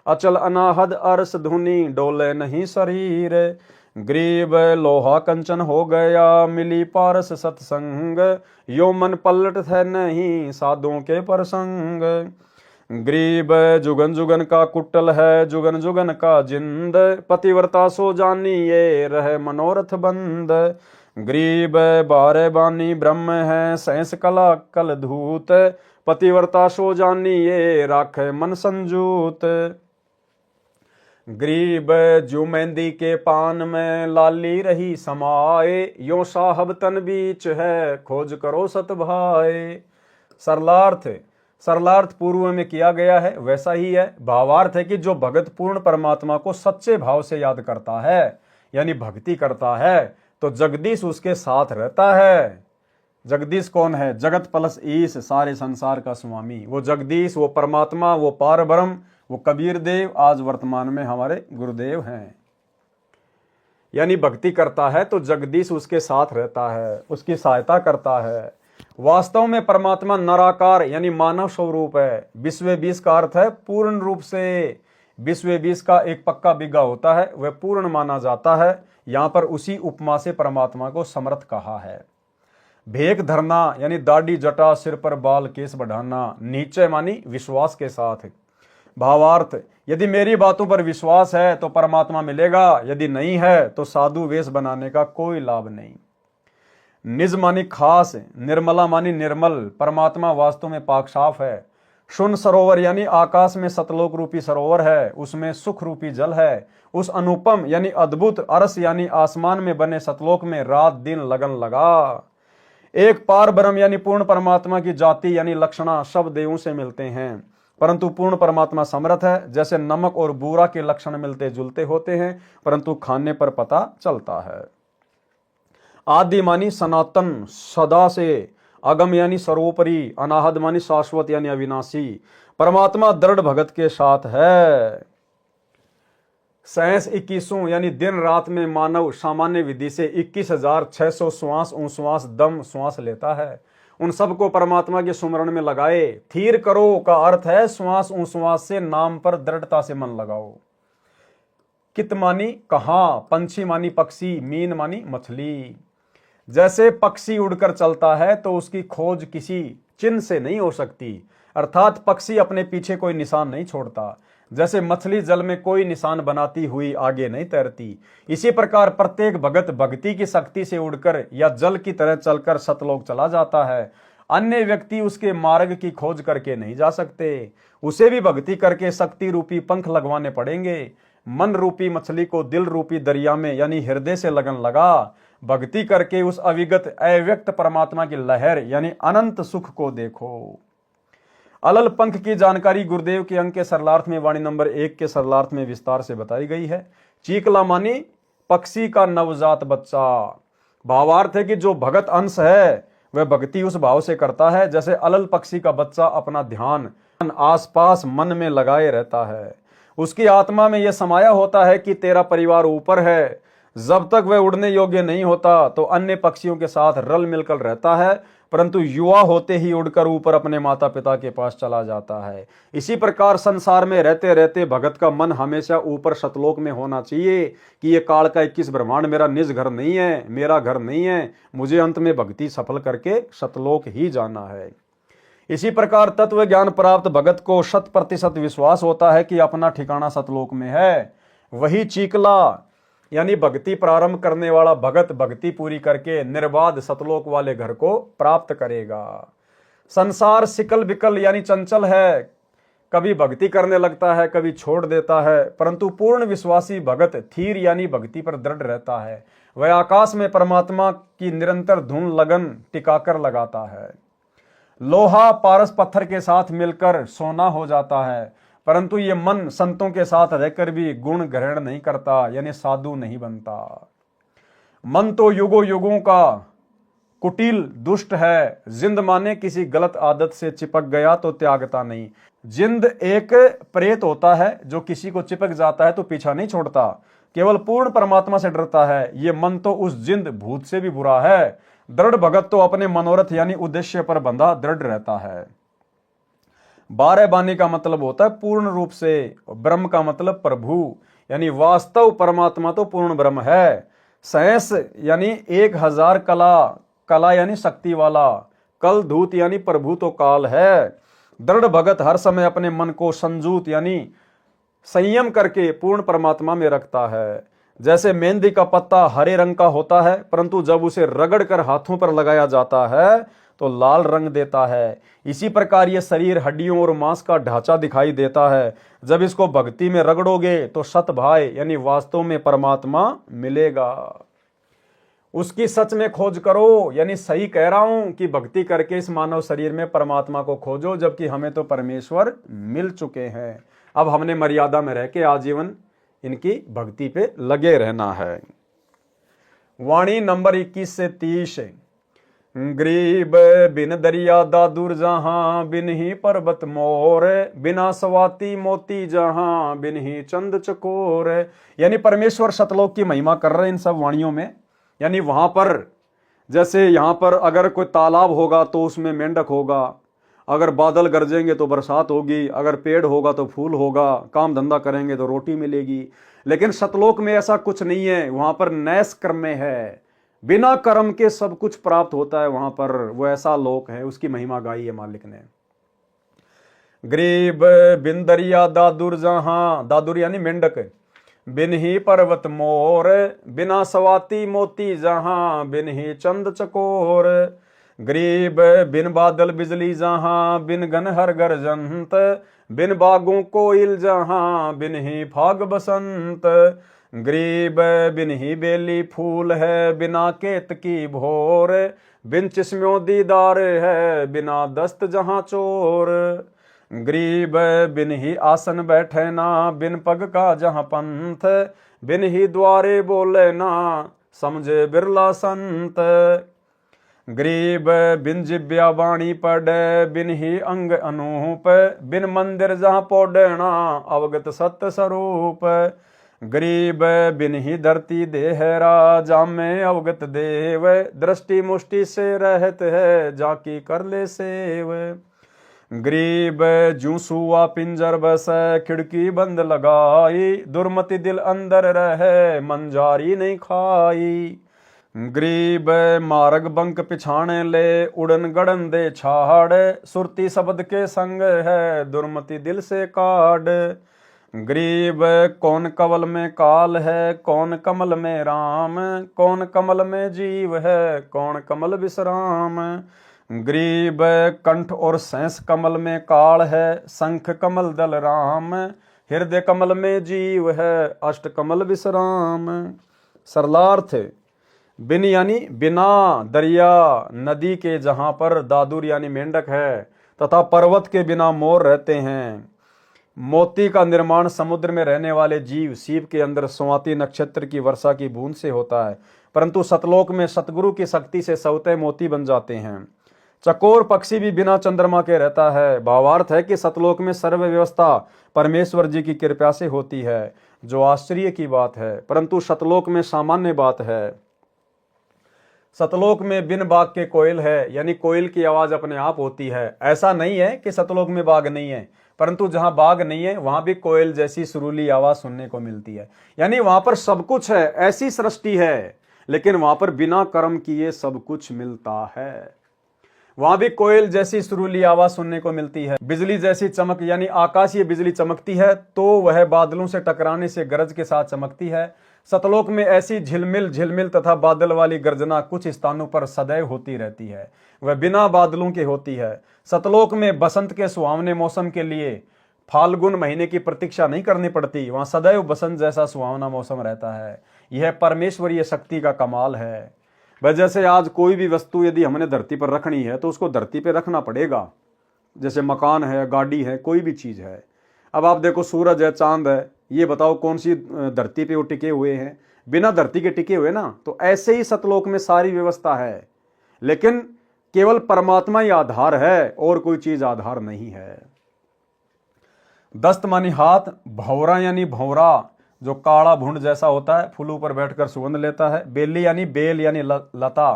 अचल अनाहद अरस धुनी डोले नहीं शरीर। गरीब लोहा कंचन हो गया मिली पारस सत्संग, यो मन पलट है नहीं साधुओं के प्रसंग। गरीब जुगन जुगन का कुटल है जुगन जुगन का जिंद, पतिव्रता सो जानिए रहे मनोरथ बंद। गरीब बारे बानी ब्रह्म है सैंस कला कल धूत, पतिव्रता सो जानिए राखे मन संजूत। गरीब जो मेहंदी के पान में लाली रही समाए, यो साहब तन बीच है खोज करो सत भाए। सरलार्थ पूर्व में किया गया है वैसा ही है। भावार्थ है कि जो भगत पूर्ण परमात्मा को सच्चे भाव से याद करता है यानी भक्ति करता है तो जगदीश उसके साथ रहता है। जगदीश कौन है? जगत प्लस ईश, सारे संसार का स्वामी। वो जगदीश, वो परमात्मा, वो पार ब्रह्म, वो कबीर देव आज वर्तमान में हमारे गुरुदेव हैं। यानी भक्ति करता है तो जगदीश उसके साथ रहता है, उसकी सहायता करता है। वास्तव में परमात्मा नराकार यानी मानव स्वरूप है। विश्व बीस का अर्थ है पूर्ण रूप से। विश्व बीस का एक पक्का बिग्गा होता है, वह पूर्ण माना जाता है। यहां पर उसी उपमा से परमात्मा को समर्थ कहा है। भेक धरना यानी दाढ़ी जटा सिर पर बाल केस बढ़ाना, नीचे मानी विश्वास के साथ। भावार्थ, यदि मेरी बातों पर विश्वास है तो परमात्मा मिलेगा, यदि नहीं है तो साधु वेश बनाने का कोई लाभ नहीं। निज मानी खास, निर्मला मानी निर्मल, परमात्मा वास्तव में पाक साफ है। शून्य सरोवर यानी आकाश में सतलोक रूपी सरोवर है, उसमें सुख रूपी जल है। उस अनुपम यानी अद्भुत अरस यानी आसमान में बने सतलोक में रात दिन लगन लगा। एक पार ब्रह्म यानी पूर्ण परमात्मा की जाति यानी लक्षणा सब देवों से मिलते हैं, परंतु पूर्ण परमात्मा समर्थ है। जैसे नमक और बूरा के लक्षण मिलते जुलते होते हैं परंतु खाने पर पता चलता है। आदि मानी सनातन सदा से, अगम यानी सर्वोपरि, अनाहद मानी शाश्वत यानी अविनाशी। परमात्मा दृढ़ भगत के साथ है। सैंस 21 यानी दिन रात में मानव सामान्य विधि से 21,600 श्वास उश्वास दम श्वास लेता है। उन सबको परमात्मा के सुमरण में लगाए। थीर करो का अर्थ है श्वास उश्वास से नाम पर दृढ़ता से मन लगाओ। कित मानी कहां, पंछी मानी पक्षी, मीन मानी मछली। जैसे पक्षी उड़कर चलता है तो उसकी खोज किसी चिन्ह से नहीं हो सकती, अर्थात पक्षी अपने पीछे कोई निशान नहीं छोड़ता। जैसे मछली जल में कोई निशान बनाती हुई आगे नहीं तैरती, इसी प्रकार प्रत्येक भगत भक्ति की शक्ति से उड़कर या जल की तरह चलकर सतलोक चला जाता है। अन्य व्यक्ति उसके मार्ग की खोज करके नहीं जा सकते, उसे भी भक्ति करके शक्ति रूपी पंख लगवाने पड़ेंगे। मन रूपी मछली को दिल रूपी दरिया में यानी हृदय से लगन लगा। भक्ति करके उस अविगत अव्यक्त परमात्मा की लहर यानी अनंत सुख को देखो। अलल पंख की जानकारी गुरुदेव के अंक के सरलार्थ में वाणी नंबर 1 के सरलार्थ में विस्तार से बताई गई है। चीकला मानी पक्षी का नवजात बच्चा। भावार्थ है कि जो भगत अंश है वह भक्ति उस भाव से करता है जैसे अलल पक्षी का बच्चा अपना ध्यान आसपास मन में लगाए रहता है। उसकी आत्मा में यह समाया होता है कि तेरा परिवार ऊपर है, जब तक वह उड़ने योग्य नहीं होता तो अन्य पक्षियों के साथ रल मिलकर रहता है, परंतु युवा होते ही उड़कर ऊपर अपने माता पिता के पास चला जाता है। इसी प्रकार संसार में रहते रहते भगत का मन हमेशा ऊपर सतलोक में होना चाहिए कि ये काल का 21 ब्रह्मांड मेरा निज घर नहीं है, मेरा घर नहीं है, मुझे अंत में भक्ति सफल करके सतलोक ही जाना है। इसी प्रकार तत्व ज्ञान प्राप्त भगत को 100% विश्वास होता है कि अपना ठिकाना सतलोक में है। वही चीकला यानी भक्ति प्रारंभ करने वाला भगत भक्ति पूरी करके निर्बाध सतलोक वाले घर को प्राप्त करेगा। संसार सिकल बिकल यानी चंचल है, कभी भक्ति करने लगता है, कभी छोड़ देता है, परंतु पूर्ण विश्वासी भगत थीर यानी भक्ति पर दृढ़ रहता है। वह आकाश में परमात्मा की निरंतर धुन लगन टिकाकर लगाता है। लोहा पारस पत्थर के साथ मिलकर सोना हो जाता है, परंतु ये मन संतों के साथ रहकर भी गुण ग्रहण नहीं करता यानी साधु नहीं बनता। मन तो युगों युगों का कुटिल दुष्ट है, जिंद माने किसी गलत आदत से चिपक गया तो त्यागता नहीं। जिंद एक प्रेत होता है जो किसी को चिपक जाता है तो पीछा नहीं छोड़ता, केवल पूर्ण परमात्मा से डरता है। ये मन तो उस जिंद भूत से भी बुरा है। दृढ़ भगत तो अपने मनोरथ यानी उद्देश्य पर बंधा दृढ़ रहता है। 12 बानी का मतलब होता है पूर्ण रूप से, ब्रह्म का मतलब प्रभु यानी वास्तव परमात्मा तो पूर्ण ब्रह्म है। सहस यानी 1000 कला यानी शक्ति वाला, कल धूत यानी प्रभु तो काल है। दृढ़ भगत हर समय अपने मन को संजूत यानी संयम करके पूर्ण परमात्मा में रखता है। जैसे मेहंदी का पत्ता हरे रंग का होता है, परंतु जब उसे रगड़कर हाथों पर लगाया जाता है तो लाल रंग देता है। इसी प्रकार ये शरीर हड्डियों और मांस का ढांचा दिखाई देता है। जब इसको भक्ति में रगड़ोगे तो सत भाई यानी वास्तव में परमात्मा मिलेगा। उसकी सच में खोज करो, यानी सही कह रहा हूं कि भक्ति करके इस मानव शरीर में परमात्मा को खोजो, जबकि हमें तो परमेश्वर मिल चुके हैं। अब हमने मर्यादा में रह के आजीवन इनकी भक्ति पे लगे रहना है। वाणी नंबर 21 से 30। गरीब बिन दरिया दादुर जहां, बिन ही पर्वत मोर, बिना सवाती मोती जहां, बिन ही चंद चकोर। यानी परमेश्वर सतलोक की महिमा कर रहे हैं इन सब वाणियों में। यानी वहां पर जैसे यहाँ पर अगर कोई तालाब होगा तो उसमें मेंढक होगा, अगर बादल गरजेंगे तो बरसात होगी, अगर पेड़ होगा तो फूल होगा, काम धंधा करेंगे तो रोटी मिलेगी। लेकिन सतलोक में ऐसा कुछ नहीं है। वहां पर नैस कर्म में है, बिना कर्म के सब कुछ प्राप्त होता है। वहां पर वो ऐसा लोक है, उसकी महिमा गाई है मालिक ने। गरीब बिन दरिया दादुर जहां, दादुर यानी मेंढक, बिन ही पर्वत मोर, बिना सवाती मोती जहां, बिन ही चंद चकोर। गरीब बिन बादल बिजली जहां, बिन घन हर गर्जंत, बिन बागों कोयल जहां, बिन ही फाग बसंत। गरीब बिन ही बेली फूल है, बिना केत की भोर, बिन चिस्म्यों दीदार है, बिना दस्त जहां चोर। गरीब बिन ही आसन बैठे ना, बिन पग का जहां पंथ, बिन ही द्वारे बोले ना, समझे बिरला संत। गरीब बिन जिब्या वाणी पढ़े, बिन ही अंग अनूप, बिन मंदिर जहां पौडना, अवगत सत्य स्वरूप। गरीब बिन ही धरती देहरा, जामे अवगत देव, दृष्टि मुष्टि से रहत है, जाकी कर ले सेव। गरीब जू सुआ पिंजर बस, खिड़की बंद लगाई, दुर्मति दिल अंदर रहे, मंजारी नहीं खाई। गरीब मार्ग बंक पिछाने ले, उड़न गड़न दे छाड़, सुरती शब्द के संग है, दुर्मति दिल से काढ़। गरीब कौन कवल में काल है, कौन कमल में राम, कौन कमल में जीव है, कौन कमल विश्राम। गरीब कंठ और सैंस कमल में काल है, शंख कमल दल राम, हृदय कमल में जीव है, अष्ट कमल विश्राम। सरलार्थ बिन यानी बिना दरिया नदी के जहां पर दादुर यानी मेंढक है, तथा पर्वत के बिना मोर रहते हैं। मोती का निर्माण समुद्र में रहने वाले जीव सीप के अंदर स्वाति नक्षत्र की वर्षा की बूंद से होता है, परंतु सतलोक में सतगुरु की शक्ति से सवते मोती बन जाते हैं। चकोर पक्षी भी बिना चंद्रमा के रहता है। भावार्थ है कि सतलोक में सर्व व्यवस्था परमेश्वर जी की कृपा से होती है। जो आश्चर्य की बात है, परंतु सतलोक में सामान्य बात है। सतलोक में बिन बाग के कोयल है, यानी कोयल की आवाज अपने आप होती है। ऐसा नहीं है कि सतलोक में बाग नहीं है, परंतु जहां बाग नहीं है वहां भी कोयल जैसी सुरीली आवाज सुनने को मिलती है। यानी वहां पर सब कुछ है, ऐसी सृष्टि है, लेकिन वहां पर बिना कर्म किए सब कुछ मिलता है। वहां भी कोयल जैसी सुरीली आवाज सुनने को मिलती है। बिजली जैसी चमक, यानी आकाशीय बिजली चमकती है तो वह बादलों से टकराने से गरज के साथ चमकती है। सतलोक में ऐसी झिलमिल झिलमिल तथा बादल वाली गर्जना कुछ स्थानों पर सदैव होती रहती है, वह बिना बादलों के होती है। सतलोक में बसंत के सुहावने मौसम के लिए फाल्गुन महीने की प्रतीक्षा नहीं करनी पड़ती, वहां सदैव बसंत जैसा सुहावना मौसम रहता है। यह परमेश्वरीय शक्ति का कमाल है। वह जैसे आज कोई भी वस्तु यदि हमने धरती पर रखनी है तो उसको धरती पर रखना पड़ेगा, जैसे मकान है, गाड़ी है, कोई भी चीज है। अब आप देखो सूरज है, चांद है, ये बताओ कौन सी धरती पे वो टिके हुए हैं? बिना धरती के टिके हुए ना। तो ऐसे ही सतलोक में सारी व्यवस्था है, लेकिन केवल परमात्मा ही आधार है और कोई चीज आधार नहीं है। दस्त मानी हाथ, भौरा यानी भौरा जो काला भुंड जैसा होता है, फूलों पर बैठकर सुगंध लेता है। बेली यानी बेल यानी लता,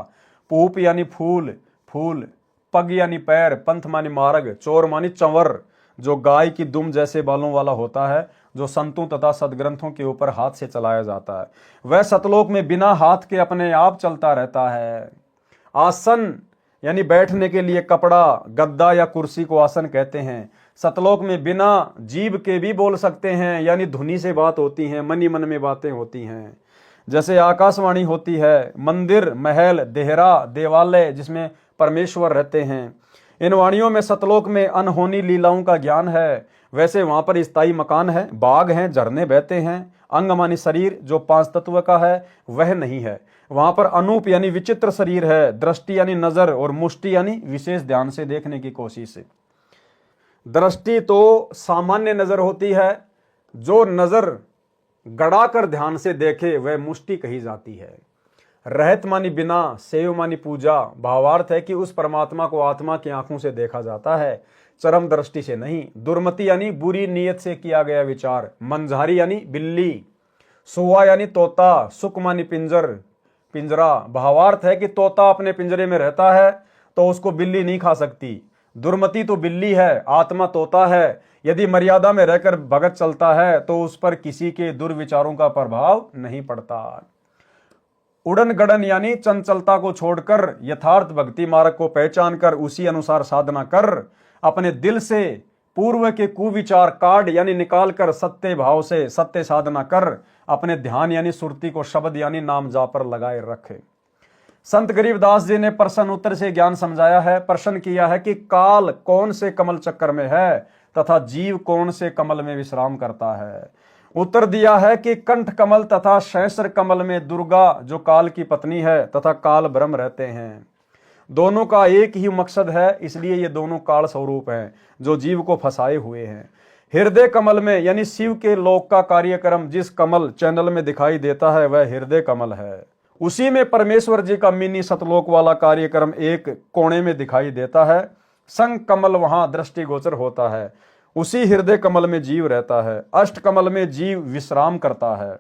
पूप यानी फूल फूल, पग यानी पैर, पंथ मानी मार्ग, चोर मानी चंवर जो गाय की दुम जैसे बालों वाला होता है, जो संतों तथा सदग्रंथों के ऊपर हाथ से चलाया जाता है। वह सतलोक में बिना हाथ के अपने आप चलता रहता है। आसन यानी बैठने के लिए कपड़ा, गद्दा या कुर्सी को आसन कहते हैं। सतलोक में बिना जीभ के भी बोल सकते हैं, यानी धुनी से बात होती है, मन ही मन में बातें होती हैं। जैसे आकाशवाणी होती है, मंदिर, महल, देहरा, देवालय जिसमें परमेश्वर रहते हैं। इन वाणियों में सतलोक में अनहोनी लीलाओं का ज्ञान है। वैसे वहां पर स्थायी मकान है, बाग हैं, झरने बहते हैं। अंग मानी शरीर जो 5 तत्व का है वह नहीं है। वहां पर अनूप यानी विचित्र शरीर है। दृष्टि यानी नजर, और मुष्टि यानी विशेष ध्यान से देखने की कोशिश। दृष्टि तो सामान्य नजर होती है, जो नजर गड़ाकर ध्यान से देखे वह मुष्टि कही जाती है। रहत मानी बिना, सेव मानी पूजा, भावार्थ है कि उस परमात्मा को आत्मा की आंखों से देखा जाता है, चरम दृष्टि से नहीं। दुर्मति यानी बुरी नीयत से किया गया विचार। मंझारी यानी बिल्ली। सुआ यानी तोता, सुक मानी पिंजरा, भावार्थ है कि तोता अपने पिंजरे में रहता है तो उसको बिल्ली नहीं खा सकती। दुर्मति तो बिल्ली है, आत्मा तोता है। यदि मर्यादा में रहकर भगत चलता है तो उस पर किसी के दुर्विचारों का प्रभाव नहीं पड़ता। उड़न गड़न यानी चंचलता को छोड़कर यथार्थ भक्ति मार्ग को पहचान कर उसी अनुसार साधना कर अपने दिल से पूर्व के कुविचार काट यानी निकाल कर सत्य भाव से सत्य साधना कर अपने ध्यान यानी सुरती को शब्द यानी नाम जा पर लगाए रखे। संत गरीबदास जी ने प्रश्न उत्तर से ज्ञान समझाया है। प्रश्न किया है कि काल कौन से कमल चक्कर में है तथा जीव कौन से कमल में विश्राम करता है। उत्तर दिया है कि कंठ कमल तथा सहस्र कमल में दुर्गा जो काल की पत्नी है तथा काल ब्रह्म रहते हैं। दोनों का एक ही मकसद है, इसलिए ये दोनों काल स्वरूप हैं जो जीव को फंसाए हुए हैं। हृदय कमल में यानी शिव के लोक का कार्यक्रम जिस कमल चैनल में दिखाई देता है वह हृदय कमल है। उसी में परमेश्वर जी का मिनी सतलोक वाला कार्यक्रम एक कोने में दिखाई देता है। संग कमल वहां दृष्टिगोचर होता है। उसी हृदय कमल में जीव रहता है। अष्ट कमल में जीव विश्राम करता है।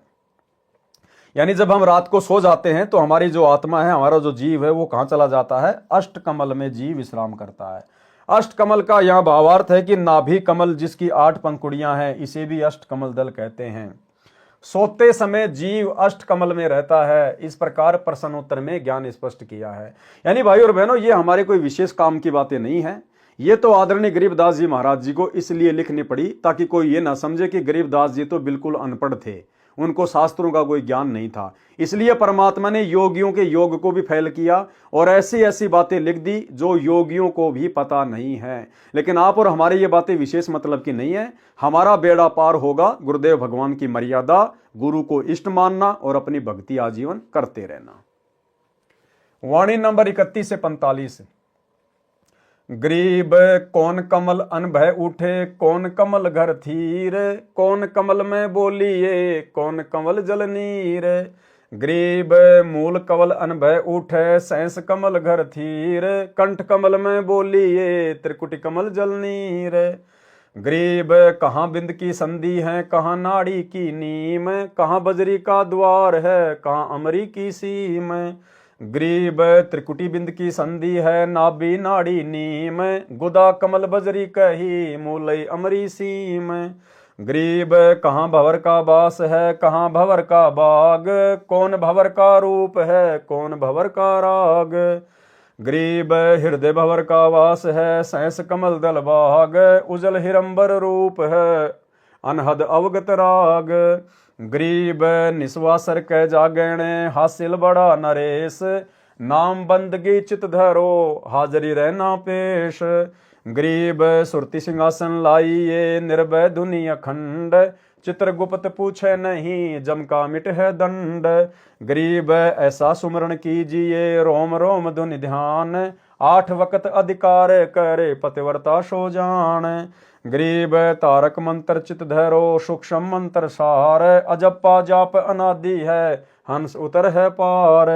यानी जब हम रात को सो जाते हैं तो हमारी जो आत्मा है, हमारा जो जीव है, वो कहां चला जाता है? अष्ट कमल में जीव विश्राम करता है। अष्ट कमल का यहां भावार्थ है कि नाभि कमल जिसकी 8 पंखुड़ियां हैं, इसे भी अष्ट कमल दल कहते हैं। सोते समय जीव अष्ट कमल में रहता है। इस प्रकार प्रश्नोत्तर में ज्ञान स्पष्ट किया है। यानी भाई और बहनों, ये हमारे कोई विशेष काम की बातें नहीं है। ये तो आदरणीय गरीबदास जी महाराज जी को इसलिए लिखनी पड़ी ताकि कोई ये ना समझे कि गरीबदास जी तो बिल्कुल अनपढ़ थे, उनको शास्त्रों का कोई ज्ञान नहीं था। इसलिए परमात्मा ने योगियों के योग को भी फैल किया और ऐसी ऐसी बातें लिख दी जो योगियों को भी पता नहीं है। लेकिन आप और हमारे ये बातें विशेष मतलब की नहीं है। हमारा बेड़ा पार होगा गुरुदेव भगवान की मर्यादा, गुरु को इष्ट मानना और अपनी भक्ति आजीवन करते रहना। वाणी नंबर 31 से 45। गरीब कौन कमल अनभय उठे, कौन कमल घर थीर, कौन कमल में बोलिए, कौन कमल जल नीर। गरीब मूल कमल अनभय उठे, सहस कमल घर थीर, कंठ कमल में बोलिए, त्रिकुटी कमल जल नीर। गरीब कहाँ बिंद की संधि है, कहाँ नाड़ी की नीम, कहाँ बजरी का द्वार है, कहाँ अमरी की सीम। गरीब त्रिकुटी बिंद की संधि है, नाभि नाड़ी नीम, गुदा कमल बजरी कही, मूलई अमरी सीम। गरीब कहाँ भंवर का वास है, कहाँ भंवर का बाग, कौन भंवर का रूप है, कौन भंवर का राग। गरीब हृदय भंवर का वास है, सहस कमल दल बाग, उजल हिरंबर रूप है, अनहद अवगत राग। गरीब निस्वासर कै जागणे, हासिल बड़ा नरेश, नाम बंदगी चित धरो, हाजरी रहना पेश। गरीब सुरति सिंहासन लाइए, निर्भय धुनि अखंड, चित्रगुप्त पूछे नहीं, जम का मिट है दंड। गरीब ऐसा सुमरण कीजिए, रोम रोम धुनि ध्यान, 8 वक्त अधिकार करे, पतिव्रता सो जान। गरीब तारक मंत्र चित धरो, सूक्ष्म मंत्र सार, अजप्पा जाप अनादि है, हंस उतर है पार।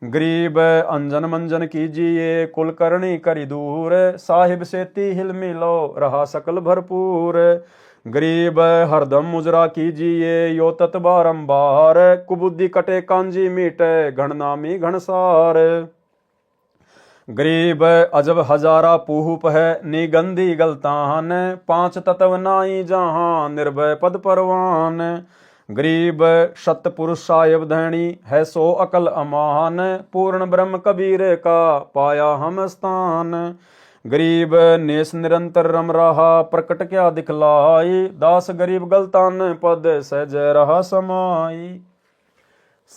गरीब अंजन मंजन कीजिए, कुलकर्णी करी दूर, साहिब सेती हिल मिलो, रहा सकल भरपूर। गरीब हरदम मुजरा कीजिए, यो तत् बारंबार, कुबुद्धि कटे कांजी मीटे, घननामी घनसार। गरीब अजब हजारा पूप है, निगंधी गलतान, 5 तत्व नाई जहां, निर्भय पद परवान। गरीब सतपुरुष साहेब धैणी है, सो अकल अमान, पूर्ण ब्रह्म कबीर का पाया हम स्थान। गरीब नेस निरंतर रम रहा, प्रकट क्या दिखलाई, दास गरीब गलतान पद सहज रहा समाई।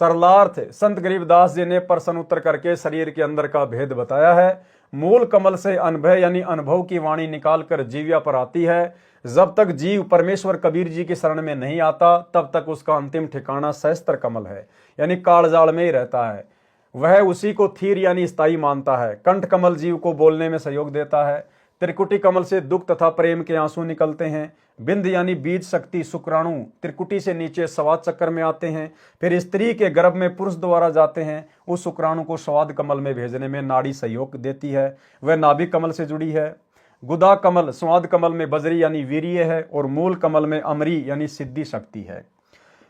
सरलार्थ संत गरीबदास जी ने प्रश्न उत्तर करके शरीर के अंदर का भेद बताया है। मूल कमल से अनुभव यानी अनुभव की वाणी निकालकर जीविया पर आती है। जब तक जीव परमेश्वर कबीर जी की शरण में नहीं आता, तब तक उसका अंतिम ठिकाना सहस्त्र कमल है, यानी कालजाल में ही रहता है। वह उसी को थीर यानी स्थायी मानता है। कंठ कमल जीव को बोलने में सहयोग देता है। त्रिकुटी कमल से दुख तथा प्रेम के आंसू निकलते हैं। बिंद यानी बीज शक्ति शुक्राणु त्रिकुटी से नीचे स्वाद चक्कर में आते हैं, फिर स्त्री के गर्भ में पुरुष द्वारा जाते हैं। उस शुक्राणु को स्वाद कमल में भेजने में नाड़ी सहयोग देती है, वह नाभिक कमल से जुड़ी है। गुदा कमल स्वाद कमल में बजरी यानी वीर्य है, और मूल कमल में अमरी यानी सिद्धि शक्ति है।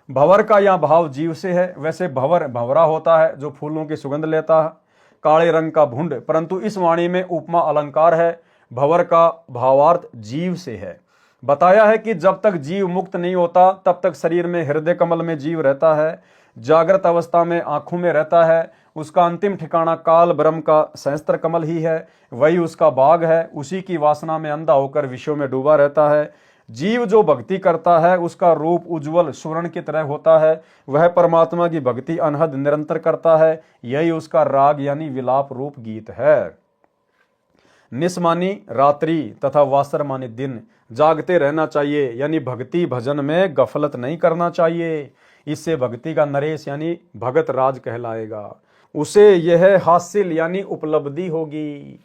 भंवर का यह भाव जीव से है। वैसे भंवर भंवरा होता है जो फूलों की सुगंध लेता है, काले रंग का भुंड, परंतु इस वाणी में उपमा अलंकार है। भंवर का भावार्थ जीव से है। बताया है कि जब तक जीव मुक्त नहीं होता, तब तक शरीर में हृदय कमल में जीव रहता है, जागृत अवस्था में आंखों में रहता है। उसका अंतिम ठिकाना काल ब्रह्म का सहस्त्र कमल ही है, वही उसका बाग है। उसी की वासना में अंधा होकर विषयों में डूबा रहता है। जीव जो भक्ति करता है, उसका रूप उज्जवल स्वर्ण की तरह होता है। वह परमात्मा की भक्ति अनहद निरंतर करता है। यही उसका राग यानी विलाप रूप गीत है। निस्मानी रात्रि तथा वासर मानी दिन जागते रहना चाहिए, यानी भक्ति भजन में गफलत नहीं करना चाहिए। इससे भक्ति का नरेश यानी भगत राज कहलाएगा। उसे यह हासिल यानी उपलब्धि होगी।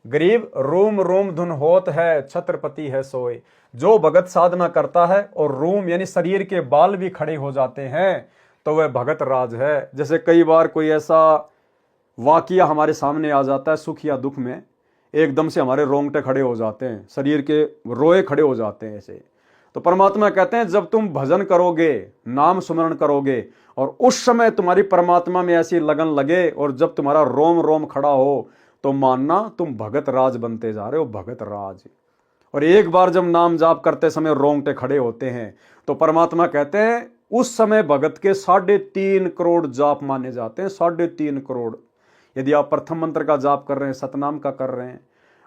गरीब रोम रोम धुन होत है, छत्रपति है सोए। जो भगत साधना करता है और रोम यानी शरीर के बाल भी खड़े हो जाते हैं, तो वह भगत राज है। जैसे कई बार कोई ऐसा वाकया हमारे सामने आ जाता है सुख या दुख में, एकदम से हमारे रोंगटे खड़े हो जाते हैं, शरीर के रोए खड़े हो जाते हैं ऐसे। तो परमात्मा कहते हैं जब तुम भजन करोगे, नाम सुमरण करोगे, और उस समय तुम्हारी परमात्मा में ऐसी लगन लगे, और जब तुम्हारा रोम रोम खड़ा हो, तो मानना तुम भगत राज बनते जा रहे हो, भगत राज। और एक बार जब नाम जाप करते समय रोंगटे खड़े होते हैं, तो परमात्मा कहते हैं उस समय भगत के 3.5 करोड़ जाप माने जाते हैं। 3.5 करोड़। यदि आप प्रथम मंत्र का जाप कर रहे हैं, सतनाम का कर रहे हैं,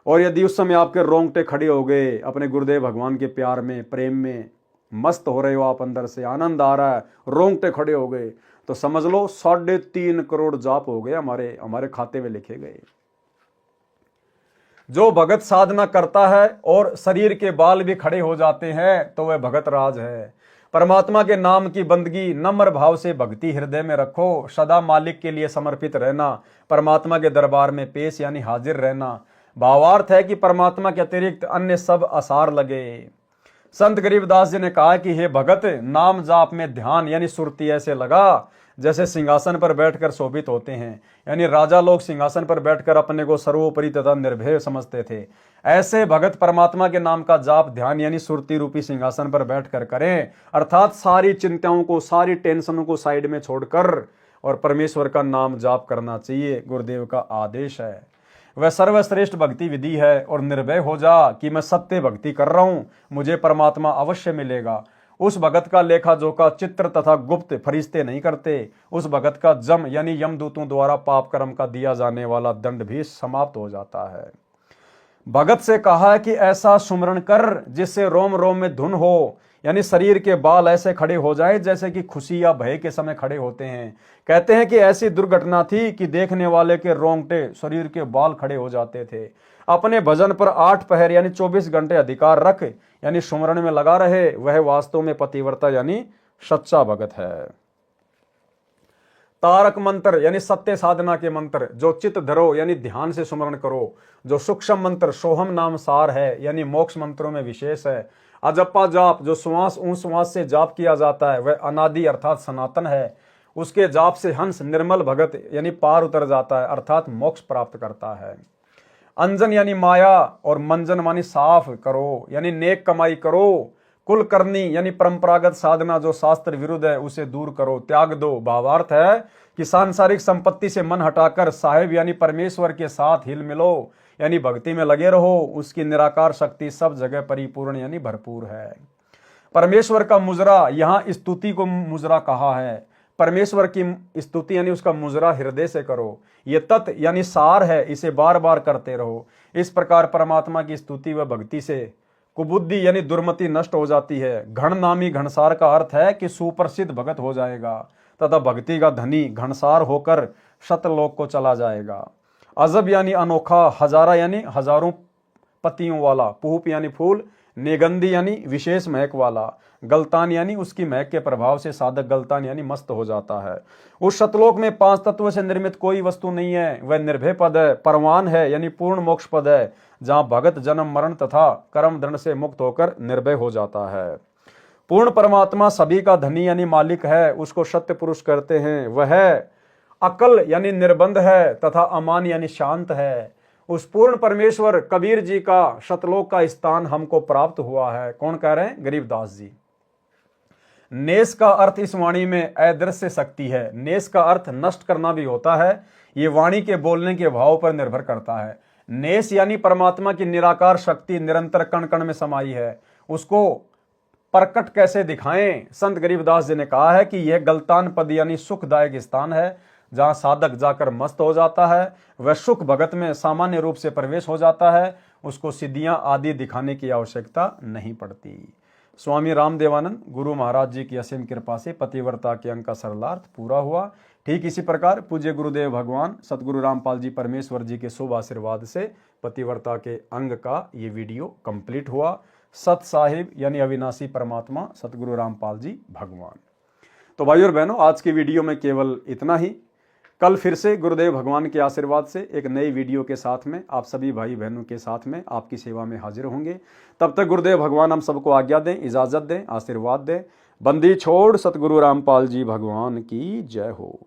और यदि उस समय आपके रोंगटे खड़े हो गए, अपने गुरुदेव भगवान के प्यार में, प्रेम में मस्त हो रहे हो आप, अंदर से आनंद आ रहा है, रोंगटे खड़े हो गए, तो समझ लो 3.5 करोड़ जाप हो गए, हमारे खाते में लिखे गए। जो भगत साधना करता है और शरीर के बाल भी खड़े हो जाते हैं, तो वह भगत राज है। परमात्मा के नाम की बंदगी नम्र भाव से भक्ति हृदय में रखो। सदा मालिक के लिए समर्पित रहना, परमात्मा के दरबार में पेश यानी हाजिर रहना। भावार्थ है कि परमात्मा के अतिरिक्त अन्य सब आसार लगे। संत गरीबदास जी ने कहा कि हे भगत, नाम जाप में ध्यान यानी सुरती ऐसे लगा जैसे सिंहासन पर बैठकर शोभित होते हैं। यानी राजा लोग सिंहासन पर बैठकर अपने को सर्वोपरि तथा निर्भय समझते थे। ऐसे भगत परमात्मा के नाम का जाप ध्यान यानी सुरती रूपी सिंहासन पर बैठकर करें, अर्थात सारी चिंताओं को, सारी टेंशनों को साइड में छोड़कर और परमेश्वर का नाम जाप करना चाहिए। गुरुदेव का आदेश है, वह सर्वश्रेष्ठ भक्ति विधि है। और निर्भय हो जा कि मैं सत्य भक्ति कर रहा हूं, मुझे परमात्मा अवश्य मिलेगा। उस भगत का लेखा जोखा चित्र तथा गुप्त फरिश्ते नहीं करते। उस भगत का जम यानी यमदूतों द्वारा पाप कर्म का दिया जाने वाला दंड भी समाप्त हो जाता है। भगत से कहा है कि ऐसा सुमरण कर जिससे रोम रोम में धुन हो, यानी शरीर के बाल ऐसे खड़े हो जाए जैसे कि खुशी या भय के समय खड़े होते हैं। कहते हैं कि ऐसी दुर्घटना थी कि देखने वाले के रोंगटे, शरीर के बाल खड़े हो जाते थे। अपने भजन पर 8 पहर यानी 24 घंटे अधिकार रख यानी सुमरण में लगा रहे, वह वास्तव में पतिव्रता यानी सच्चा भगत है। तारक मंत्र यानी सत्य साधना के मंत्र, जो चित धरो यानी ध्यान से सुमरण करो। जो सूक्ष्म मंत्र सोहम नाम सार है यानी मोक्ष मंत्रों में विशेष है। अजप्पा जाप, जो श्वास श्वास से जाप किया जाता है, वह अनादि अर्थात सनातन है। उसके जाप से हंस निर्मल भगत यानी पार उतर जाता है, अर्थात मोक्ष प्राप्त करता है। अंजन यानी माया और मंजन मानी साफ करो यानी नेक कमाई करो। कुल करनी यानी परंपरागत साधना जो शास्त्र विरुद्ध है उसे दूर करो, त्याग दो। भावार्थ है कि सांसारिक संपत्ति से मन हटाकर साहिब यानी परमेश्वर के साथ हिल मिलो यानी भक्ति में लगे रहो। उसकी निराकार शक्ति सब जगह परिपूर्ण यानी भरपूर है। परमेश्वर का मुजरा, यहाँ स्तुति को मुजरा कहा है। परमेश्वर की स्तुति यानी उसका मुजरा हृदय से करो। ये तत् यानी सार है, इसे बार बार करते रहो। इस प्रकार परमात्मा की स्तुति व भक्ति से कुबुद्धि यानी दुर्मति नष्ट हो जाती है। घण नामी घनसार का अर्थ है कि सुप्रसिद्ध भगत हो जाएगा तथा भक्ति का धनी घनसार होकर शतलोक को चला जाएगा। अजब यानी अनोखा, हजारा यानी हजारों पतियों वाला, पूप यानी फूल, नेगंदी यानी विशेष महक वाला, गलतान यानी उसकी महक के प्रभाव से साधक गलतान यानी मस्त हो जाता है। उस शतलोक में 5 तत्व से निर्मित कोई वस्तु नहीं है। वह निर्भय पद है, परवान है यानी पूर्ण मोक्ष पद है, जहां भगत जन्म मरण तथा कर्म दंड से मुक्त होकर निर्भय हो जाता है। पूर्ण परमात्मा सभी का धनी यानी मालिक है, उसको सत्य पुरुष कहते हैं। वह अकल यानी निर्बंध है तथा अमान यानी शांत है। उस पूर्ण परमेश्वर कबीर जी का शतलोक का स्थान हमको प्राप्त हुआ है। कौन कह रहे हैं? गरीबदास जी। नेस का अर्थ इस वाणी में अदृश्य शक्ति है। नेस का अर्थ नष्ट करना भी होता है। ये वाणी के बोलने के भाव पर निर्भर करता है। नेस यानी परमात्मा की निराकार शक्ति निरंतर कण कण में समाई है। उसको प्रकट कैसे दिखाएं? संत गरीबदास जी ने कहा है कि यह गलतान पद यानी सुखदायक स्थान है, जहां साधक जाकर मस्त हो जाता है। वह सुख भगत में सामान्य रूप से प्रवेश हो जाता है। उसको सिद्धियां आदि दिखाने की आवश्यकता नहीं पड़ती। स्वामी रामदेवानंद गुरु महाराज जी की असीम कृपा से पतिव्रता के अंग का सरलार्थ पूरा हुआ। ठीक इसी प्रकार पूज्य गुरुदेव भगवान सतगुरु रामपाल जी परमेश्वर जी के शुभ आशीर्वाद से पतिव्रता के अंग का ये वीडियो कंप्लीट हुआ। सत साहिब यानी अविनाशी परमात्मा सतगुरु रामपाल जी भगवान। तो भाई और बहनों, आज की वीडियो में केवल इतना ही। कल फिर से गुरुदेव भगवान के आशीर्वाद से एक नई वीडियो के साथ में आप सभी भाई बहनों के साथ में आपकी सेवा में हाजिर होंगे। तब तक गुरुदेव भगवान हम सबको आज्ञा दें, इजाजत दें, आशीर्वाद दें। बंदी छोड़ सतगुरु रामपाल जी भगवान की जय हो।